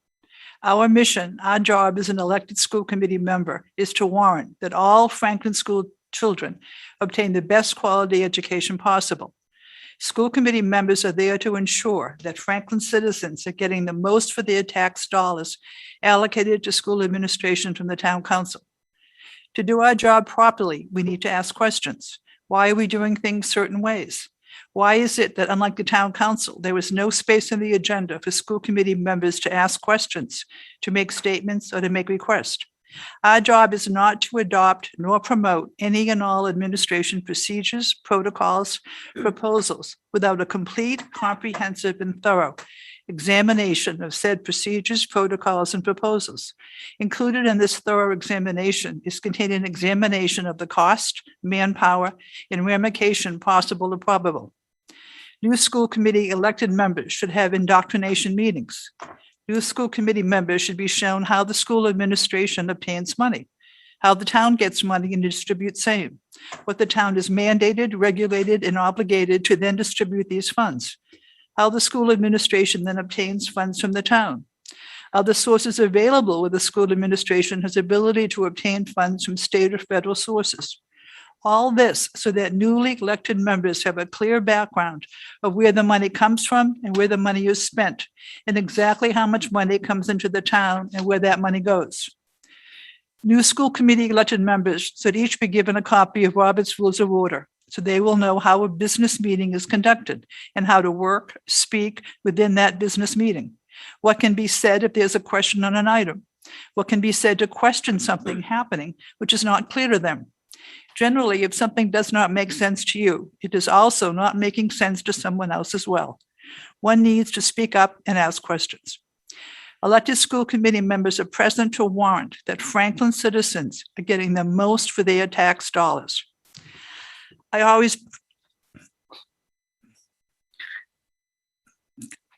Our mission, our job as an elected school committee member, is to warrant that all Franklin school children obtain the best quality education possible. School committee members are there to ensure that Franklin citizens are getting the most for their tax dollars allocated to school administration from the town council. To do our job properly, we need to ask questions. Why are we doing things certain ways? Why is it that, unlike the town council, there was no space in the agenda for school committee members to ask questions, to make statements, or to make requests? Our job is not to adopt nor promote any and all administration procedures, protocols, proposals without a complete, comprehensive, and thorough examination of said procedures, protocols, and proposals. Included in this thorough examination is contained an examination of the cost, manpower, and ramification possible or probable. New school committee elected members should have indoctrination meetings. New school committee members should be shown how the school administration obtains money, how the town gets money and distributes same, what the town is mandated, regulated, and obligated to then distribute these funds, how the school administration then obtains funds from the town, how the sources available where the school administration has ability to obtain funds from state or federal sources. All this so that newly elected members have a clear background of where the money comes from and where the money is spent, and exactly how much money comes into the town and where that money goes. New school committee elected members should each be given a copy of Robert's Rules of Order, so they will know how a business meeting is conducted and how to work, speak within that business meeting. What can be said if there's a question on an item? What can be said to question something happening which is not clear to them? Generally, if something does not make sense to you, it is also not making sense to someone else as well. One needs to speak up and ask questions. Elected school committee members are present to warrant that Franklin citizens are getting the most for their tax dollars. I always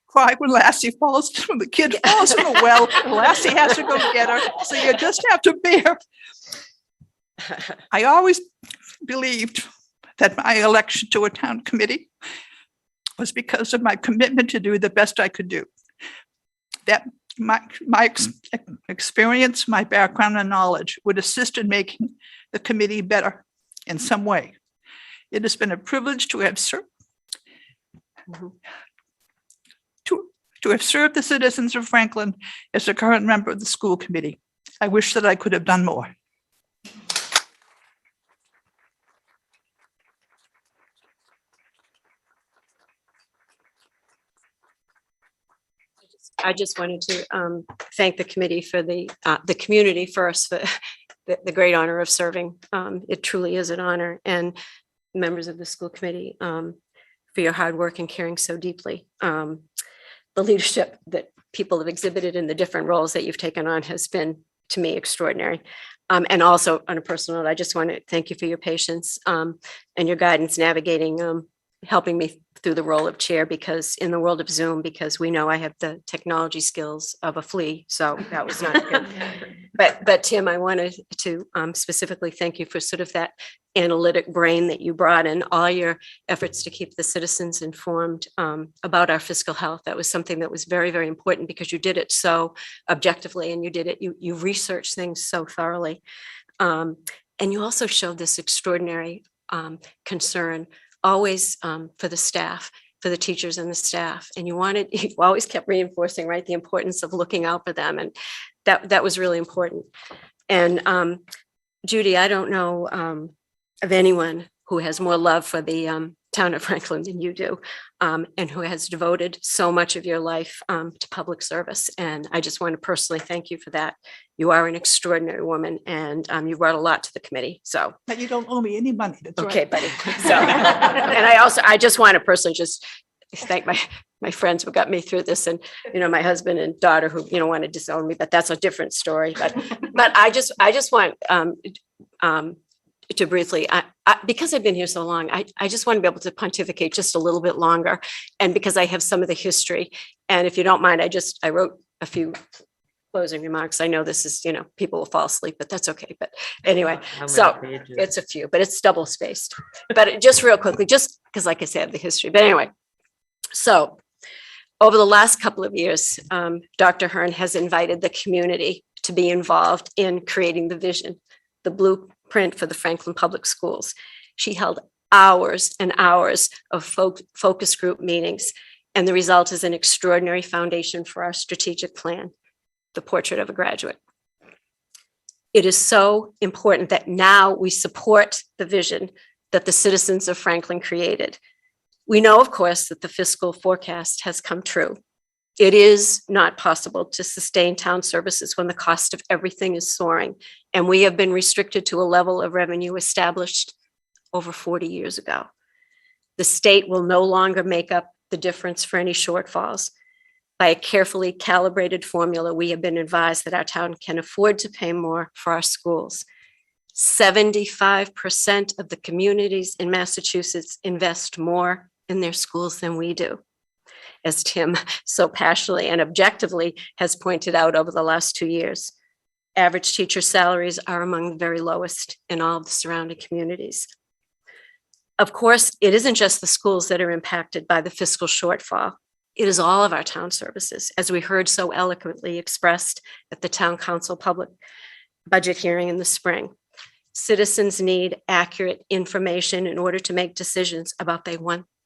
cry when Lassie falls, when the kid falls in a well, and Lassie has to go get her, so you just have to bear. I always believed that my election to a town committee was because of my commitment to do the best I could do. That my experience, my background and knowledge would assist in making the committee better in some way. It has been a privilege to have served to have served the citizens of Franklin as a current member of the school committee. I wish that I could have done more. I just wanted to thank the committee for the community first for the great honor of serving. It truly is an honor, and members of the school committee for your hard work and caring so deeply. The leadership that people have exhibited in the different roles that you've taken on has been, to me, extraordinary. And also on a personal note, I just want to thank you for your patience and your guidance navigating, helping me through the role of chair, because in the world of Zoom, because we know I have the technology skills of a flea, so that was not good. But Tim, I wanted to specifically thank you for sort of that analytic brain that you brought in, all your efforts to keep the citizens informed about our fiscal health. That was something that was very, very important, because you did it so objectively, and you researched things so thoroughly. And you also showed this extraordinary concern always for the staff, for the teachers and the staff. And you always kept reinforcing, right, the importance of looking out for them. And that was really important. And Judy, I don't know of anyone who has more love for the town of Franklin than you do, and who has devoted so much of your life to public service. And I just want to personally thank you for that. You are an extraordinary woman, and you brought a lot to the committee. So, But you don't owe me any money. That's okay, right. buddy. So, and I just want to personally just thank my friends who got me through this, and my husband and daughter who want to disown me, but that's a different story. But I just want to briefly, because I've been here so long, I just want to be able to pontificate just a little bit longer, and because I have some of the history. And if you don't mind, I wrote a few closing remarks. I know this is, people will fall asleep, but that's okay. But anyway, so it's a few, but it's double spaced. But just real quickly, just because, like I said, the history. But anyway, so over the last couple of years, Dr. Hearn has invited the community to be involved in creating the vision, the blueprint for the Franklin Public Schools. She held hours and hours of focus group meetings, and the result is an extraordinary foundation for our strategic plan, the Portrait of a Graduate. It is so important that now we support the vision that the citizens of Franklin created. We know, of course, that the fiscal forecast has come true. It is not possible to sustain town services when the cost of everything is soaring, and we have been restricted to a level of revenue established over 40 years ago. The state will no longer make up the difference for any shortfalls. By a carefully calibrated formula, we have been advised that our town can afford to pay more for our schools. 75% of the communities in Massachusetts invest more in their schools than we do, as Tim so passionately and objectively has pointed out over the last 2 years. Average teacher salaries are among the very lowest in all of the surrounding communities. Of course, it isn't just the schools that are impacted by the fiscal shortfall. It is all of our town services, as we heard so eloquently expressed at the town council public budget hearing in the spring. Citizens need accurate information in order to make decisions about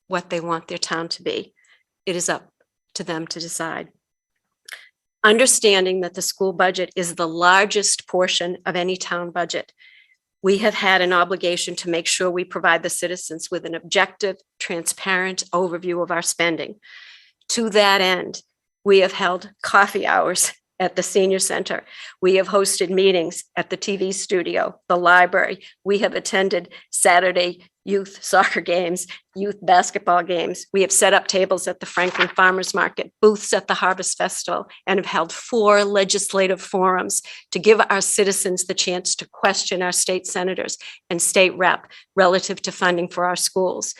what they want their town to be. It is up to them to decide. Understanding that the school budget is the largest portion of any town budget, we have had an obligation to make sure we provide the citizens with an objective, transparent overview of our spending. To that end, we have held coffee hours at the senior center. We have hosted meetings at the TV studio, the library. We have attended Saturday youth soccer games, youth basketball games. We have set up tables at the Franklin Farmers Market, booths at the Harvest Festival, and have held 4 legislative forums to give our citizens the chance to question our state senators and state rep relative to funding for our schools.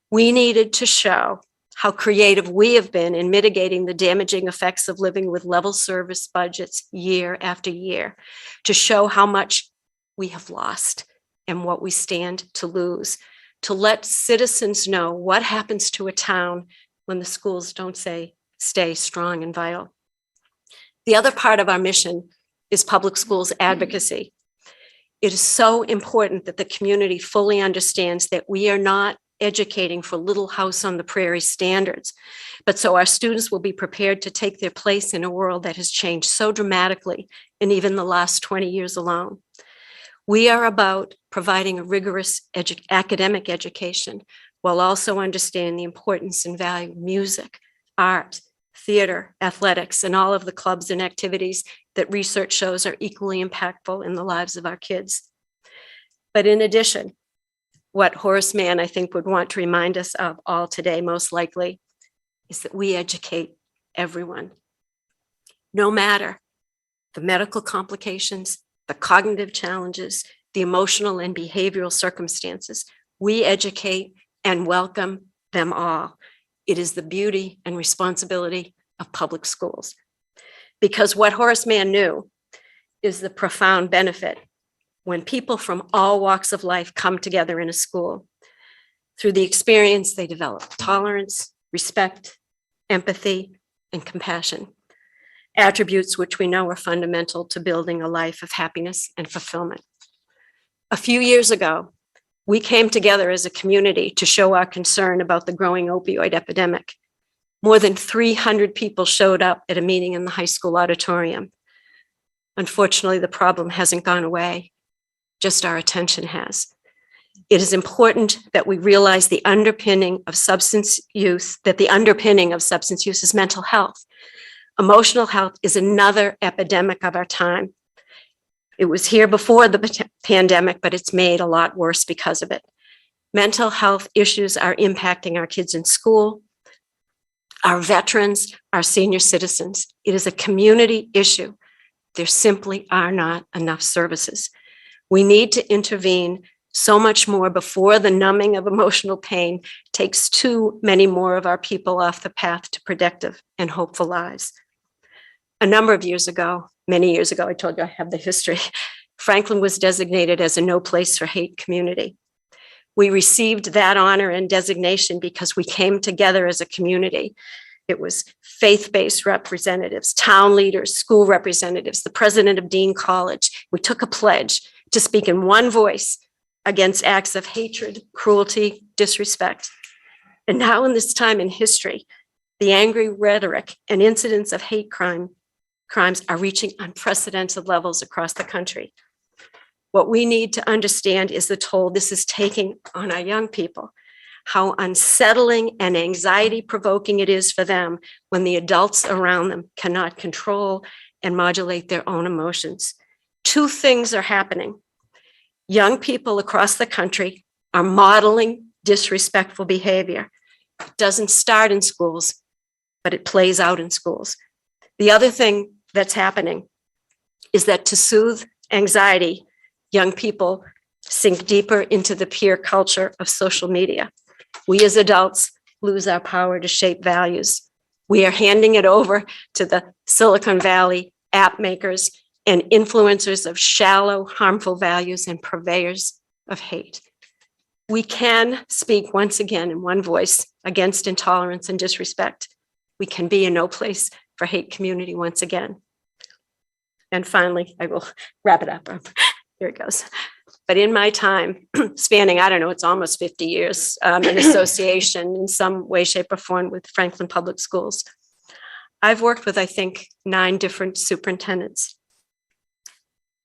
We needed to show how creative we have been in mitigating the damaging effects of living with level service budgets year after year, to show how much we have lost and what we stand to lose, to let citizens know what happens to a town when the schools don't stay strong and vital. The other part of our mission is public schools advocacy. It is so important that the community fully understands that we are not educating for Little House on the Prairie standards, but so our students will be prepared to take their place in a world that has changed so dramatically and even the last 20 years alone. We are about providing a rigorous academic education while also understanding the importance and value of music, art, theater, athletics, and all of the clubs and activities that research shows are equally impactful in the lives of our kids. But in addition, what Horace Mann, I think, would want to remind us of all today, most likely, is that we educate everyone. No matter the medical complications, the cognitive challenges, the emotional and behavioral circumstances, we educate and welcome them all. It is the beauty and responsibility of public schools. Because what Horace Mann knew is the profound benefit when people from all walks of life come together in a school. Through the experience, they develop tolerance, respect, empathy, and compassion, attributes which we know are fundamental to building a life of happiness and fulfillment. A few years ago, we came together as a community to show our concern about the growing opioid epidemic. More than 300 people showed up at a meeting in the high school auditorium. Unfortunately, the problem hasn't gone away, just our attention has. It is important that we realize the underpinning of substance use, that the underpinning of substance use is mental health. Emotional health is another epidemic of our time. It was here before the pandemic, but it's made a lot worse because of it. Mental health issues are impacting our kids in school, our veterans, our senior citizens. It is a community issue. There simply are not enough services. We need to intervene so much more before the numbing of emotional pain takes too many more of our people off the path to productive and hopeful lives. A number of years ago, many years ago, I told you I have the history, Franklin was designated as a no place for hate community. We received that honor and designation because we came together as a community. It was faith-based representatives, town leaders, school representatives, the president of Dean College. We took a pledge to speak in one voice against acts of hatred, cruelty, disrespect. And now in this time in history, the angry rhetoric and incidents of hate crimes are reaching unprecedented levels across the country. What we need to understand is the toll this is taking on our young people, how unsettling and anxiety-provoking it is for them when the adults around them cannot control and modulate their own emotions. Two things are happening. Young people across the country are modeling disrespectful behavior. It doesn't start in schools, but it plays out in schools. The other thing that's happening is that to soothe anxiety, young people sink deeper into the peer culture of social media. We as adults lose our power to shape values. We are handing it over to the Silicon Valley app makers and influencers of shallow, harmful values and purveyors of hate. We can speak once again in one voice against intolerance and disrespect. We can be a no place for hate community once again. And finally, I will wrap it up. Here it goes. But in my time, spanning, I don't know, it's almost 50 years in association in some way, shape, or form with Franklin Public Schools, I've worked with, I think, 9 different superintendents.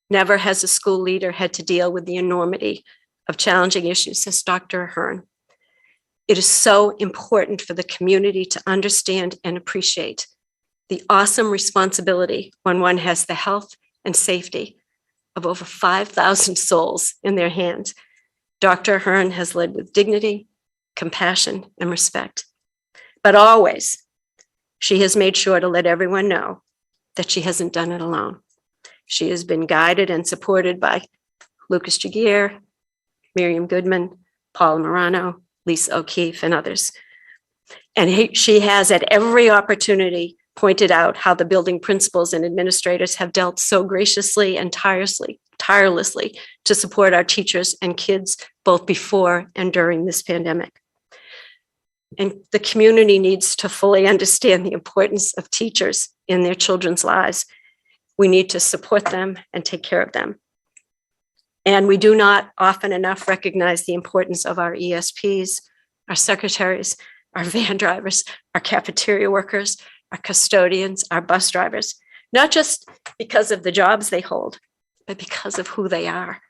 Never has a school leader had to deal with the enormity of challenging issues, says Dr. Ahern. It is so important for the community to understand and appreciate the awesome responsibility when one has the health and safety of over 5,000 souls in their hands. Dr. Ahern has led with dignity, compassion, and respect. But always, she has made sure to let everyone know that she hasn't done it alone. She has been guided and supported by Lucas Jagier, Miriam Goodman, Paula Morano, Lisa O'Keefe, and others. And she has at every opportunity pointed out how the building principals and administrators have dealt so graciously and tirelessly to support our teachers and kids both before and during this pandemic. And the community needs to fully understand the importance of teachers in their children's lives. We need to support them and take care of them. And we do not often enough recognize the importance of our ESPs, our secretaries, our van drivers, our cafeteria workers, our custodians, our bus drivers. not just because of the jobs they hold, but because of who they are,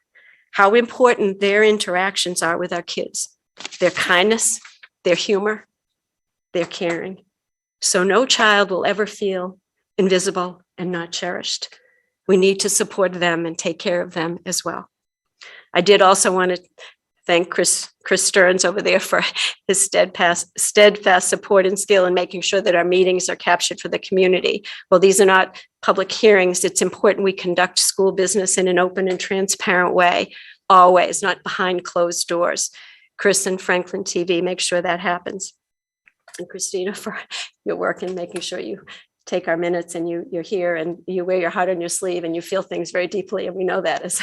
how important their interactions are with our kids, their kindness, their humor, their caring. So no child will ever feel invisible and not cherished. We need to support them and take care of them as well. I did also want to thank Chris Stearns over there for his steadfast support and skill in making sure that our meetings are captured for the community. Well, these are not public hearings. It's important we conduct school business in an open and transparent way, always, not behind closed doors. Chris and Franklin TV make sure that happens. And Christina, for your work in making sure you take our minutes and you're here and you wear your heart on your sleeve and you feel things very deeply, and we know that is.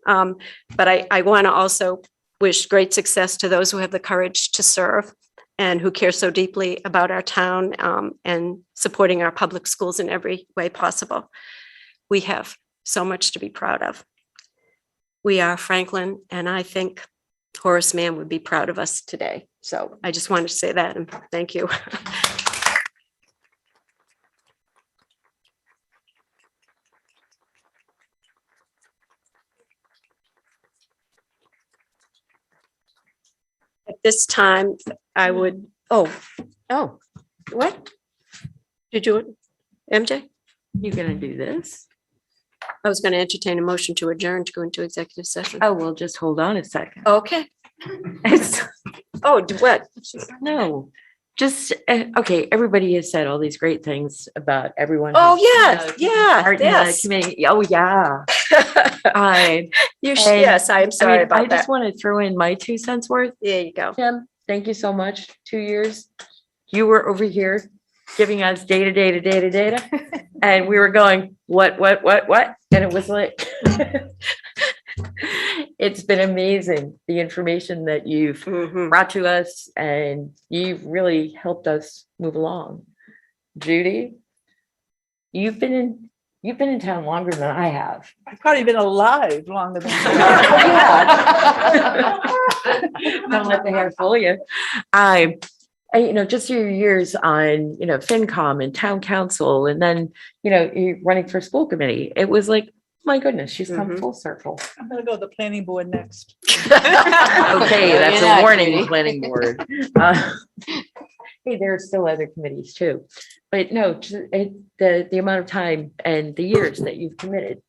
But I want to also wish great success to those who have the courage to serve and who care so deeply about our town and supporting our public schools in every way possible. We have so much to be proud of. We are Franklin, and I think Horace Mann would be proud of us today. So I just wanted to say that, and thank you. At this time, I would, what? Did you, MJ? You're gonna do this? I was going to entertain a motion to adjourn to go into executive session. Oh, well, just hold on a second. Okay. Oh, what? No, just, okay, everybody has said all these great things about everyone. Oh, who's, yeah, yeah, part in the yes. committee. Oh, yeah. Yes, I'm sorry about I just that. want to throw in my 2 cents worth. There you go. Tim, thank you so much. 2 years. You were over here giving us data. And we were going, what? And it was like, it's been amazing, the information that you've brought to us, and you've really helped us move along. Judy, you've been in town longer than I have. I've probably been alive longer than Don't let the hair fool you. Just your years on, FinCom and town council, and then, you're running for school committee. It was like, my goodness, she's come full circle. I'm gonna go to the planning board next. Okay, that's Yeah, a warning, Judy. planning board. Hey, there are still other committees too, but no, the amount of time and the years that you've committed,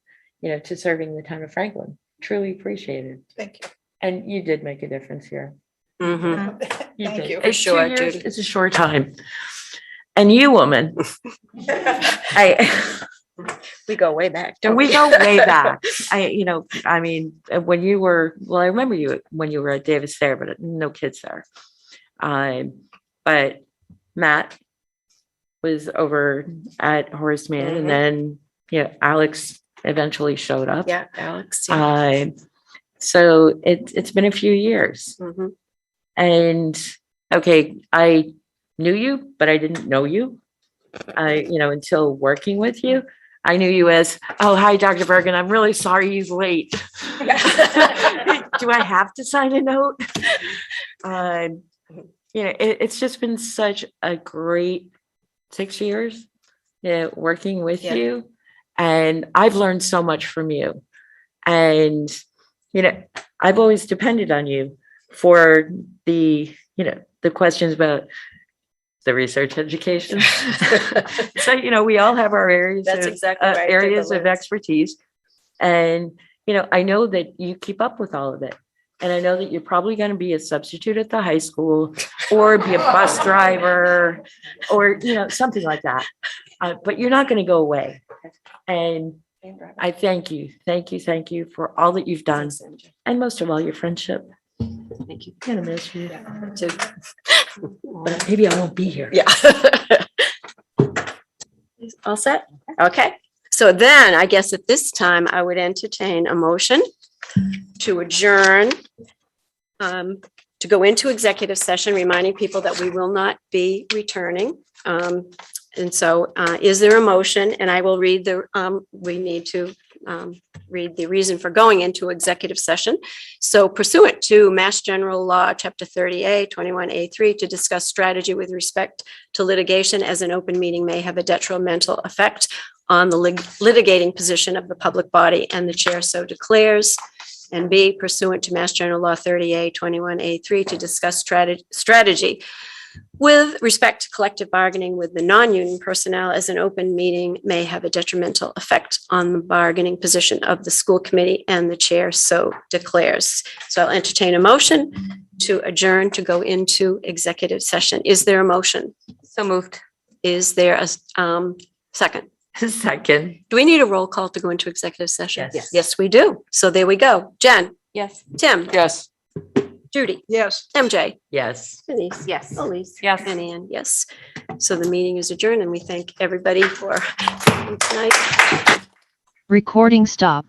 to serving the town of Franklin, truly appreciated. Thank you. And you did make a difference here. Mm-hmm. Thank did. you. It's For sure, 2 years, Judy. it's a short time. And you, woman, We go way back. Don't we go way back. When you were, I remember you when you were at Davis there, but no kids there. But Matt was over at Horace Mann, and then, Alex eventually showed up. Yeah, Alex. So it's been a few years. Mm-hmm. And okay, I knew you, but I didn't know you. Until working with you, I knew you as, oh, hi, Dr. Bergen. I'm really sorry he's late. Do I have to sign a note? It's just been such a great 6 years, working with you. And I've learned so much from you. And, I've always depended on you for the questions about the research education. So, we all have our areas, That's exactly right. areas of expertise. And, I know that you keep up with all of it. And I know that you're probably going to be a substitute at the high school or be a bus driver or, something like that. But you're not going to go away. And I thank you for all that you've done. And most of all, your friendship. Thank you. I'm going to miss you. But maybe I won't be here. Yeah. All set? Okay. So then I guess at this time, I would entertain a motion to adjourn, to go into executive session, reminding people that we will not be returning. And so is there a motion? And I will read we need to read the reason for going into executive session. So pursuant to Mass General Law, Chapter 30A, 21A3, to discuss strategy with respect to litigation as an open meeting may have a detrimental effect on the litigating position of the public body, and the chair so declares. And B, pursuant to Mass General Law 30A, 21A3, to discuss strategy with respect to collective bargaining with the non-union personnel as an open meeting may have a detrimental effect on the bargaining position of the school committee, and the chair so declares. So I'll entertain a motion to adjourn to go into executive session. Is there a motion? So moved. Is there a second? Second. Do we need a roll call to go into executive session? Yes. Yes, we do. So there we go. Jen? Yes. Tim? Yes. Judy? Yes. MJ? Yes. Denise? Yes. Elise? Yes. And Ann, yes. So the meeting is adjourned, and we thank everybody for tonight. Recording stop.